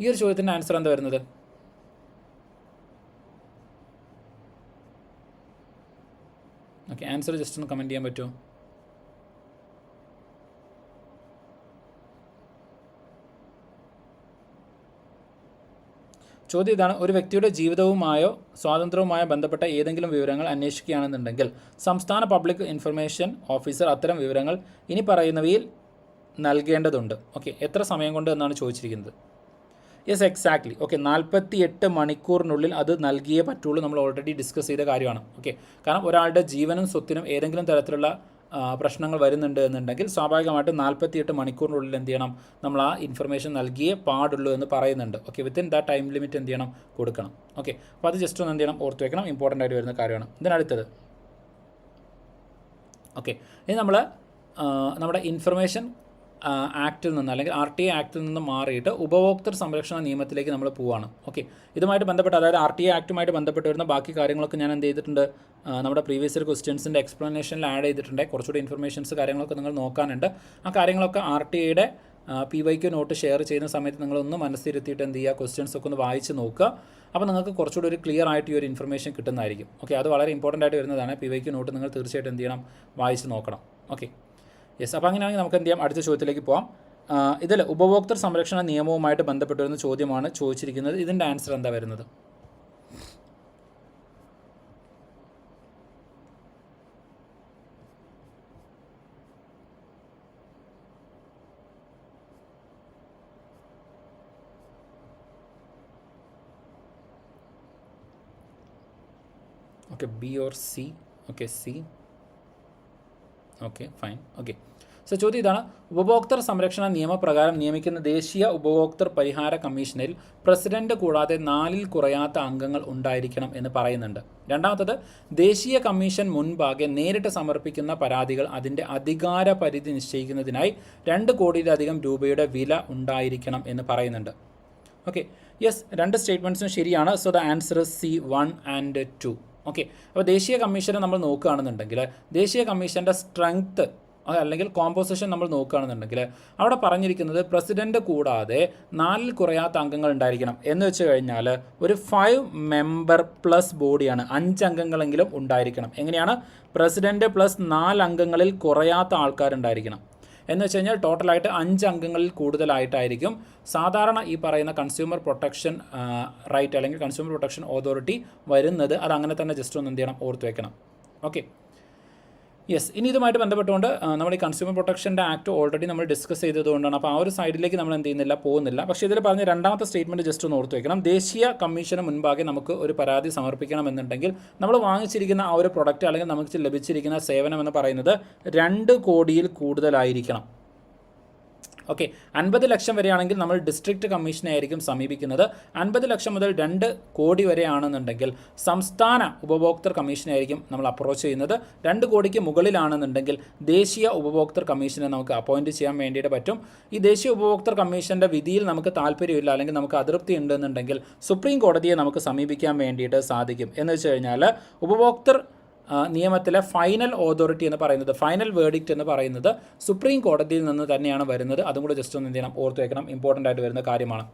ഈ ഒരു ചോദ്യത്തിൻ്റെ ആൻസർ എന്താ വരുന്നത്? ഓക്കെ, ആൻസർ ജസ്റ്റ് ഒന്ന് കമൻറ്റ് ചെയ്യാൻ പറ്റുമോ? ചോദ്യം ഇതാണ്, ഒരു വ്യക്തിയുടെ ജീവിതവുമായോ സ്വാതന്ത്ര്യവുമായോ ബന്ധപ്പെട്ട ഏതെങ്കിലും വിവരങ്ങൾ അന്വേഷിക്കുകയാണെന്നുണ്ടെങ്കിൽ സംസ്ഥാന പബ്ലിക് ഇൻഫർമേഷൻ ഓഫീസർ അത്തരം വിവരങ്ങൾ ഇനി പറയുന്നവയിൽ നൽകേണ്ടതുണ്ട്. ഓക്കെ, എത്ര സമയം കൊണ്ട് എന്നാണ് ചോദിച്ചിരിക്കുന്നത്. Yes, exactly. ഓക്കെ, 48 മണിക്കൂറിനുള്ളിൽ അത് നൽകിയേ പറ്റുള്ളൂ. നമ്മൾ ഓൾറെഡി ഡിസ്കസ് ചെയ്ത കാര്യമാണ്. ഓക്കെ, കാരണം ഒരാളുടെ ജീവനും സ്വത്തിനും ഏതെങ്കിലും തരത്തിലുള്ള പ്രശ്നങ്ങൾ വരുന്നുണ്ട് എന്നുണ്ടെങ്കിൽ സ്വാഭാവികമായിട്ടും 48 മണിക്കൂറിനുള്ളിൽ എന്ത് ചെയ്യണം, നമ്മൾ ആ ഇൻഫർമേഷൻ നൽകിയേ പാടുള്ളൂ എന്ന് പറയുന്നുണ്ട്. Okay, within the time limit എന്ത് ചെയ്യണം, കൊടുക്കണം. ഓക്കെ, അപ്പോൾ അത് ജസ്റ്റ് ഒന്ന് എന്ത് ചെയ്യണം, ഓർത്ത് വെക്കണം, ഇമ്പോർട്ടൻ്റ് ആയിട്ട് വരുന്ന കാര്യമാണ്. ഇതിനടുത്തത്. ഓക്കെ, ഇനി നമ്മൾ നമ്മുടെ ഇൻഫർമേഷൻ ആക്റ്റിൽ നിന്ന് അല്ലെങ്കിൽ RTA ആക്റ്റിൽ നിന്ന് മാറിയിട്ട് ഉപഭോക്തൃ സംരക്ഷണ നിയമത്തിലേക്ക് നമ്മൾ പോവുകയാണ്. ഓക്കെ, ഇതുമായിട്ട് ബന്ധപ്പെട്ട് അതായത് RTA ആക്റ്റുമായിട്ട് ബന്ധപ്പെട്ട് വരുന്ന ബാക്കി കാര്യങ്ങളൊക്കെ ഞാൻ എന്ത് ചെയ്തിട്ടുണ്ട്, നമ്മുടെ പ്രീവിയസ് ഇയർ ക്വസ്റ്റ്യൻസിൻ്റെ എക്സ്പ്ലനേഷനിൽ ആഡ് ചെയ്തിട്ടുണ്ട്. കുറച്ചുകൂടി ഇൻഫർമേഷൻസ് കാര്യങ്ങളൊക്കെ നിങ്ങൾ നോക്കാനുണ്ട്. ആ കാര്യങ്ങളൊക്കെ RTAയുടെ PYQ നോട്ട് ഷെയർ ചെയ്യുന്ന സമയത്ത് നിങ്ങളൊന്ന് മനസ്സിരുത്തിയിട്ട് എന്ത് ചെയ്യുക, ക്വസ്റ്റ്യൻസ് ഒക്കെ ഒന്ന് വായിച്ച് നോക്കുക. അപ്പോൾ നിങ്ങൾക്ക് കുറച്ചുകൂടി ഒരു ക്ലിയർ ആയിട്ട് ഈ ഒരു ഇൻഫർമേഷൻ കിട്ടുന്നതായിരിക്കും. ഓക്കെ, അത് വളരെ ഇമ്പോർട്ടൻ്റ് ആയിട്ട് വരുന്നതാണ്. PYQ നോട്ട് നിങ്ങൾ തീർച്ചയായിട്ടും എന്ത് ചെയ്യണം, വായിച്ച് നോക്കണം. Okay, yes. അപ്പോൾ അങ്ങനെയാണെങ്കിൽ നമുക്ക് എന്ത് ചെയ്യാം, അടുത്ത ചോദ്യത്തിലേക്ക് പോകാം. ഇതിൽ ഉപഭോക്തൃ സംരക്ഷണ നിയമവുമായിട്ട് ബന്ധപ്പെട്ട് വരുന്ന ചോദ്യമാണ് ചോദിച്ചിരിക്കുന്നത്. ഇതിൻ്റെ ആൻസർ എന്താ വരുന്നത്? Okay, B or C? Okay, C. Okay, fine. Okay, so ചോദ്യം ഇതാണ്: ഉപഭോക്തൃ സംരക്ഷണ നിയമപ്രകാരം നിയമിക്കുന്ന ദേശീയ ഉപഭോക്തൃ പരിഹാര കമ്മീഷനിൽ പ്രസിഡന്റ് കൂടാതെ 4-ൽ കുറയാത്ത അംഗങ്ങൾ ഉണ്ടായിരിക്കണം എന്ന് പറയുന്നുണ്ട്. രണ്ടാമത്തത്, ദേശീയ കമ്മീഷൻ മുൻപാകെ നേരിട്ട് സമർപ്പിക്കുന്ന പരാതികൾ അതിൻ്റെ അധികാര പരിധി നിശ്ചയിക്കുന്നതിനായി 2 കോടിയിലധികം രൂപയുടെ വില ഉണ്ടായിരിക്കണം എന്ന് പറയുന്നുണ്ട്. ഓക്കെ, യെസ്, 2 സ്റ്റേറ്റ്മെൻറ്റ്സും ശരിയാണ്. So the answer is C 1 and 2. Okay, അപ്പോൾ ദേശീയ കമ്മീഷനെ നമ്മൾ നോക്കുകയാണെന്നുണ്ടെങ്കിൽ ദേശീയ കമ്മീഷൻ്റെ സ്ട്രെങ്ത്ത് അല്ലെങ്കിൽ കോമ്പോസിഷൻ നമ്മൾ നോക്കുകയാണെന്നുണ്ടെങ്കിൽ അവിടെ പറഞ്ഞിരിക്കുന്നത് പ്രസിഡന്റ് കൂടാതെ 4-ൽ കുറയാത്ത അംഗങ്ങൾ ഉണ്ടായിരിക്കണം എന്ന് വെച്ച് കഴിഞ്ഞാൽ ഒരു 5 മെമ്പർ പ്ലസ് ബോഡിയാണ്. 5 അംഗങ്ങളെങ്കിലും ഉണ്ടായിരിക്കണം. എങ്ങനെയാണ്? പ്രസിഡന്റ് പ്ലസ് 4 അംഗങ്ങളിൽ കുറയാത്ത ആൾക്കാരുണ്ടായിരിക്കണം. എന്ന് വെച്ച് കഴിഞ്ഞാൽ ടോട്ടലായിട്ട് 5 അംഗങ്ങളിൽ കൂടുതലായിട്ടായിരിക്കും സാധാരണ ഈ പറയുന്ന കൺസ്യൂമർ പ്രൊട്ടക്ഷൻ റൈറ്റ് അല്ലെങ്കിൽ കൺസ്യൂമർ പ്രൊട്ടക്ഷൻ അതോറിറ്റി വരുന്നത്. അത് അങ്ങനെ തന്നെ ജസ്റ്റ് ഒന്ന് എന്ത് ചെയ്യണം, ഓർത്ത് വയ്ക്കണം. Okay, yes. ഇനി ഇതുമായിട്ട് ബന്ധപ്പെട്ടുകൊണ്ട് നമ്മൾ ഈ കൺസ്യൂമർ പ്രൊട്ടക്ഷൻ്റെ ആക്ട് ഓൾറെഡി നമ്മൾ ഡിസ്കസ് ചെയ്തതുകൊണ്ടാണ്. അപ്പോൾ ആ ഒരു സൈഡിലേക്ക് നമ്മൾ എന്ത് ചെയ്യുന്നില്ല, പോകുന്നില്ല. പക്ഷേ ഇതിൽ പറഞ്ഞ രണ്ടാമത്തെ സ്റ്റേറ്റ്മെൻറ്റ് ജസ്റ്റ് ഒന്ന് ഓർത്ത് വയ്ക്കണം. ദേശീയ കമ്മീഷന് മുൻപാകെ നമുക്ക് ഒരു പരാതി സമർപ്പിക്കണമെന്നുണ്ടെങ്കിൽ നമ്മൾ വാങ്ങിച്ചിരിക്കുന്ന ആ ഒരു പ്രൊഡക്റ്റ് അല്ലെങ്കിൽ നമുക്ക് ലഭിച്ചിരിക്കുന്ന സേവനം എന്ന് പറയുന്നത് 2 കോടിയിൽ കൂടുതലായിരിക്കണം. ഓക്കെ, 50 ലക്ഷം വരെയാണെങ്കിൽ നമ്മൾ ഡിസ്ട്രിക്ട് കമ്മീഷനെ ആയിരിക്കും സമീപിക്കുന്നത്. 50 ലക്ഷം മുതൽ 2 കോടി വരെയാണെന്നുണ്ടെങ്കിൽ സംസ്ഥാന ഉപഭോക്തൃ കമ്മീഷനെ ആയിരിക്കും നമ്മൾ അപ്രോച്ച് ചെയ്യുന്നത്. 2 കോടിക്ക് മുകളിലാണെന്നുണ്ടെങ്കിൽ ദേശീയ ഉപഭോക്തൃ കമ്മീഷനെ നമുക്ക് അപ്പോയിൻറ്റ് ചെയ്യാൻ വേണ്ടിയിട്ട് പറ്റും. ഈ ദേശീയ ഉപഭോക്തൃ കമ്മീഷൻ്റെ വിധിയിൽ നമുക്ക് താല്പര്യമില്ല അല്ലെങ്കിൽ നമുക്ക് അതൃപ്തി ഉണ്ടെന്നുണ്ടെങ്കിൽ സുപ്രീം കോടതിയെ നമുക്ക് സമീപിക്കാൻ വേണ്ടിയിട്ട് സാധിക്കും. എന്ന് വെച്ച് കഴിഞ്ഞാൽ ഉപഭോക്തൃ നിയമത്തിലെ ഫൈനൽ ഓതോറിറ്റി എന്ന് പറയുന്നത്, ഫൈനൽ വേർഡിക്റ്റ് എന്ന് പറയുന്നത് സുപ്രീം കോടതിയിൽ നിന്ന് തന്നെയാണ് വരുന്നത്. അതും കൂടെ ജസ്റ്റ് ഒന്ന് എന്ത് ചെയ്യണം, ഓർത്ത് വയ്ക്കണം. ഇമ്പോർട്ടൻ്റ് ആയിട്ട് വരുന്ന കാര്യമാണ്.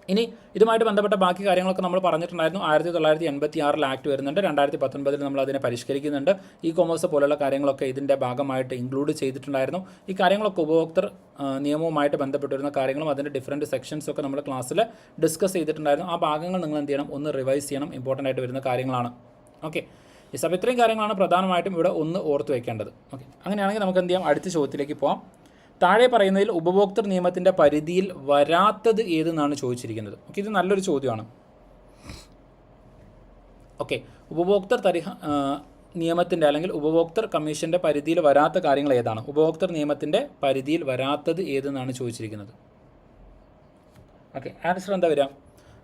ഇനി ഇതുമായിട്ട് ബന്ധപ്പെട്ട ബാക്കി കാര്യങ്ങളൊക്കെ നമ്മൾ പറഞ്ഞിട്ടുണ്ടായിരുന്നു. 1986 ആക്ട് വരുന്നുണ്ട്. 2019 നമ്മൾ അതിനെ പരിഷ്കരിക്കുന്നുണ്ട്. ഇ കൊമേഴ്സ് പോലുള്ള കാര്യങ്ങളൊക്കെ ഇതിൻ്റെ ഭാഗമായിട്ട് ഇൻക്ലൂഡ് ചെയ്തിട്ടുണ്ടായിരുന്നു. ഈ കാര്യങ്ങളൊക്കെ ഉപഭോക്തൃ നിയമവുമായിട്ട് ബന്ധപ്പെട്ട് വരുന്ന കാര്യങ്ങളും അതിൻ്റെ ഡിഫറൻറ്റ് സെക്ഷൻസൊക്കെ നമ്മൾ ക്ലാസ്സിൽ ഡിസ്കസ് ചെയ്തിട്ടുണ്ടായിരുന്നു. ആ ഭാഗങ്ങൾ നിങ്ങൾ എന്ത് ചെയ്യണം, ഒന്ന് റിവൈസ് ചെയ്യണം. ഇമ്പോർട്ടൻ്റ് ആയിട്ട് വരുന്ന കാര്യങ്ങളാണ്. Okay, yes. അപ്പോൾ ഇത്രയും കാര്യങ്ങളാണ് പ്രധാനമായിട്ടും ഇവിടെ ഒന്ന് ഓർത്ത് വയ്ക്കേണ്ടത്. ഓക്കെ, അങ്ങനെയാണെങ്കിൽ നമുക്ക് എന്ത് ചെയ്യാം, അടുത്ത ചോദ്യത്തിലേക്ക് പോകാം. താഴെ പറയുന്നതിൽ ഉപഭോക്തൃ നിയമത്തിൻ്റെ പരിധിയിൽ വരാത്തത് ഏതെന്നാണ് ചോദിച്ചിരിക്കുന്നത്. ഓക്കെ, ഇത് നല്ലൊരു ചോദ്യമാണ്. ഓക്കെ, ഉപഭോക്തൃ നിയമത്തിൻ്റെ അല്ലെങ്കിൽ ഉപഭോക്തൃ കമ്മീഷൻ്റെ പരിധിയിൽ വരാത്ത കാര്യങ്ങൾ ഏതാണ്? ഉപഭോക്തൃ നിയമത്തിൻ്റെ പരിധിയിൽ വരാത്തത് ഏതെന്നാണ് ചോദിച്ചിരിക്കുന്നത്. ഓക്കെ, ആൻസർ എന്താ വരിക?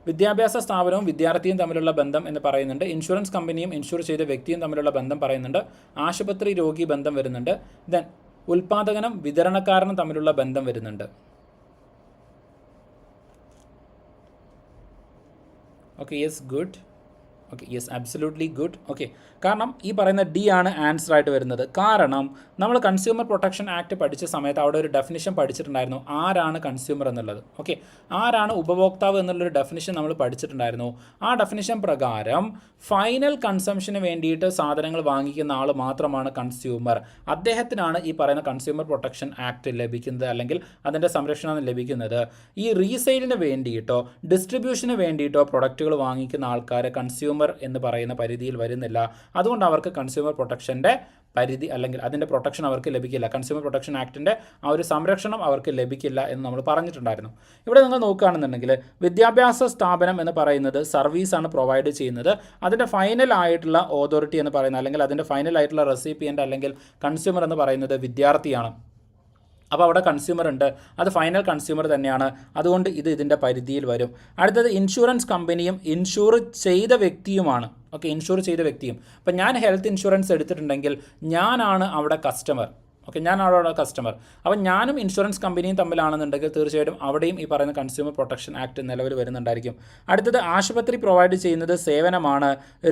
വിദ്യാഭ്യാസ സ്ഥാപനവും വിദ്യാർത്ഥിയും തമ്മിലുള്ള ബന്ധം എന്ന് പറയുന്നുണ്ട്. ഇൻഷുറൻസ് കമ്പനിയും ഇൻഷുർ ചെയ്ത വ്യക്തിയും തമ്മിലുള്ള ബന്ധം പറയുന്നുണ്ട്. ആശുപത്രി രോഗി ബന്ധം വരുന്നുണ്ട്. ദെൻ ഉൽപാദകനും വിതരണക്കാരനും തമ്മിലുള്ള ബന്ധം വരുന്നുണ്ട്. Okay, yes, good. Okay, yes, absolutely good. Okay, കാരണം ഈ പറയുന്ന ഡി ആണ് ആൻസർ ആയിട്ട് വരുന്നത്. കാരണം നമ്മൾ കൺസ്യൂമർ പ്രൊട്ടക്ഷൻ ആക്ട് പഠിച്ച സമയത്ത് അവിടെ ഒരു ഡെഫിനിഷൻ പഠിച്ചിട്ടുണ്ടായിരുന്നു, ആരാണ് കൺസ്യൂമർ എന്നുള്ളത്. ഓക്കെ, ആരാണ് ഉപഭോക്താവ് എന്നുള്ളൊരു ഡെഫിനിഷൻ നമ്മൾ പഠിച്ചിട്ടുണ്ടായിരുന്നു. ആ ഡെഫിനിഷൻ പ്രകാരം ഫൈനൽ കൺസംഷന് വേണ്ടിയിട്ട് സാധനങ്ങൾ വാങ്ങിക്കുന്ന ആൾ മാത്രമാണ് കൺസ്യൂമർ. അദ്ദേഹത്തിനാണ് ഈ പറയുന്ന കൺസ്യൂമർ പ്രൊട്ടക്ഷൻ ആക്ട് ലഭിക്കുന്നത് അല്ലെങ്കിൽ അതിൻ്റെ സംരക്ഷണം ലഭിക്കുന്നത്. ഈ റീസെയിലിന് വേണ്ടിയിട്ടോ ഡിസ്ട്രിബ്യൂഷന് വേണ്ടിയിട്ടോ പ്രൊഡക്റ്റുകൾ വാങ്ങിക്കുന്ന ആൾക്കാർ കൺസ്യൂമർ എന്ന് പറയുന്ന പരിധിയിൽ വരുന്നില്ല. അതുകൊണ്ട് അവർക്ക് കൺസ്യൂമർ പ്രൊട്ടക്ഷൻ്റെ പരിധി അല്ലെങ്കിൽ അതിൻ്റെ പ്രൊട്ടക്ഷൻ അവർക്ക് ലഭിക്കില്ല. കൺസ്യൂമർ പ്രൊട്ടക്ഷൻ ആക്ടിൻ്റെ ആ ഒരു സംരക്ഷണം അവർക്ക് ലഭിക്കില്ല എന്ന് നമ്മൾ പറഞ്ഞിട്ടുണ്ടായിരുന്നു. ഇവിടെ നിങ്ങൾ നോക്കുകയാണെന്നുണ്ടെങ്കിൽ വിദ്യാഭ്യാസ സ്ഥാപനം എന്ന് പറയുന്നത് സർവീസാണ് പ്രൊവൈഡ് ചെയ്യുന്നത്. അതിൻ്റെ ഫൈനൽ ആയിട്ടുള്ള ഓതോറിറ്റി എന്ന് പറയുന്നത് അല്ലെങ്കിൽ അതിൻ്റെ ഫൈനൽ ആയിട്ടുള്ള റെസിപ്പിയൻ്റ് അല്ലെങ്കിൽ കൺസ്യൂമർ എന്ന് പറയുന്നത് വിദ്യാർത്ഥിയാണ്. അപ്പോൾ അവിടെ കൺസ്യൂമർ ഉണ്ട്, അത് ഫൈനൽ കൺസ്യൂമർ തന്നെയാണ്. അതുകൊണ്ട് ഇത് ഇതിൻ്റെ പരിധിയിൽ വരും. അടുത്തത് ഇൻഷുറൻസ് കമ്പനിയും ഇൻഷുർ ചെയ്ത വ്യക്തിയുമാണ്. ഓക്കെ, ഇൻഷുർ ചെയ്ത വ്യക്തിയും. അപ്പം ഞാൻ ഹെൽത്ത് ഇൻഷുറൻസ് എടുത്തിട്ടുണ്ടെങ്കിൽ ഞാനാണ് അവിടെ കസ്റ്റമർ. ഓക്കെ, ഞാനാണ് അവിടെ കസ്റ്റമർ. അപ്പം ഞാനും ഇൻഷുറൻസ് കമ്പനിയും തമ്മിലാണെന്നുണ്ടെങ്കിൽ തീർച്ചയായിട്ടും അവിടെയും ഈ പറയുന്ന കൺസ്യൂമർ പ്രൊട്ടക്ഷൻ ആക്ട് നിലവിൽ വരുന്നുണ്ടായിരിക്കും. അടുത്തത് ആശുപത്രി പ്രൊവൈഡ് ചെയ്യുന്നത് സേവനമാണ്,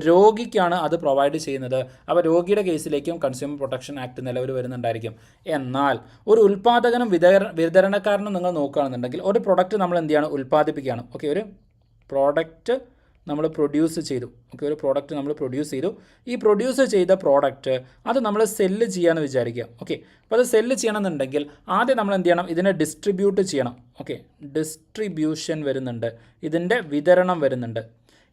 രോഗിക്കാണ് അത് പ്രൊവൈഡ് ചെയ്യുന്നത്. അപ്പോൾ രോഗിയുടെ കേസിലേക്കും കൺസ്യൂമർ പ്രൊട്ടക്ഷൻ ആക്ട് നിലവിൽ വരുന്നുണ്ടായിരിക്കും. എന്നാൽ ഒരു ഉൽപ്പാദകനും വിതരണക്കാരനും നിങ്ങൾ നോക്കുകയാണെന്നുണ്ടെങ്കിൽ ഒരു പ്രൊഡക്റ്റ് നമ്മൾ എന്ത് ചെയ്യണം, ഉൽപ്പാദിപ്പിക്കുകയാണ്. ഓക്കെ, ഒരു പ്രോഡക്റ്റ് നമ്മൾ പ്രൊഡ്യൂസ് ചെയ്തു. ഓക്കെ, ഒരു പ്രോഡക്റ്റ് നമ്മൾ പ്രൊഡ്യൂസ് ചെയ്തു. ഈ പ്രൊഡ്യൂസ് ചെയ്ത പ്രോഡക്റ്റ് അത് നമ്മൾ സെല്ല് ചെയ്യാമെന്ന് വിചാരിക്കുക. ഓക്കെ, അപ്പോൾ അത് സെല്ല് ചെയ്യണമെന്നുണ്ടെങ്കിൽ ആദ്യം നമ്മൾ എന്ത് ചെയ്യണം? ഇതിനെ ഡിസ്ട്രിബ്യൂട്ട് ചെയ്യണം. ഓക്കെ, ഡിസ്ട്രിബ്യൂഷൻ വരുന്നുണ്ട്, ഇതിൻ്റെ വിതരണം വരുന്നുണ്ട്.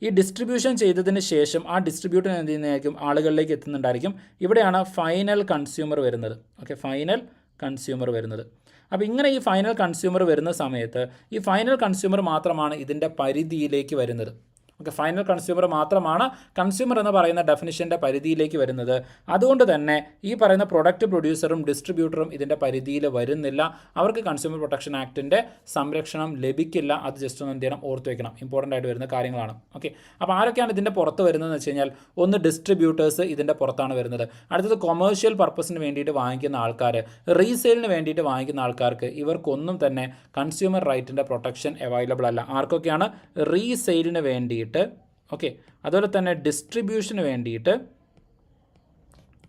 ഈ ഡിസ്ട്രിബ്യൂഷൻ ചെയ്തതിന് ശേഷം ആ ഡിസ്ട്രിബ്യൂഷൻ എന്ത് ചെയ്യുന്നതായിരിക്കും? ആളുകളിലേക്ക് എത്തുന്നുണ്ടായിരിക്കും. ഇവിടെയാണ് ഫൈനൽ കൺസ്യൂമർ വരുന്നത്. ഓക്കെ, ഫൈനൽ കൺസ്യൂമർ വരുന്നത്. അപ്പോൾ ഇങ്ങനെ ഈ ഫൈനൽ കൺസ്യൂമർ വരുന്ന സമയത്ത് ഈ ഫൈനൽ കൺസ്യൂമർ മാത്രമാണ് ഇതിൻ്റെ പരിധിയിലേക്ക് വരുന്നത്. ഓക്കെ, ഫൈനൽ കൺസ്യൂമർ മാത്രമാണ് കൺസ്യൂമർ എന്ന് പറയുന്ന ഡെഫിനിഷൻ്റെ പരിധിയിലേക്ക് വരുന്നത്. അതുകൊണ്ട് തന്നെ ഈ പറയുന്ന പ്രൊഡക്റ്റ് പ്രൊഡ്യൂസറും ഡിസ്ട്രിബ്യൂട്ടറും ഇതിൻ്റെ പരിധിയിൽ വരുന്നില്ല. അവർക്ക് കൺസ്യൂമർ പ്രൊട്ടക്ഷൻ ആക്ടിൻ്റെ സംരക്ഷണം ലഭിക്കില്ല. അത് ജസ്റ്റ് ഒന്ന് എന്ത് ചെയ്യണം? ഓർത്ത് വയ്ക്കണം. ഇമ്പോർട്ടൻ്റ് ആയിട്ട് വരുന്ന കാര്യങ്ങളാണ്. ഓക്കെ, അപ്പോൾ ആരൊക്കെയാണ് ഇതിൻ്റെ പുറത്ത് വരുന്നതെന്ന് വെച്ച് കഴിഞ്ഞാൽ, ഒന്ന് ഡിസ്ട്രിബ്യൂട്ടേഴ്സ് ഇതിൻ്റെ പുറത്താണ് വരുന്നത്. അടുത്തത് കൊമേഴ്ഷ്യൽ പർപ്പസിന് വേണ്ടിയിട്ട് വാങ്ങിക്കുന്ന ആൾക്കാർ, റീസെയിലിന് വേണ്ടിയിട്ട് വാങ്ങിക്കുന്ന ആൾക്കാർക്ക് ഇവർക്കൊന്നും തന്നെ കൺസ്യൂമർ റൈറ്റിൻ്റെ പ്രൊട്ടക്ഷൻ അവൈലബിൾ അല്ല. ആർക്കൊക്കെയാണ്? റീസെയിലിന് വേണ്ടിയിട്ട്, ഓക്കെ, അതുപോലെ തന്നെ ഡിസ്ട്രിബ്യൂഷന് വേണ്ടിയിട്ട്,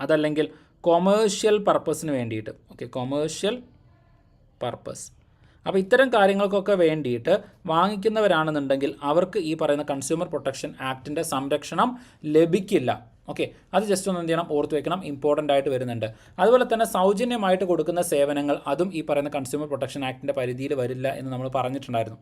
അതല്ലെങ്കിൽ കൊമേഴ്ഷ്യൽ പർപ്പസിന് വേണ്ടിയിട്ട്. Okay, commercial purpose. അപ്പോൾ ഇത്തരം കാര്യങ്ങൾക്കൊക്കെ വേണ്ടിയിട്ട് വാങ്ങിക്കുന്നവരാണെന്നുണ്ടെങ്കിൽ അവർക്ക് ഈ പറയുന്ന കൺസ്യൂമർ പ്രൊട്ടക്ഷൻ ആക്ടിൻ്റെ സംരക്ഷണം ലഭിക്കില്ല. ഓക്കെ, അത് ജസ്റ്റ് ഒന്ന് എന്ത് ചെയ്യണം? ഓർത്ത് വയ്ക്കണം. ഇമ്പോർട്ടൻ്റ് ആയിട്ട് വരുന്നുണ്ട്. അതുപോലെ തന്നെ സൗജന്യമായിട്ട് കൊടുക്കുന്ന സേവനങ്ങൾ അതും ഈ പറയുന്ന കൺസ്യൂമർ പ്രൊട്ടക്ഷൻ ആക്ടിൻ്റെ പരിധിയിൽ വരില്ല എന്ന് നമ്മൾ പറഞ്ഞിട്ടുണ്ടായിരുന്നു.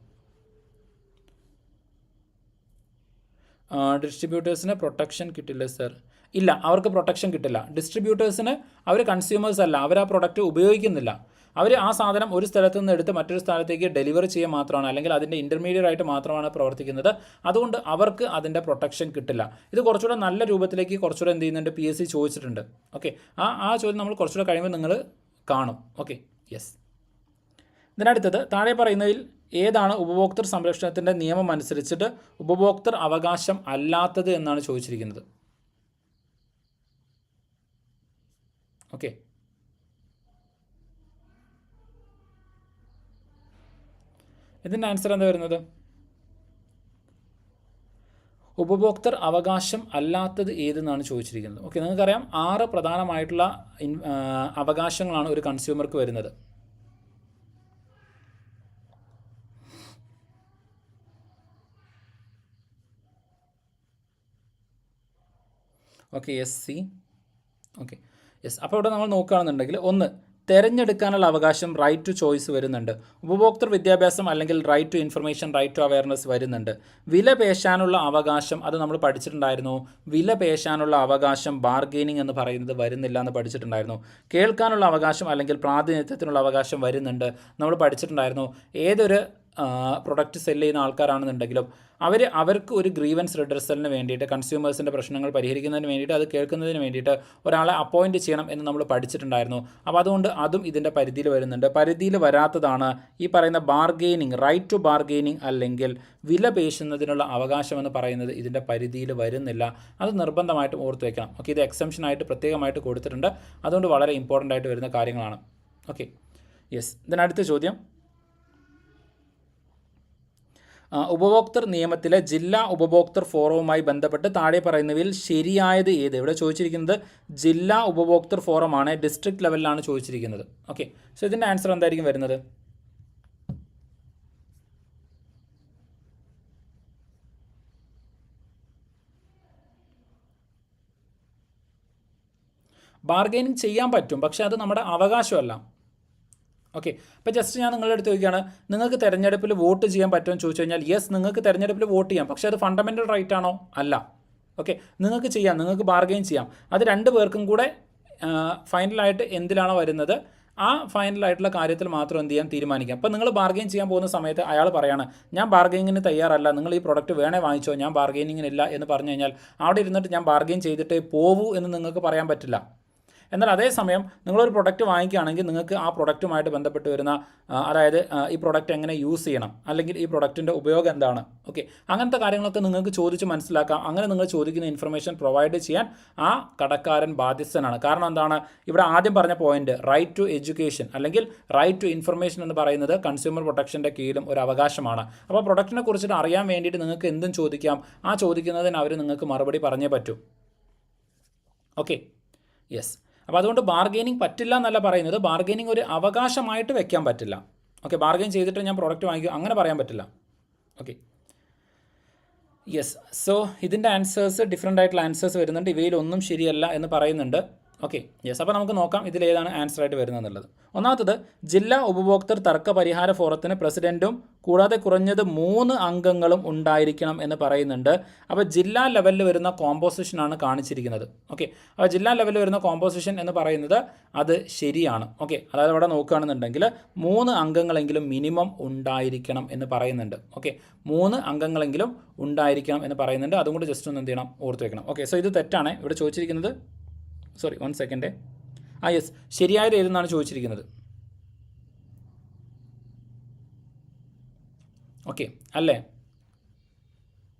ഡിസ്ട്രിബ്യൂട്ടേഴ്സിന് പ്രൊട്ടക്ഷൻ കിട്ടില്ല സർ. ഇല്ല, അവർക്ക് പ്രൊട്ടക്ഷൻ കിട്ടില്ല. ഡിസ്ട്രിബ്യൂട്ടേഴ്സിന് അവർ കൺസ്യൂമേഴ്സ് അല്ല, അവർ ആ പ്രൊഡക്റ്റ് ഉപയോഗിക്കുന്നില്ല. അവർ ആ സാധനം ഒരു സ്ഥലത്ത് നിന്ന് എടുത്ത് മറ്റൊരു സ്ഥലത്തേക്ക് ഡെലിവറി ചെയ്യുക മാത്രമാണ്, അല്ലെങ്കിൽ അതിൻ്റെ ഇൻ്റർമീഡിയറ്റ് ആയിട്ട് മാത്രമാണ് പ്രവർത്തിക്കുന്നത്. അതുകൊണ്ട് അവർക്ക് അതിൻ്റെ പ്രൊട്ടക്ഷൻ കിട്ടില്ല. ഇത് കുറച്ചുകൂടെ നല്ല രൂപത്തിലേക്ക് കുറച്ചുകൂടെ എന്ത് ചെയ്യുന്നുണ്ട്? PSC ചോദിച്ചിട്ടുണ്ട്. ഓക്കെ, ആ ചോദ്യം നമ്മൾ കുറച്ചുകൂടെ കഴിയുമ്പോൾ നിങ്ങൾ കാണും. Okay, yes. ഇതിനടുത്തത് താഴെ പറയുന്നതിൽ ഏതാണ് ഉപഭോക്തൃ സംരക്ഷണത്തിൻ്റെ നിയമം അനുസരിച്ചിട്ട് ഉപഭോക്തൃ അവകാശം അല്ലാത്തത് എന്നാണ് ചോദിച്ചിരിക്കുന്നത്? ഓക്കെ, ഇതിൻ്റെ ആൻസർ എന്താ വരുന്നത്? ഉപഭോക്തൃ അവകാശം അല്ലാത്തത് ഏതെന്നാണ് ചോദിച്ചിരിക്കുന്നത്. ഓക്കെ, നിങ്ങൾക്കറിയാം 6 പ്രധാനമായിട്ടുള്ള അവകാശങ്ങളാണ് ഒരു കൺസ്യൂമർക്ക് വരുന്നത്. Okay, SC. Okay, yes. അപ്പോൾ ഇവിടെ നമ്മൾ നോക്കുകയാണെന്നുണ്ടെങ്കിൽ, ഒന്ന്, തിരഞ്ഞെടുക്കാനുള്ള അവകാശം, റൈറ്റ് ടു ചോയ്സ് വരുന്നുണ്ട്. ഉപഭോക്തൃ വിദ്യാഭ്യാസം അല്ലെങ്കിൽ right to information, right to awareness വരുന്നുണ്ട്. വില പേശാനുള്ള അവകാശം, അത് നമ്മൾ പഠിച്ചിട്ടുണ്ടായിരുന്നു. വില പേശാനുള്ള അവകാശം, ബാർഗെയിനിങ് എന്ന് പറയുന്നത് വരുന്നില്ല എന്ന് പഠിച്ചിട്ടുണ്ടായിരുന്നു. കേൾക്കാനുള്ള അവകാശം അല്ലെങ്കിൽ പ്രാതിനിധ്യത്തിനുള്ള അവകാശം വരുന്നുണ്ട്, നമ്മൾ പഠിച്ചിട്ടുണ്ടായിരുന്നു. ഏതൊരു പ്രൊഡക്റ്റ് സെല്ല് ചെയ്യുന്ന ആൾക്കാരാണെന്നുണ്ടെങ്കിലും അവർക്ക് ഒരു ഗ്രീവൻസ് റിഡ്രസലിന് വേണ്ടിയിട്ട്, കൺസ്യൂമേഴ്സിൻ്റെ പ്രശ്നങ്ങൾ പരിഹരിക്കുന്നതിന് വേണ്ടിയിട്ട്, അത് കേൾക്കുന്നതിന് വേണ്ടിയിട്ട് ഒരാളെ അപ്പോയിൻറ്റ് ചെയ്യണം എന്ന് നമ്മൾ പഠിച്ചിട്ടുണ്ടായിരുന്നു. അപ്പോൾ അതുകൊണ്ട് അതും ഇതിൻ്റെ പരിധിയിൽ വരുന്നുണ്ട്. പരിധിയിൽ വരാത്തതാണ് ഈ പറയുന്ന ബാർഗെയിനിങ്, റൈറ്റ് ടു ബാർഗെയിനിങ് അല്ലെങ്കിൽ വില പേശുന്നതിനുള്ള അവകാശം എന്ന് പറയുന്നത് ഇതിൻ്റെ പരിധിയിൽ വരുന്നില്ല. അത് നിർബന്ധമായിട്ടും ഓർത്ത് വയ്ക്കണം. ഓക്കെ, ഇത് എക്സംഷനായിട്ട് പ്രത്യേകമായിട്ട് കൊടുത്തിട്ടുണ്ട്. അതുകൊണ്ട് വളരെ ഇമ്പോർട്ടൻ്റ് ആയിട്ട് വരുന്ന കാര്യങ്ങളാണ്. Okay, yes. ഇതിനടുത്ത ചോദ്യം, ഉപഭോക്തൃ നിയമത്തിലെ ജില്ലാ ഉപഭോക്തൃ ഫോറവുമായി ബന്ധപ്പെട്ട് താഴെ പറയുന്നവയിൽ ശരിയായത് ഏത്? ഇവിടെ ചോദിച്ചിരിക്കുന്നത് ജില്ലാ ഉപഭോക്തൃ ഫോറമാണ്, ഡിസ്ട്രിക്ട് ലെവലിലാണ് ചോദിച്ചിരിക്കുന്നത്. ഓക്കെ, സോ ഇതിൻ്റെ ആൻസർ എന്തായിരിക്കും വരുന്നത്? ബാർഗെയിനിങ് ചെയ്യാൻ പറ്റും, പക്ഷേ അത് നമ്മുടെ അവകാശമല്ല. ഓക്കെ, അപ്പോൾ ജസ്റ്റ് ഞാൻ നിങ്ങളുടെ അടുത്ത് ചോദിക്കുകയാണ്, നിങ്ങൾക്ക് തെരഞ്ഞെടുപ്പിൽ വോട്ട് ചെയ്യാൻ പറ്റുമെന്ന് ചോദിച്ചു കഴിഞ്ഞാൽ, യെസ്, നിങ്ങൾക്ക് തെരഞ്ഞെടുപ്പിൽ വോട്ട് ചെയ്യാം. പക്ഷേ അത് ഫണ്ടമെൻ്റൽ റൈറ്റ് ആണോ? അല്ല. ഓക്കെ, നിങ്ങൾക്ക് ചെയ്യാം, നിങ്ങൾക്ക് ബാർഗെയിൻ ചെയ്യാം. അത് 2 പേർക്കും കൂടെ ഫൈനലായിട്ട് എന്തിലാണോ വരുന്നത് ആ ഫൈനലായിട്ടുള്ള കാര്യത്തിൽ മാത്രം എന്ത് ചെയ്യാൻ തീരുമാനിക്കാം. അപ്പോൾ നിങ്ങൾ ബാർഗെയിൻ ചെയ്യാൻ പോകുന്ന സമയത്ത് അയാൾ പറയാണ്, ഞാൻ ബാർഗെയിനിങ്ങിന് തയ്യാറല്ല, നിങ്ങൾ ഈ പ്രൊഡക്റ്റ് വേണേ വാങ്ങിച്ചോ, ഞാൻ ബാർഗെയിനിങ്ങിനില്ല എന്ന് പറഞ്ഞു കഴിഞ്ഞാൽ അവിടെ ഇരുന്നിട്ട് ഞാൻ ബാർഗെയിൻ ചെയ്തിട്ടേ പോവൂ എന്ന് നിങ്ങൾക്ക് പറയാൻ പറ്റില്ല. എന്നാൽ അതേസമയം നിങ്ങളൊരു പ്രൊഡക്റ്റ് വാങ്ങിക്കുകയാണെങ്കിൽ നിങ്ങൾക്ക് ആ പ്രൊഡക്റ്റുമായിട്ട് ബന്ധപ്പെട്ട് വരുന്ന അതായത് ഈ പ്രൊഡക്റ്റ് എങ്ങനെ യൂസ് ചെയ്യണം, അല്ലെങ്കിൽ ഈ പ്രൊഡക്റ്റിൻ്റെ ഉപയോഗം എന്താണ്, ഓക്കെ, അങ്ങനത്തെ കാര്യങ്ങളൊക്കെ നിങ്ങൾക്ക് ചോദിച്ച് മനസ്സിലാക്കാം. അങ്ങനെ നിങ്ങൾ ചോദിക്കുന്ന ഇൻഫർമേഷൻ പ്രൊവൈഡ് ചെയ്യാൻ ആ കടക്കാരൻ ബാധ്യസ്ഥനാണ്. കാരണം എന്താണ്, ഇവിടെ ആദ്യം പറഞ്ഞ പോയിന്റ് റൈറ്റ് ടു എഡ്യൂക്കേഷൻ അല്ലെങ്കിൽ റൈറ്റ് ടു ഇൻഫർമേഷൻ എന്ന് പറയുന്നത് കൺസ്യൂമർ പ്രൊട്ടക്ഷൻ്റെ കീഴിലും ഒരു അവകാശമാണ്. അപ്പോൾ പ്രൊഡക്റ്റിനെ കുറിച്ചിട്ട് അറിയാൻ വേണ്ടിയിട്ട് നിങ്ങൾക്ക് എന്തും ചോദിക്കാം. ആ ചോദിക്കുന്നതിന് അവർ നിങ്ങൾക്ക് മറുപടി പറഞ്ഞേ പറ്റൂ. Okay, yes. അപ്പോൾ അതുകൊണ്ട് ബാർഗെയിനിങ് പറ്റില്ല എന്നല്ല പറയുന്നത്, ബാർഗെയിനിങ് ഒരു അവകാശമായിട്ട് വെക്കാൻ പറ്റില്ല. ഓക്കെ, ബാർഗെയിൻ ചെയ്തിട്ട് ഞാൻ പ്രോഡക്റ്റ് വാങ്ങിക്കും അങ്ങനെ പറയാൻ പറ്റില്ല. Okay, yes. സോ ഇതിൻ്റെ ആൻസേഴ്സ് ഡിഫറെൻ്റ് ആയിട്ടുള്ള ആൻസേഴ്സ് വരുന്നുണ്ട്. ഇവയിലൊന്നും ശരിയല്ല എന്ന് പറയുന്നുണ്ട്. Okay, yes. അപ്പോൾ നമുക്ക് നോക്കാം ഇതിലേതാണ് ആൻസർ ആയിട്ട് വരുന്നത് എന്നുള്ളത്. ഒന്നാമത്തത്, ജില്ലാ ഉപഭോക്തൃ തർക്ക പരിഹാര ഫോറത്തിന് പ്രസിഡൻറ്റും കൂടാതെ കുറഞ്ഞത് 3 അംഗങ്ങളും ഉണ്ടായിരിക്കണം എന്ന് പറയുന്നുണ്ട്. അപ്പോൾ ജില്ലാ ലെവലിൽ വരുന്ന കോമ്പോസിഷനാണ് കാണിച്ചിരിക്കുന്നത്. ഓക്കെ, അപ്പോൾ ജില്ലാ ലെവലിൽ വരുന്ന കോമ്പോസിഷൻ എന്ന് പറയുന്നത് അത് ശരിയാണ്. ഓക്കെ, അതായത് അവിടെ നോക്കുകയാണെന്നുണ്ടെങ്കിൽ 3 അംഗങ്ങളെങ്കിലും മിനിമം ഉണ്ടായിരിക്കണം എന്ന് പറയുന്നുണ്ട്. ഓക്കെ, 3 അംഗങ്ങളെങ്കിലും ഉണ്ടായിരിക്കണം എന്ന് പറയുന്നുണ്ട്. അതും കൂടി ജസ്റ്റ് ഒന്ന് എന്ത് ചെയ്യണം, ഓർത്ത് വെക്കണം. ഓക്കെ, സോ ഇത് തെറ്റാണ്. ഇവിടെ ചോദിച്ചിരിക്കുന്നത്, സോറി 1 സെക്കൻഡ്. യെസ്, ശരിയായത് ഏതെന്നാണ് ചോദിച്ചിരിക്കുന്നത്. ഓക്കെ അല്ലേ,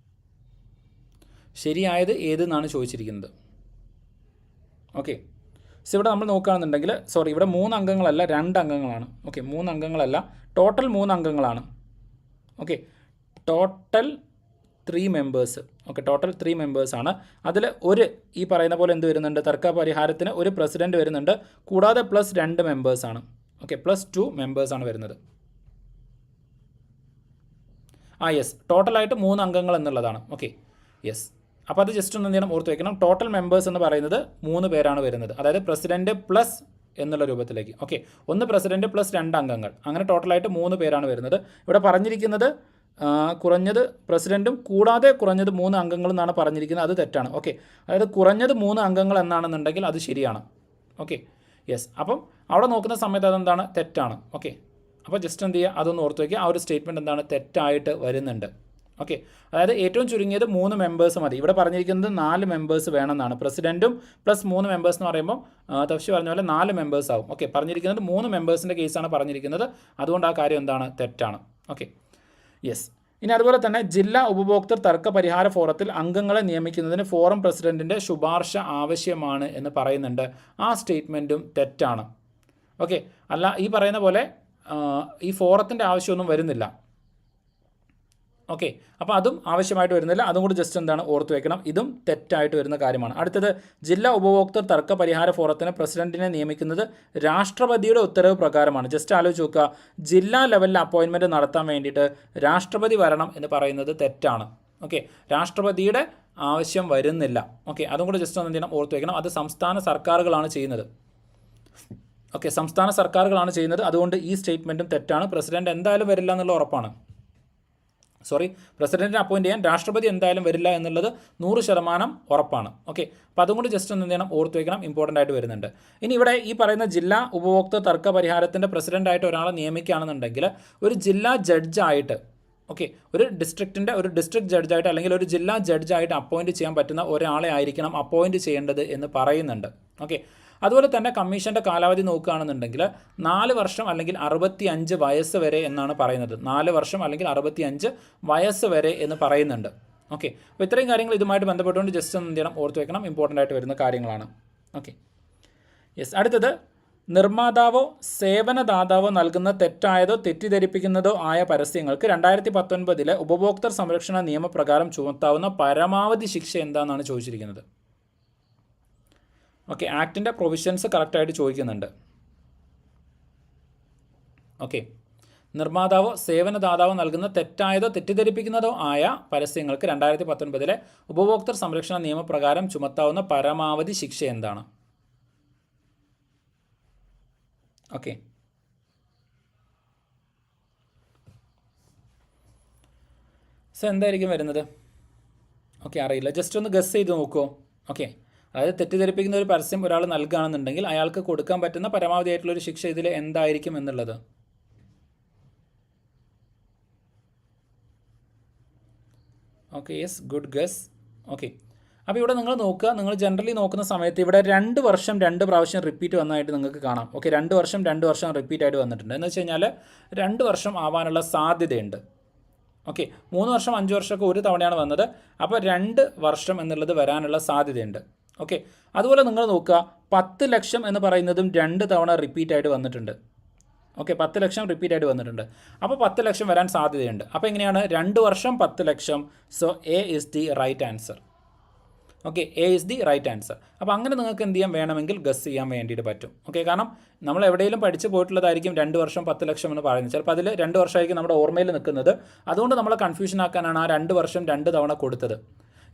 ശരിയായത് ഏതെന്നാണ് ചോദിച്ചിരിക്കുന്നത്. ഓക്കെ, സോ ഇവിടെ നമ്മൾ നോക്കുകയാണെന്നുണ്ടെങ്കിൽ, സോറി, ഇവിടെ 3 അംഗങ്ങളല്ല 2 അംഗങ്ങളാണ്. ഓക്കെ, 3 അംഗങ്ങളല്ല, ടോട്ടൽ 3 അംഗങ്ങളാണ്. Okay, total 3 members. Okay, total 3 മെമ്പേഴ്സാണ്. അതിൽ ഈ പറയുന്ന പോലെ എന്ത് വരുന്നുണ്ട്, തർക്ക പരിഹാരത്തിന് ഒരു പ്രസിഡൻറ്റ് വരുന്നുണ്ട്, കൂടാതെ പ്ലസ് 2 മെമ്പേഴ്സാണ്. ഓക്കെ, പ്ലസ് 2 മെമ്പേഴ്സാണ് വരുന്നത്. യെസ്, ടോട്ടലായിട്ട് 3 അംഗങ്ങൾ എന്നുള്ളതാണ്. Okay, yes. അപ്പോൾ അത് ജസ്റ്റ് ഒന്ന് എന്ത് ചെയ്യണം, ഓർത്ത് വയ്ക്കണം. ടോട്ടൽ മെമ്പേഴ്സ് എന്ന് പറയുന്നത് 3 പേരാണ് വരുന്നത്, അതായത് പ്രസിഡൻറ്റ് പ്ലസ് എന്നുള്ള രൂപത്തിലേക്ക്. ഓക്കെ, 1 പ്രസിഡൻറ്റ് പ്ലസ് 2 അംഗങ്ങൾ, അങ്ങനെ ടോട്ടലായിട്ട് 3 പേരാണ് വരുന്നത്. ഇവിടെ പറഞ്ഞിരിക്കുന്നത് കുറഞ്ഞത് പ്രസിഡൻറ്റും കൂടാതെ കുറഞ്ഞത് 3 അംഗങ്ങൾ എന്നാണ് പറഞ്ഞിരിക്കുന്നത്. അത് തെറ്റാണ്. ഓക്കെ, അതായത് കുറഞ്ഞത് 3 അംഗങ്ങൾ എന്നാണെന്നുണ്ടെങ്കിൽ അത് ശരിയാണ്. Okay, yes. അപ്പം അവിടെ നോക്കുന്ന സമയത്ത് അതെന്താണ്, തെറ്റാണ്. ഓക്കെ, അപ്പോൾ ജസ്റ്റ് എന്ത് ചെയ്യുക, അതൊന്ന് ഓർത്ത് വയ്ക്കുക. ആ ഒരു സ്റ്റേറ്റ്മെൻറ്റ് എന്താണ്, തെറ്റായിട്ട് വരുന്നുണ്ട്. ഓക്കെ, അതായത് ഏറ്റവും ചുരുങ്ങിയത് 3 മെമ്പേഴ്സ് മതി. ഇവിടെ പറഞ്ഞിരിക്കുന്നത് 4 മെമ്പേഴ്സ് വേണമെന്നാണ്. പ്രസിഡൻറ്റും പ്ലസ് 3 മെമ്പേഴ്സ് എന്ന് പറയുമ്പോൾ തഫ്ഷി പറഞ്ഞ പോലെ 4 മെമ്പേഴ്സ് ആവും. ഓക്കെ, പറഞ്ഞിരിക്കുന്നത് 3 മെമ്പേഴ്സിൻ്റെ കേസാണ് പറഞ്ഞിരിക്കുന്നത്. അതുകൊണ്ട് ആ കാര്യം എന്താണ്, തെറ്റാണ്. Okay, yes. ഇനി അതുപോലെ തന്നെ ജില്ലാ ഉപഭോക്തൃ തർക്ക പരിഹാര ഫോറത്തിൽ അംഗങ്ങളെ നിയമിക്കുന്നതിന് ഫോറം പ്രസിഡൻറ്റിൻ്റെ ശുപാർശ ആവശ്യമാണ് എന്ന് പറയുന്നുണ്ട്. ആ സ്റ്റേറ്റ്മെൻറ്റും തെറ്റാണ്. ഓക്കെ, അല്ല, ഈ പറയുന്ന പോലെ ഈ ഫോറത്തിൻ്റെ ആവശ്യമൊന്നും വരുന്നില്ല. ഓക്കെ, അപ്പോൾ അതും ആവശ്യമായിട്ട് വരുന്നില്ല. അതും കൂടി ജസ്റ്റ് എന്താണ്, ഓർത്ത് വയ്ക്കണം. ഇതും തെറ്റായിട്ട് വരുന്ന കാര്യമാണ്. അടുത്തത്, ജില്ലാ ഉപഭോക്തൃ തർക്ക പരിഹാര ഫോറത്തിന് പ്രസിഡന്റിനെ നിയമിക്കുന്നത് രാഷ്ട്രപതിയുടെ ഉത്തരവ് പ്രകാരമാണ്. ജസ്റ്റ് ആലോചിച്ച് നോക്കുക, ജില്ലാ ലെവലിൽ അപ്പോയിൻമെൻറ്റ് നടത്താൻ വേണ്ടിയിട്ട് രാഷ്ട്രപതി വരണം എന്ന് പറയുന്നത് തെറ്റാണ്. ഓക്കെ, രാഷ്ട്രപതിയുടെ ആവശ്യം വരുന്നില്ല. ഓക്കെ, അതും കൂടി ജസ്റ്റ് ഒന്ന് എന്ത് ചെയ്യണം, ഓർത്ത് വയ്ക്കണം. അത് സംസ്ഥാന സർക്കാരുകളാണ് ചെയ്യുന്നത്. ഓക്കെ, സംസ്ഥാന സർക്കാരുകളാണ് ചെയ്യുന്നത്. അതുകൊണ്ട് ഈ സ്റ്റേറ്റ്മെൻറ്റും തെറ്റാണ്. പ്രസിഡന്റ് എന്തായാലും വരില്ല എന്നുള്ള ഉറപ്പാണ്. പ്രസിഡന്റിനെ അപ്പോയിൻറ്റ് ചെയ്യാൻ രാഷ്ട്രപതി എന്തായാലും വരില്ല എന്നുള്ളത് 100% ഉറപ്പാണ്. ഓക്കെ, അപ്പോൾ അതും കൂടി ജസ്റ്റ് ഒന്ന് എന്ത് ചെയ്യണം, ഓർത്ത് വയ്ക്കണം. ഇമ്പോർട്ടൻ്റ് ആയിട്ട് വരുന്നുണ്ട്. ഇനി ഇവിടെ ഈ പറയുന്ന ജില്ലാ ഉപഭോക്തൃ തർക്ക പരിഹാരത്തിൻ്റെ പ്രസിഡൻ്റായിട്ട് ഒരാളെ നിയമിക്കുകയാണെന്നുണ്ടെങ്കിൽ ഒരു ജില്ലാ ജഡ്ജായിട്ട്, ഓക്കെ, ഒരു ഡിസ്ട്രിക്ട് ജഡ്ജായിട്ട് അല്ലെങ്കിൽ ഒരു ജില്ലാ ജഡ്ജായിട്ട് അപ്പോയിൻറ്റ് ചെയ്യാൻ പറ്റുന്ന ഒരാളെ ആയിരിക്കണം അപ്പോയിൻറ്റ് ചെയ്യേണ്ടത് എന്ന് പറയുന്നുണ്ട്. ഓക്കെ, അതുപോലെ തന്നെ കമ്മീഷൻ്റെ കാലാവധി നോക്കുകയാണെന്നുണ്ടെങ്കിൽ 4 വർഷം അല്ലെങ്കിൽ 65 വയസ്സ് വരെ എന്നാണ് പറയുന്നത്. 4 വർഷം അല്ലെങ്കിൽ 65 വയസ്സ് വരെ എന്ന് പറയുന്നുണ്ട്. ഓക്കെ, അപ്പോൾ ഇത്രയും കാര്യങ്ങൾ ഇതുമായിട്ട് ബന്ധപ്പെട്ടുകൊണ്ട് ജസ്റ്റ് ഒന്ന് എന്ത് ചെയ്യണം, ഓർത്ത് വയ്ക്കണം. ഇമ്പോർട്ടൻ്റ് ആയിട്ട് വരുന്ന കാര്യങ്ങളാണ്. Okay, yes. അടുത്തത്, നിർമ്മാതാവോ സേവനദാതാവോ നൽകുന്ന തെറ്റായതോ തെറ്റിദ്ധരിപ്പിക്കുന്നതോ ആയ പരസ്യങ്ങൾക്ക് 2019 ഉപഭോക്തൃ സംരക്ഷണ നിയമപ്രകാരം ചുമത്താവുന്ന പരമാവധി ശിക്ഷ എന്താണെന്നാണ് ചോദിച്ചിരിക്കുന്നത്. ഓക്കെ, ആക്ടിൻ്റെ പ്രൊവിഷൻസ് കറക്റ്റായിട്ട് ചോദിക്കുന്നുണ്ട്. ഓക്കെ, നിർമ്മാതാവോ സേവനദാതാവോ നൽകുന്ന തെറ്റായതോ തെറ്റിദ്ധരിപ്പിക്കുന്നതോ ആയ പരസ്യങ്ങൾക്ക് 2019 ഉപഭോക്തൃ സംരക്ഷണ നിയമപ്രകാരം ചുമത്താവുന്ന പരമാവധി ശിക്ഷ എന്താണ്? ഓക്കെ, സോ എന്തായിരിക്കും വരുന്നത്? ഓക്കെ, അറിയില്ല. ജസ്റ്റ് ഒന്ന് ഗസ് ചെയ്ത് നോക്കുമോ? ഓക്കെ, അതായത് തെറ്റിദ്ധരിപ്പിക്കുന്ന ഒരു പരസ്യം ഒരാൾ നൽകുകയാണെന്നുണ്ടെങ്കിൽ അയാൾക്ക് കൊടുക്കാൻ പറ്റുന്ന പരമാവധി ആയിട്ടുള്ളൊരു ശിക്ഷ ഇതിൽ എന്തായിരിക്കും എന്നുള്ളത്. Okay, yes, good guess. Okay, അപ്പോൾ ഇവിടെ നിങ്ങൾ നോക്കുക, നിങ്ങൾ ജനറലി നോക്കുന്ന സമയത്ത് ഇവിടെ 2 വർഷം 2 പ്രാവശ്യം റിപ്പീറ്റ് വന്നതായിട്ട് നിങ്ങൾക്ക് കാണാം. ഓക്കെ, 2 വർഷം 2 വർഷം റിപ്പീറ്റ് ആയിട്ട് വന്നിട്ടുണ്ട്. എന്ന് വെച്ച് കഴിഞ്ഞാൽ 2 വർഷം ആവാനുള്ള സാധ്യതയുണ്ട്. ഓക്കെ, 3 വർഷം 5 വർഷമൊക്കെ ഒരു തവണയാണ് വന്നത്. അപ്പോൾ 2 വർഷം എന്നുള്ളത് വരാനുള്ള സാധ്യതയുണ്ട്. ഓക്കെ, അതുപോലെ നിങ്ങൾ നോക്കുക, 10 ലക്ഷം എന്ന് പറയുന്നതും 2 തവണ റിപ്പീറ്റ് ആയിട്ട് വന്നിട്ടുണ്ട്. ഓക്കെ, 10 ലക്ഷം റിപ്പീറ്റ് ആയിട്ട് വന്നിട്ടുണ്ട്. അപ്പോൾ 10 ലക്ഷം വരാൻ സാധ്യതയുണ്ട്. അപ്പോൾ എങ്ങനെയാണ് 2 വർഷം 10 ലക്ഷം? So A is the right answer. Okay, A is the right answer. അപ്പോൾ അങ്ങനെ നിങ്ങൾക്ക് എന്ത് ചെയ്യാൻ വേണമെങ്കിൽ ഗസ് ചെയ്യാൻ വേണ്ടിയിട്ട് പറ്റും. ഓക്കെ, കാരണം നമ്മൾ എവിടെയെങ്കിലും പഠിച്ചു പോയിട്ടുള്ളതായിരിക്കും 2 വർഷം 10 ലക്ഷം എന്ന് പറയുന്നത്. ചിലപ്പോൾ അതിൽ 2 വർഷമായിരിക്കും നമ്മുടെ ഓർമ്മയിൽ നിൽക്കുന്നത്. അതുകൊണ്ട് നമ്മളെ കൺഫ്യൂഷൻ ആക്കാനാണ് ആ 2 വർഷം 2 തവണ കൊടുത്തത്.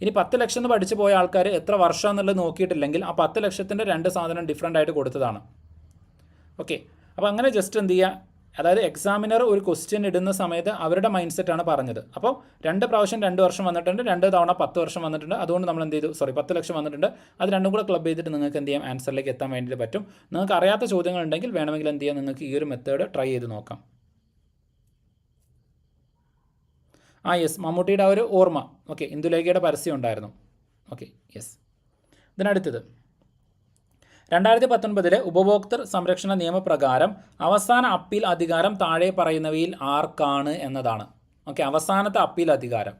ഇനി 10 ലക്ഷം എന്ന് പഠിച്ചു പോയ ആൾക്കാർ എത്ര വർഷം എന്നുള്ളത് നോക്കിയിട്ടില്ലെങ്കിൽ ആ 10 ലക്ഷത്തിൻ്റെ 2 സാധനം ഡിഫറൻ്റ് ആയിട്ട് കൊടുത്തതാണ്. ഓക്കെ, അപ്പോൾ അങ്ങനെ ജസ്റ്റ് എന്ത് ചെയ്യുക, അതായത് എക്സാമിനർ ഒരു ക്വസ്റ്റ്യൻ ഇടുന്ന സമയത്ത് അവരുടെ മൈൻഡ് സെറ്റാണ് പറഞ്ഞത്. അപ്പോൾ 2 പ്രാവശ്യം 2 വർഷം വന്നിട്ടുണ്ട്, 2 തവണ 10 വർഷം വന്നിട്ടുണ്ട്. അതുകൊണ്ട് നമ്മൾ എന്ത് ചെയ്തു, 10 ലക്ഷം വന്നിട്ടുണ്ട്. അത് രണ്ടും കൂടെ ക്ലബ് ചെയ്തിട്ട് നിങ്ങൾക്ക് എന്ത് ചെയ്യാം, ആൻസറിലേക്ക് എത്താൻ വേണ്ടിയിട്ട് പറ്റും. നിങ്ങൾക്ക് അറിയാത്ത ചോദ്യങ്ങൾ ഉണ്ടെങ്കിൽ വേണമെങ്കിൽ എന്ത് ചെയ്യാം, നിങ്ങൾക്ക് ഈ ഒരു മെത്തേഡ് ട്രൈ ചെയ്ത് നോക്കാം. യെസ്, മമ്മൂട്ടിയുടെ ആ ഒരു ഓർമ്മ. ഓക്കെ, ഇന്ദുലേഖയുടെ പരസ്യം ഉണ്ടായിരുന്നു. Okay, yes. ഇതിനടുത്തത് 2019 ഉപഭോക്തൃ സംരക്ഷണ നിയമപ്രകാരം അവസാന അപ്പീൽ അധികാരം താഴെ പറയുന്നവയിൽ ആർക്കാണ് എന്നതാണ്. ഓക്കെ, അവസാനത്തെ അപ്പീൽ അധികാരം.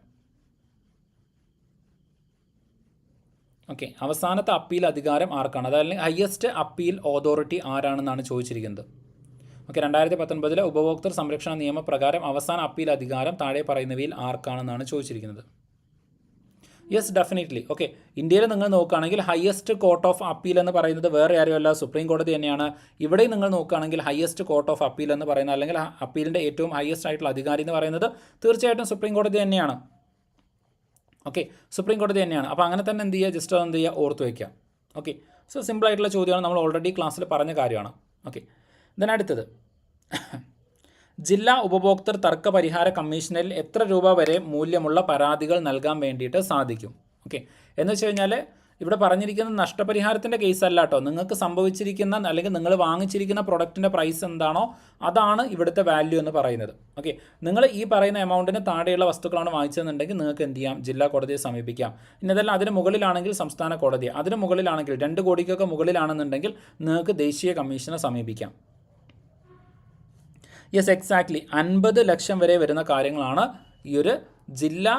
ഓക്കെ, അവസാനത്തെ അപ്പീൽ അധികാരം ആർക്കാണ്, അതായത് ഹയസ്റ്റ് അപ്പീൽ അതോറിറ്റി ആരാണെന്നാണ് ചോദിച്ചിരിക്കുന്നത്. ഓക്കെ, 2019 ഉപഭോക്തൃ സംരക്ഷണ നിയമപ്രകാരം അവസാന അപ്പീൽ അധികാരം താഴെ പറയുന്നവയിൽ ആർക്കാണെന്നാണ് ചോദിച്ചിരിക്കുന്നത്. Yes, definitely. ഓക്കെ, ഇന്ത്യയിൽ നിങ്ങൾ നോക്കുകയാണെങ്കിൽ ഹയസ്റ്റ് കോർട്ട് ഓഫ് അപ്പീൽ എന്ന് പറയുന്നത് വേറെ ആരുമല്ല, സുപ്രീം കോടതി തന്നെയാണ്. ഇവിടെയും നിങ്ങൾ നോക്കുകയാണെങ്കിൽ ഹയസ്റ്റ് കോർട്ട് ഓഫ് അപ്പീൽ എന്ന് പറയുന്നത്, അല്ലെങ്കിൽ അപ്പീലിൻ്റെ ഏറ്റവും ഹയസ്റ്റ് ആയിട്ടുള്ള അധികാരി എന്ന് പറയുന്നത് തീർച്ചയായിട്ടും സുപ്രീം കോടതി തന്നെയാണ്. ഓക്കെ, സുപ്രീം കോടതി തന്നെയാണ്. അപ്പോൾ അങ്ങനെ തന്നെ എന്ത് ചെയ്യുക, ജസ്റ്റ് എന്ത് ചെയ്യുക, ഓർത്ത് വയ്ക്കുക. ഓക്കെ, സോ സിമ്പിളായിട്ടുള്ള ചോദ്യമാണ്, നമ്മൾ ഓൾറെഡി ക്ലാസ്സിൽ പറഞ്ഞ കാര്യമാണ്. ഓക്കെ, അടുത്തത് ജില്ലാ ഉപഭോക്തൃ തർക്ക പരിഹാര കമ്മീഷനിൽ എത്ര രൂപ വരെ മൂല്യമുള്ള പരാതികൾ നൽകാൻ വേണ്ടിയിട്ട് സാധിക്കും? ഓക്കെ, എന്ന് വെച്ച് കഴിഞ്ഞാൽ ഇവിടെ പറഞ്ഞിരിക്കുന്ന നഷ്ടപരിഹാരത്തിൻ്റെ കേസ് അല്ല കേട്ടോ. നിങ്ങൾക്ക് സംഭവിച്ചിരിക്കുന്ന അല്ലെങ്കിൽ നിങ്ങൾ വാങ്ങിച്ചിരിക്കുന്ന പ്രൊഡക്റ്റിൻ്റെ പ്രൈസ് എന്താണോ അതാണ് ഇവിടുത്തെ വാല്യൂ എന്ന് പറയുന്നത്. ഓക്കെ, നിങ്ങൾ ഈ പറയുന്ന എമൗണ്ടിന് താഴെയുള്ള വസ്തുക്കളാണ് വാങ്ങിച്ചതെന്നുണ്ടെങ്കിൽ നിങ്ങൾക്ക് എന്ത് ചെയ്യാം, ജില്ലാ കോടതിയെ സമീപിക്കാം. ഇനി അതെല്ലാം അതിന് മുകളിലാണെങ്കിൽ സംസ്ഥാന കോടതിയെ, അതിന് മുകളിലാണെങ്കിൽ 2 കോടിക്കൊക്കെ മുകളിലാണെന്നുണ്ടെങ്കിൽ നിങ്ങൾക്ക് ദേശീയ കമ്മീഷനെ സമീപിക്കാം. Yes, exactly. 50 ലക്ഷം വരെ വരുന്ന കാര്യങ്ങളാണ് ഈ ഒരു ജില്ലാ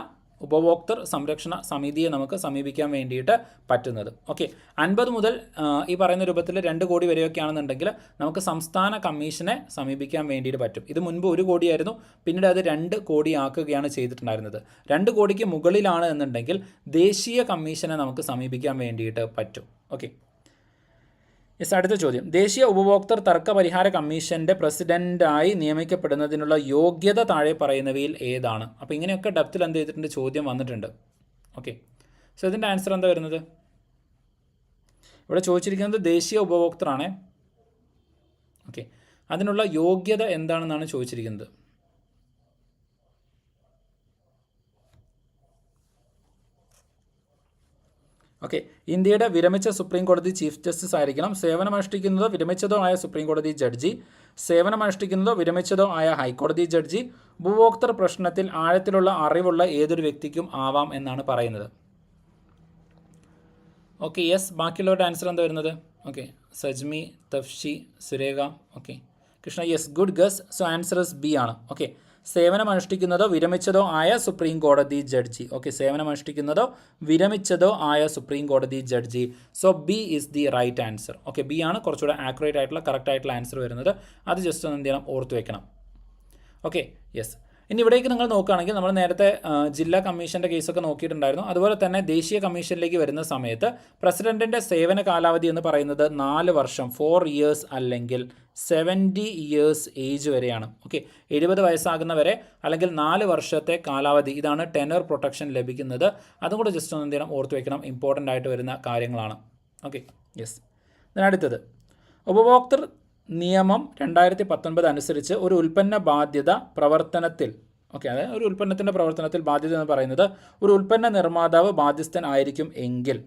ഉപഭോക്തൃ സംരക്ഷണ സമിതിയെ നമുക്ക് സമീപിക്കാൻ വേണ്ടിയിട്ട് പറ്റുന്നത്. ഓക്കെ, 50 മുതൽ ഈ പറയുന്ന രൂപത്തിൽ 2 കോടി വരെയൊക്കെ ആണെന്നുണ്ടെങ്കിൽ നമുക്ക് സംസ്ഥാന കമ്മീഷനെ സമീപിക്കാൻ വേണ്ടിയിട്ട് പറ്റും. ഇത് മുൻപ് 1 കോടിയായിരുന്നു, പിന്നീട് അത് 2 കോടി ആക്കുകയാണ് ചെയ്തിട്ടുണ്ടായിരുന്നത്. 2 കോടിക്ക് മുകളിലാണ് എന്നുണ്ടെങ്കിൽ ദേശീയ കമ്മീഷനെ നമുക്ക് സമീപിക്കാൻ വേണ്ടിയിട്ട് പറ്റും. ഓക്കെ, യെസ്, അടുത്ത ചോദ്യം. ദേശീയ ഉപഭോക്തൃ തർക്ക പരിഹാര കമ്മീഷൻ്റെ പ്രസിഡൻ്റായി നിയമിക്കപ്പെടുന്നതിനുള്ള യോഗ്യത താഴെ പറയുന്നവയിൽ ഏതാണ്? അപ്പോൾ ഇങ്ങനെയൊക്കെ ഡെപ്തിൽ എന്ത് ചെയ്തിട്ടുണ്ട്, ചോദ്യം വന്നിട്ടുണ്ട്. ഓക്കെ, സോ ഇതിൻ്റെ ആൻസർ എന്താ വരുന്നത്? ഇവിടെ ചോദിച്ചിരിക്കുന്നത് ദേശീയ ഉപഭോക്തൃാണ്. ഓക്കെ, അതിനുള്ള യോഗ്യത എന്താണെന്നാണ് ചോദിച്ചിരിക്കുന്നത്. ഓക്കെ, ഇന്ത്യയുടെ വിരമിച്ച സുപ്രീം കോടതി ചീഫ് ജസ്റ്റിസ് ആയിരിക്കണം. സേവനമനുഷ്ഠിക്കുന്നതോ വിരമിച്ചതോ ആയ സുപ്രീം കോടതി ജഡ്ജി, സേവനമനുഷ്ഠിക്കുന്നതോ വിരമിച്ചതോ ആയ ഹൈക്കോടതി ജഡ്ജി, ഉപഭോക്തൃ പ്രശ്നത്തിൽ ആഴത്തിലുള്ള അറിവുള്ള ഏതൊരു വ്യക്തിക്കും ആവാം എന്നാണ് പറയുന്നത്. ഓക്കെ, യെസ്, ബാക്കിയുള്ളവരുടെ ആൻസർ എന്താ വരുന്നത്? Okay, Sajmi, Thafshi, Surekha. Okay, Krishna, yes, good guess. So answer is B ആണ്. ഓക്കെ, സേവനമനുഷ്ഠിക്കുന്നതോ വിരമിച്ചതോ ആയ സുപ്രീം കോടതി ജഡ്ജി. ഓക്കെ, സേവനമനുഷ്ഠിക്കുന്നതോ വിരമിച്ചതോ ആയ സുപ്രീം കോടതി ജഡ്ജി. So B is the right answer. Okay, B ആണ് കുറച്ചുകൂടെ ആക്യുറേറ്റ് ആയിട്ടുള്ള കറക്റ്റ് ആയിട്ടുള്ള ആൻസർ വരുന്നത്. അത് ജസ്റ്റ് ഒന്ന് എന്ത് ചെയ്യണം, ഓർത്ത് വെക്കണം. Okay, yes. ഇനി ഇവിടേക്ക് നിങ്ങൾ നോക്കുകയാണെങ്കിൽ നമ്മൾ നേരത്തെ ജില്ലാ കമ്മീഷൻ്റെ കേസൊക്കെ നോക്കിയിട്ടുണ്ടായിരുന്നു. അതുപോലെ തന്നെ ദേശീയ കമ്മീഷനിലേക്ക് വരുന്ന സമയത്ത് പ്രസിഡൻറ്റിൻ്റെ സേവന കാലാവധി എന്ന് പറയുന്നത് 4 വർഷം 4 ഇയേഴ്സ് അല്ലെങ്കിൽ 70 ഇയേഴ്സ് ഏജ് വരെയാണ്. ഓക്കെ, 70 വയസ്സാകുന്നവരെ അല്ലെങ്കിൽ 4 വർഷത്തെ കാലാവധി, ഇതാണ് ടെനർ പ്രൊട്ടക്ഷൻ ലഭിക്കുന്നത്. അതും കൂടെ ജസ്റ്റ് ഒന്ന് എന്ത് ചെയ്യണം, ഓർത്ത് വയ്ക്കണം. ഇമ്പോർട്ടൻ്റ് ആയിട്ട് വരുന്ന കാര്യങ്ങളാണ്. Okay, yes. ഇതിനടുത്തത് ഉപഭോക്തൃ നിയമം 2019 അനുസരിച്ച് ഒരു ഉൽപ്പന്ന ബാധ്യത പ്രവർത്തനത്തിൽ, ഓക്കെ, അതായത് ഒരു ഉൽപ്പന്നത്തിൻ്റെ പ്രവർത്തനത്തിൽ ബാധ്യത എന്ന് പറയുന്നത് ഒരു ഉൽപ്പന്ന നിർമ്മാതാവ് ബാധ്യസ്ഥൻ ആയിരിക്കും എങ്കിൽ,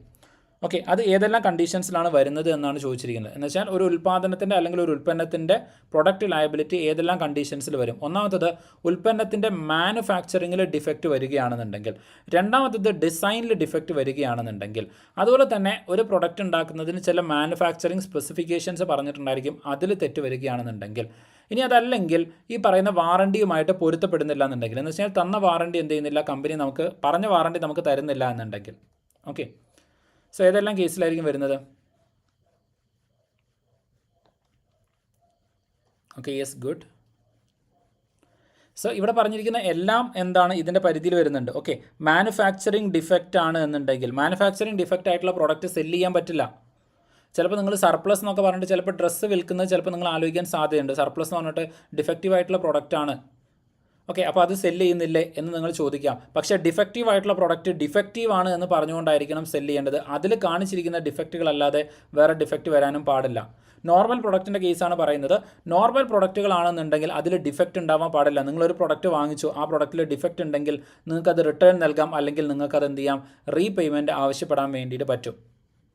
ഓക്കെ, അത് ഏതെല്ലാം കണ്ടീഷൻസിലാണ് വരുന്നത് എന്നാണ് ചോദിച്ചിരിക്കുന്നത്. എന്ന് വെച്ചാൽ ഒരു ഉൽപ്പാദനത്തിൻ്റെ അല്ലെങ്കിൽ ഒരു ഉൽപ്പന്നത്തിൻ്റെ പ്രൊഡക്റ്റ് ലയബിലിറ്റി ഏതെല്ലാം കണ്ടീഷൻസിൽ വരും? ഒന്നാമത്തത് ഉൽപ്പന്നത്തിൻ്റെ മാനുഫാക്ചറിങ്ങിൽ ഡിഫക്റ്റ് വരികയാണെന്നുണ്ടെങ്കിൽ, രണ്ടാമത്തത് ഡിസൈനിൽ ഡിഫക്റ്റ് വരികയാണെന്നുണ്ടെങ്കിൽ, അതുപോലെ തന്നെ ഒരു പ്രൊഡക്റ്റ് ഉണ്ടാക്കുന്നതിന് ചില മാനുഫാക്ചറിങ് സ്പെസിഫിക്കേഷൻസ് പറഞ്ഞിട്ടുണ്ടായിരിക്കും, അതിൽ തെറ്റ് വരികയാണെന്നുണ്ടെങ്കിൽ, ഇനി അതല്ലെങ്കിൽ ഈ പറയുന്ന വാറണ്ടിയുമായിട്ട് പൊരുത്തപ്പെടുന്നില്ല എന്നുണ്ടെങ്കിൽ, എന്ന് വെച്ചാൽ തന്ന വാറണ്ടി എന്ത് ചെയ്യുന്നില്ല, കമ്പനി നമുക്ക് പറഞ്ഞ വാറണ്ടി നമുക്ക് തരുന്നില്ല എന്നുണ്ടെങ്കിൽ. ഓക്കെ, സോ ഏതെല്ലാം കേസിലായിരിക്കും വരുന്നത്? Okay, yes, good. സോ ഇവിടെ പറഞ്ഞിരിക്കുന്ന എല്ലാം എന്താണ് ഇതിൻ്റെ പരിധിയിൽ വരുന്നുണ്ട്. ഓക്കെ, മാനുഫാക്ചറിങ് ഡിഫക്റ്റ് ആണ് എന്നുണ്ടെങ്കിൽ മാനുഫാക്ചറിങ് ഡിഫക്റ്റ് ആയിട്ടുള്ള പ്രോഡക്റ്റ് സെല്ല് ചെയ്യാൻ പറ്റില്ല. ചിലപ്പോൾ നിങ്ങൾ സർപ്ലസ് എന്നൊക്കെ പറഞ്ഞിട്ട് ചിലപ്പോൾ ഡ്രസ്സ് വിൽക്കുന്നത് ചിലപ്പോൾ നിങ്ങൾ ആലോചിക്കാൻ സാധ്യതയുണ്ട്. സർപ്ലസ് എന്ന് പറഞ്ഞിട്ട് ഡിഫക്റ്റീവ് ആയിട്ടുള്ള പ്രോഡക്റ്റ് ആണ്. ഓക്കെ, അപ്പോൾ അത് സെല്ല് ചെയ്യുന്നില്ലേ എന്ന് നിങ്ങൾ ചോദിക്കാം. പക്ഷേ ഡിഫക്റ്റീവ് ആയിട്ടുള്ള പ്രോഡക്റ്റ് ഡിഫക്റ്റീവ് ആണ് എന്ന് പറഞ്ഞുകൊണ്ടായിരിക്കണം സെല്ല് ചെയ്യേണ്ടത്. അതിൽ കാണിച്ചിരിക്കുന്ന ഡിഫക്റ്റുകളല്ലാതെ വേറെ ഡിഫക്റ്റ് വരാനും പാടില്ല. നോർമൽ പ്രൊഡക്റ്റിൻ്റെ കേസാണ് പറയുന്നത്. നോർമൽ പ്രൊഡക്റ്റുകളാണെന്നുണ്ടെങ്കിൽ അതിൽ ഡിഫക്റ്റ് ഉണ്ടാവാൻ പാടില്ല. നിങ്ങളൊരു പ്രൊഡക്റ്റ് വാങ്ങിച്ചു, ആ പ്രൊഡക്റ്റിൽ ഡിഫക്റ്റ് ഉണ്ടെങ്കിൽ നിങ്ങൾക്കത് റിട്ടേൺ നൽകാം, അല്ലെങ്കിൽ നിങ്ങൾക്കത് എന്ത് ചെയ്യാം, റീപേയ്മെൻറ്റ് ആവശ്യപ്പെടാൻ വേണ്ടിയിട്ട് പറ്റും.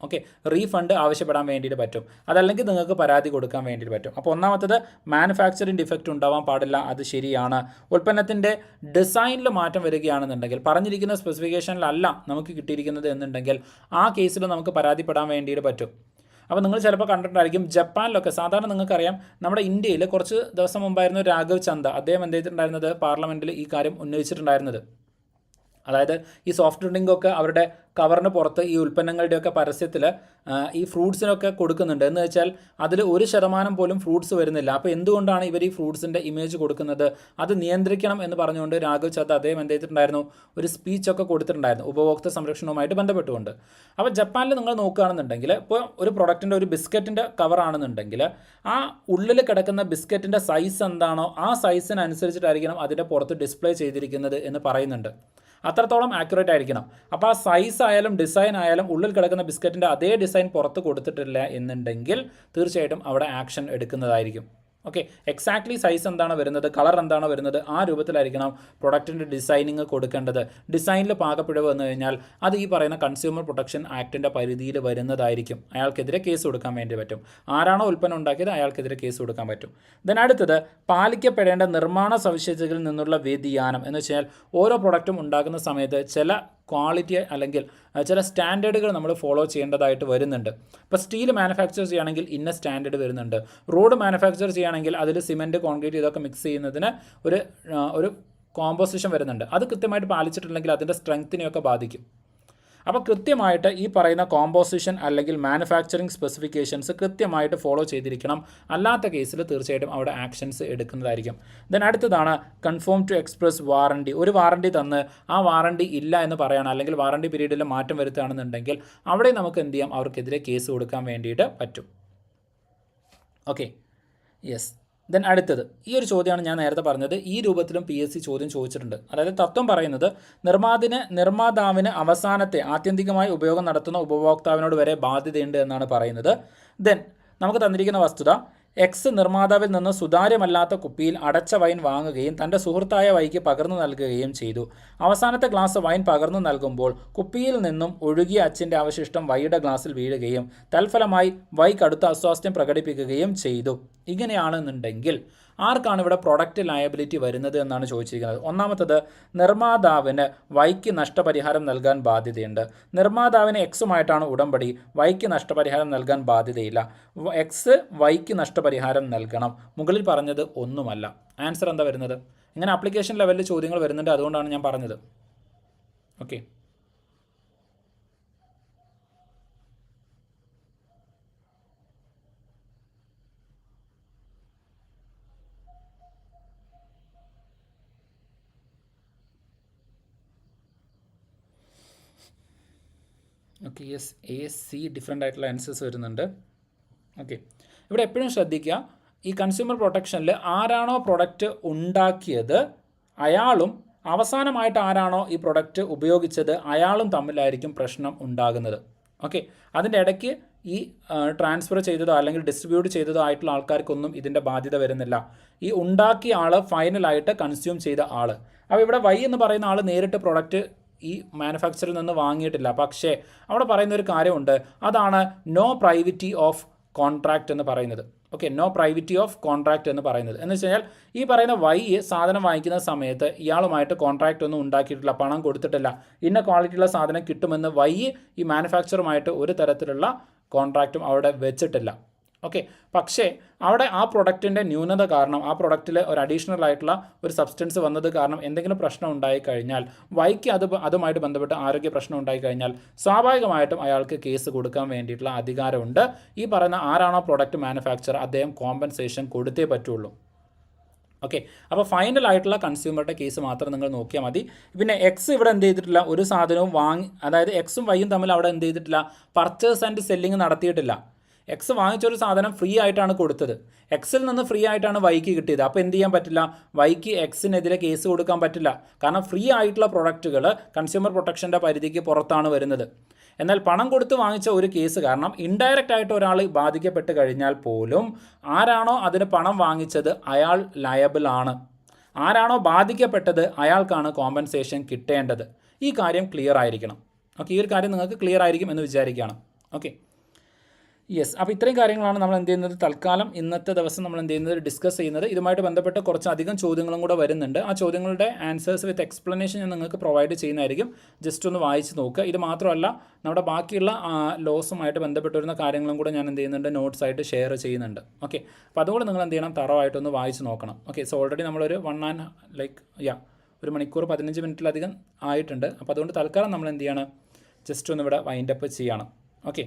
ഓക്കെ, റീഫണ്ട് ആവശ്യപ്പെടാൻ വേണ്ടിയിട്ട് പറ്റും. അതല്ലെങ്കിൽ നിങ്ങൾക്ക് പരാതി കൊടുക്കാൻ വേണ്ടിയിട്ട് പറ്റും. അപ്പോൾ ഒന്നാമത്തത് മാനുഫാക്ചറിങ് ഡിഫക്റ്റ് ഉണ്ടാവാൻ പാടില്ല, അത് ശരിയാണ്. ഉൽപ്പന്നത്തിൻ്റെ ഡിസൈനിൽ മാറ്റം വരികയാണെന്നുണ്ടെങ്കിൽ, പറഞ്ഞിരിക്കുന്ന സ്പെസിഫിക്കേഷനിലല്ല നമുക്ക് കിട്ടിയിരിക്കുന്നത് എന്നുണ്ടെങ്കിൽ, ആ കേസിൽ നമുക്ക് പരാതിപ്പെടാൻ വേണ്ടിയിട്ട് പറ്റും. അപ്പോൾ നിങ്ങൾ ചിലപ്പോൾ കണ്ടിട്ടുണ്ടായിരിക്കും, ജപ്പാനിലൊക്കെ സാധാരണ നിങ്ങൾക്കറിയാം, നമ്മുടെ ഇന്ത്യയിൽ കുറച്ച് ദിവസം മുമ്പായിരുന്നു രാഘവ് ചന്ദ, അദ്ദേഹം എന്ത് ചെയ്തിട്ടുണ്ടായിരുന്നത്, പാർലമെൻറ്റിൽ ഈ കാര്യം ഉന്നയിച്ചിട്ടുണ്ടായിരുന്നത്. അതായത് ഈ സോഫ്റ്റ് ഡ്രിങ്കൊക്കെ അവരുടെ കവറിന് പുറത്ത് ഈ ഉൽപ്പന്നങ്ങളുടെയൊക്കെ പരസ്യത്തിൽ ഈ ഫ്രൂട്ട്സിനൊക്കെ കൊടുക്കുന്നുണ്ട്. എന്ന് വെച്ചാൽ അതിൽ 1% പോലും ഫ്രൂട്ട്സ് വരുന്നില്ല. അപ്പോൾ എന്തുകൊണ്ടാണ് ഇവർ ഈ ഫ്രൂട്ട്സിൻ്റെ ഇമേജ് കൊടുക്കുന്നത്, അത് നിയന്ത്രിക്കണം എന്ന് പറഞ്ഞുകൊണ്ട് രാഘവ് ചദ്ദ അദ്ദേഹം എന്ത് ചെയ്തിട്ടുണ്ടായിരുന്നു, ഒരു സ്പീച്ചൊക്കെ കൊടുത്തിട്ടുണ്ടായിരുന്നു ഉപഭോക്തൃ സംരക്ഷണവുമായിട്ട് ബന്ധപ്പെട്ടുകൊണ്ട്. അപ്പോൾ ജപ്പാനിൽ നിങ്ങൾ നോക്കുകയാണെന്നുണ്ടെങ്കിൽ, ഇപ്പോൾ ഒരു പ്രൊഡക്റ്റിൻ്റെ ഒരു ബിസ്ക്കറ്റിൻ്റെ കവറാണെന്നുണ്ടെങ്കിൽ, ആ ഉള്ളിൽ കിടക്കുന്ന ബിസ്ക്കറ്റിൻ്റെ സൈസ് എന്താണോ ആ സൈസിനനുസരിച്ചിട്ടായിരിക്കണം അതിൻ്റെ പുറത്ത് ഡിസ്പ്ലേ ചെയ്തിരിക്കുന്നത് എന്ന് പറയുന്നുണ്ട്. അത്രത്തോളം ആക്യുറേറ്റ് ആയിരിക്കണം. അപ്പോൾ ആ സൈസ് ആയാലും ഡിസൈൻ ആയാലും ഉള്ളിൽ കിടക്കുന്ന ബിസ്ക്കറ്റിൻ്റെ അതേ ഡിസൈൻ പുറത്ത് കൊടുത്തിട്ടില്ല എന്നുണ്ടെങ്കിൽ തീർച്ചയായിട്ടും അവിടെ ആക്ഷൻ എടുക്കുന്നതായിരിക്കും. ഓക്കെ, എക്സാക്ട്ലി സൈസ് എന്താണ് വരുന്നത്, കളർ എന്താണോ വരുന്നത്, ആ രൂപത്തിലായിരിക്കണം പ്രൊഡക്റ്റിൻ്റെ ഡിസൈനിങ് കൊടുക്കേണ്ടത്. ഡിസൈനിൽ പാകപ്പിഴവ് വന്നു കഴിഞ്ഞാൽ അത് ഈ പറയുന്ന കൺസ്യൂമർ പ്രൊട്ടക്ഷൻ ആക്ടിൻ്റെ പരിധിയിൽ വരുന്നതായിരിക്കും. അയാൾക്കെതിരെ കേസ് കൊടുക്കാൻ വേണ്ടി പറ്റും. ആരാണോ ഉൽപ്പന്നം ഉണ്ടാക്കിയത് അയാൾക്കെതിരെ കേസ് കൊടുക്കാൻ പറ്റും. ദെൻ അടുത്തത്, പാലിക്കപ്പെടേണ്ട നിർമ്മാണ സവിശേഷതകളിൽ നിന്നുള്ള വ്യതിയാനം എന്ന് വെച്ചാൽ ഓരോ പ്രൊഡക്റ്റും ഉണ്ടാക്കുന്ന സമയത്ത് ചില ക്വാളിറ്റി അല്ലെങ്കിൽ ചില സ്റ്റാൻഡേർഡുകൾ നമ്മൾ ഫോളോ ചെയ്യേണ്ടതായിട്ട് വരുന്നുണ്ട്. ഇപ്പോൾ സ്റ്റീൽ മാനുഫാക്ചർ ചെയ്യുകയാണെങ്കിൽ ഇന്ന സ്റ്റാൻഡേർഡ് വരുന്നുണ്ട്. റോഡ് മാനുഫാക്ചർ ചെയ്യുകയാണെങ്കിൽ അതിൽ സിമെൻറ്റ്, കോൺക്രീറ്റ് ഇതൊക്കെ മിക്സ് ചെയ്യുന്നതിന് ഒരു കോമ്പോസിഷൻ വരുന്നുണ്ട്. അത് കൃത്യമായിട്ട് പാലിച്ചിട്ടുണ്ടെങ്കിൽ അതിൻ്റെ സ്ട്രെങ്ത്തിനെയൊക്കെ ബാധിക്കും. അപ്പോൾ കൃത്യമായിട്ട് ഈ പറയുന്ന കോമ്പോസിഷൻ അല്ലെങ്കിൽ മാനുഫാക്ചറിങ് സ്പെസിഫിക്കേഷൻസ് കൃത്യമായിട്ട് ഫോളോ ചെയ്തിരിക്കണം. അല്ലാത്ത കേസിൽ തീർച്ചയായിട്ടും അവിടെ ആക്ഷൻസ് എടുക്കുന്നതായിരിക്കും. ദെൻ അടുത്തതാണ് കൺഫേം ടു എക്സ്പ്രസ് വാറണ്ടി. ഒരു വാറണ്ടി തന്ന് ആ വാറണ്ടി ഇല്ല എന്ന് പറയുകയാണ്, അല്ലെങ്കിൽ വാറണ്ടി പീരീഡിൽ മാറ്റം വരുത്തുകയാണെന്നുണ്ടെങ്കിൽ അവിടെ നമുക്ക് എന്ത് ചെയ്യാം, അവർക്കെതിരെ കേസ് കൊടുക്കാൻ വേണ്ടിയിട്ട് പറ്റും. Okay, yes. ദെൻ അടുത്തത്, ഈ ഒരു ചോദ്യമാണ് ഞാൻ നേരത്തെ പറഞ്ഞത്. ഈ രൂപത്തിലും PSC ചോദ്യം ചോദിച്ചിട്ടുണ്ട്. അതായത് തത്വം പറയുന്നത് നിർമ്മാതാവിന് അവസാനത്തെ ആത്യന്തികമായി ഉപയോഗം നടത്തുന്ന ഉപഭോക്താവിനോട് വരെ ബാധ്യതയുണ്ട് എന്നാണ് പറയുന്നത്. ദെൻ നമുക്ക് തന്നിരിക്കുന്ന വസ്തുത, എക്സ് നിർമ്മാതാവിൽ നിന്ന് സുതാര്യമല്ലാത്ത കുപ്പിയിൽ അടച്ച വൈൻ വാങ്ങുകയും തൻ്റെ സുഹൃത്തായ വൈക്ക് പകർന്നു നൽകുകയും ചെയ്തു. അവസാനത്തെ ഗ്ലാസ് വൈൻ പകർന്നു നൽകുമ്പോൾ കുപ്പിയിൽ നിന്നും ഒഴുകിയ അച്ചിൻ്റെ അവശിഷ്ടം വൈയുടെ ഗ്ലാസ്സിൽ വീഴുകയും തൽഫലമായി വൈ കടുത്ത അസ്വാസ്ഥ്യം പ്രകടിപ്പിക്കുകയും ചെയ്തു. ഇങ്ങനെയാണെന്നുണ്ടെങ്കിൽ ആർക്കാണ് ഇവിടെ പ്രൊഡക്റ്റ് ലയബിലിറ്റി വരുന്നത് എന്നാണ് ചോദിച്ചിരിക്കുന്നത്. ഒന്നാമത്തത്, നിർമ്മാതാവിന് വൈക്ക് നഷ്ടപരിഹാരം നൽകാൻ ബാധ്യതയുണ്ട്. നിർമ്മാതാവിന് എക്സുമായിട്ടാണ് ഉടമ്പടി, വൈക്ക് നഷ്ടപരിഹാരം നൽകാൻ ബാധ്യതയില്ല. എക്സ് വൈക്ക് നഷ്ടപരിഹാരം നൽകണം. മുകളിൽ പറഞ്ഞത് ഒന്നുമല്ല. ആൻസർ എന്താ വരുന്നത്? ഇങ്ങനെ ആപ്ലിക്കേഷൻ ലെവലിൽ ചോദ്യങ്ങൾ വരുന്നുണ്ട്, അതുകൊണ്ടാണ് ഞാൻ പറഞ്ഞത്. Okay, okay, yes, AC different ആയിട്ടുള്ള ആൻസേഴ്സ് വരുന്നുണ്ട്. ഓക്കെ, ഇവിടെ എപ്പോഴും ശ്രദ്ധിക്കുക, ഈ കൺസ്യൂമർ പ്രൊട്ടക്ഷനിൽ ആരാണോ പ്രൊഡക്റ്റ് ഉണ്ടാക്കിയത് അയാളും അവസാനമായിട്ട് ആരാണോ ഈ പ്രൊഡക്റ്റ് ഉപയോഗിച്ചത് അയാളും തമ്മിലായിരിക്കും പ്രശ്നം ഉണ്ടാകുന്നത്. ഓക്കെ, അതിൻ്റെ ഇടയ്ക്ക് ഈ ട്രാൻസ്ഫർ ചെയ്തതോ അല്ലെങ്കിൽ ഡിസ്ട്രിബ്യൂട്ട് ചെയ്തതോ ആയിട്ടുള്ള ആൾക്കാർക്കൊന്നും ഇതിൻ്റെ ബാധ്യത വരുന്നില്ല. ഈ ഉണ്ടാക്കിയ ആൾ ഫൈനലായിട്ട് കൺസ്യൂം ചെയ്ത ആൾ. അപ്പോൾ ഇവിടെ വൈ എന്ന് പറയുന്ന ആൾ നേരിട്ട് പ്രൊഡക്റ്റ് ഈ മാനുഫാക്ചറിൽ നിന്ന് വാങ്ങിയിട്ടില്ല. പക്ഷേ അവിടെ പറയുന്ന ഒരു കാര്യമുണ്ട്, അതാണ് നോ പ്രൈവറ്റി ഓഫ് കോൺട്രാക്റ്റ് എന്ന് പറയുന്നത്. ഓക്കെ, നോ പ്രൈവറ്റി ഓഫ് കോൺട്രാക്റ്റ് എന്ന് പറയുന്നത് എന്ന് വെച്ച് കഴിഞ്ഞാൽ ഈ പറയുന്ന വൈ സാധനം വാങ്ങിക്കുന്ന സമയത്ത് ഇയാളുമായിട്ട് കോൺട്രാക്റ്റ് ഒന്നും ഉണ്ടാക്കിയിട്ടില്ല, പണം കൊടുത്തിട്ടില്ല, ഇന്ന ക്വാളിറ്റിയുള്ള സാധനം കിട്ടുമെന്ന് വൈ ഈ മാനുഫാക്ചറുമായിട്ട് ഒരു തരത്തിലുള്ള കോൺട്രാക്റ്റും അവിടെ വെച്ചിട്ടില്ല. ഓക്കെ, പക്ഷേ അവിടെ ആ പ്രൊഡക്റ്റിൻ്റെ ന്യൂനത കാരണം, ആ പ്രൊഡക്റ്റിൽ ഒരു അഡീഷണൽ ആയിട്ടുള്ള ഒരു സബ്സ്റ്റൻസ് വന്നത് കാരണം എന്തെങ്കിലും പ്രശ്നം ഉണ്ടായിക്കഴിഞ്ഞാൽ, വൈക്ക് അതുമായിട്ട് ബന്ധപ്പെട്ട് ആരോഗ്യ പ്രശ്നം ഉണ്ടായിക്കഴിഞ്ഞാൽ സ്വാഭാവികമായിട്ടും അയാൾക്ക് കേസ് കൊടുക്കാൻ വേണ്ടിയിട്ടുള്ള അധികാരമുണ്ട്. ഈ പറയുന്ന ആരാണോ പ്രൊഡക്റ്റ് മാനുഫാക്ചർ അദ്ദേഹം കോമ്പൻസേഷൻ കൊടുത്തേ പറ്റുള്ളൂ. ഓക്കെ, അപ്പോൾ ഫൈനൽ ആയിട്ടുള്ള കൺസ്യൂമറുടെ കേസ് മാത്രം നിങ്ങൾ നോക്കിയാൽ മതി. പിന്നെ എക്സ് ഇവിടെ എന്ത് ചെയ്തിട്ടില്ല, ഒരു സാധനവും അതായത് എക്സും വൈയും തമ്മിൽ അവിടെ എന്ത് ചെയ്തിട്ടില്ല, പർച്ചേസ് ആൻഡ് സെല്ലിങ് നടത്തിയിട്ടില്ല. എക്സ് വാങ്ങിച്ചൊരു സാധനം ഫ്രീ ആയിട്ടാണ് കൊടുത്തത്, എക്സിൽ നിന്ന് ഫ്രീ ആയിട്ടാണ് വൈക്ക് കിട്ടിയത്. അപ്പോൾ എന്ത് ചെയ്യാൻ പറ്റില്ല, വൈക്ക് എക്സിനെതിരെ കേസ് കൊടുക്കാൻ പറ്റില്ല. കാരണം ഫ്രീ ആയിട്ടുള്ള പ്രൊഡക്റ്റുകൾ കൺസ്യൂമർ പ്രൊട്ടക്ഷൻ്റെ പരിധിക്ക് പുറത്താണ് വരുന്നത്. എന്നാൽ പണം കൊടുത്ത് വാങ്ങിച്ച ഒരു കേസ് കാരണം ഇൻഡയറക്റ്റ് ആയിട്ട് ഒരാൾ ബാധിക്കപ്പെട്ട് കഴിഞ്ഞാൽ പോലും ആരാണോ അതിന് പണം വാങ്ങിച്ചത് അയാൾ ലയബിൾ ആണ്. ആരാണോ ബാധിക്കപ്പെട്ടത് അയാൾക്കാണ് കോമ്പൻസേഷൻ കിട്ടേണ്ടത്. ഈ കാര്യം ക്ലിയർ ആയിരിക്കണം. ഓക്കെ, ഈ ഒരു കാര്യം നിങ്ങൾക്ക് ക്ലിയർ ആയിരിക്കും എന്ന് വിചാരിക്കുകയാണ്. Okay, yes. അപ്പോൾ ഇത്രയും കാര്യങ്ങളാണ് നമ്മൾ എന്ത് ചെയ്യുന്നത്, തൽക്കാലം ഇന്നത്തെ ദിവസം നമ്മൾ എന്ത് ചെയ്യുന്നത്, ഡിസ്കസ് ചെയ്യുന്നത്. ഇതുമായിട്ട് ബന്ധപ്പെട്ട് കുറച്ചധികം ചോദ്യങ്ങളും കൂടെ വരുന്നുണ്ട്. ആ ചോദ്യങ്ങളുടെ ആൻസേഴ്സ് വിത്ത് എക്സ്പ്ലനേഷൻ ഞാൻ നിങ്ങൾക്ക് പ്രൊവൈഡ് ചെയ്യുന്നതായിരിക്കും. ജസ്റ്റ് ഒന്ന് വായിച്ച് നോക്കുക. ഇത് മാത്രമല്ല, നമ്മുടെ ബാക്കിയുള്ള ലോസുമായിട്ട് ബന്ധപ്പെട്ട് വരുന്ന കാര്യങ്ങളും കൂടെ ഞാൻ എന്ത് ചെയ്യുന്നുണ്ട്, നോട്ട്സ് ആയിട്ട് ഷെയർ ചെയ്യുന്നുണ്ട്. ഓക്കെ, അപ്പോൾ അതുകൊണ്ട് നിങ്ങൾ എന്ത് ചെയ്യണം, തറവായിട്ടൊന്ന് വായിച്ച് നോക്കണം. ഓക്കെ, സോ ഓൾറെഡി നമ്മളൊരു 1 മണിക്കൂർ 15 മിനിറ്റിലധികം ആയിട്ടുണ്ട്. അപ്പോൾ അതുകൊണ്ട് തൽക്കാലം നമ്മൾ എന്ത് ചെയ്യണം, ജസ്റ്റ് ഒന്ന് ഇവിടെ വൈൻഡപ്പ് ചെയ്യണം. Okay,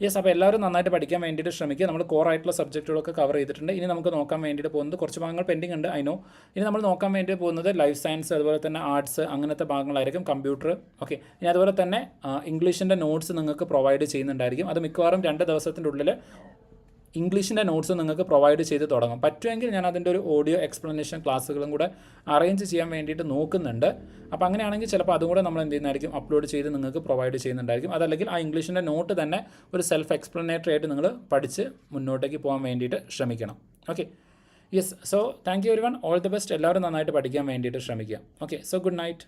yes. അപ്പോൾ എല്ലാവരും നന്നായിട്ട് പഠിക്കാൻ വേണ്ടിയിട്ട് ശ്രമിക്കുക. നമ്മൾ കോർ ആയിട്ടുള്ള സബ്ജക്റ്റുകളൊക്കെ കവർ ചെയ്തിട്ടുണ്ട്. ഇനി നമുക്ക് നോക്കാൻ വേണ്ടിയിട്ട് പോകുന്നത് കുറച്ച് ഭാഗങ്ങൾ പെൻഡിങ് ഉണ്ട്, ഐ നോ. ഇനി നമ്മൾ നോക്കാൻ വേണ്ടി പോകുന്നത് ലൈഫ് സയൻസ്, അതുപോലെ തന്നെ ആർട്സ്, അങ്ങനത്തെ ഭാഗങ്ങളായിരിക്കും, കമ്പ്യൂട്ടർ. ഓക്കെ, ഇനി അതുപോലെ തന്നെ ഇംഗ്ലീഷിൻ്റെ നോട്ട്സ് നിങ്ങൾക്ക് പ്രൊവൈഡ് ചെയ്യുന്നുണ്ടായിരിക്കും. അത് മിക്കവാറും 2 ദിവസത്തിൻ്റെ ഉള്ളിൽ ഇംഗ്ലീഷിൻ്റെ നോട്ട്സ് നിങ്ങൾക്ക് പ്രൊവൈഡ് ചെയ്ത് തുടങ്ങും. പറ്റുമെങ്കിൽ ഞാൻ അതിൻ്റെ ഒരു ഓഡിയോ എക്സ്പ്ലനേഷൻ ക്ലാസ്സുകളും കൂടെ അറേഞ്ച് ചെയ്യാൻ വേണ്ടിയിട്ട് നോക്കുന്നുണ്ട്. അപ്പോൾ അങ്ങനെയാണെങ്കിൽ ചിലപ്പോൾ അതും കൂടെ നമ്മൾ എന്ത് ചെയ്യുന്നതായിരിക്കും, അപ്ലോഡ് ചെയ്ത് നിങ്ങൾക്ക് പ്രൊവൈഡ് ചെയ്യുന്നുണ്ടായിരിക്കും. അതല്ലെങ്കിൽ ആ ഇംഗ്ലീഷിൻ്റെ നോട്ട് തന്നെ ഒരു സെൽഫ് എക്സ്പ്ലനേറ്ററി ആയിട്ട് നിങ്ങൾ പഠിച്ച് മുന്നോട്ടേക്ക് പോകാൻ വേണ്ടിയിട്ട് ശ്രമിക്കണം. Okay, yes. So thank you everyone, all the best. എല്ലാവരും നന്നായിട്ട് പഠിക്കാൻ വേണ്ടിയിട്ട് ശ്രമിക്കുക. Okay, so good night.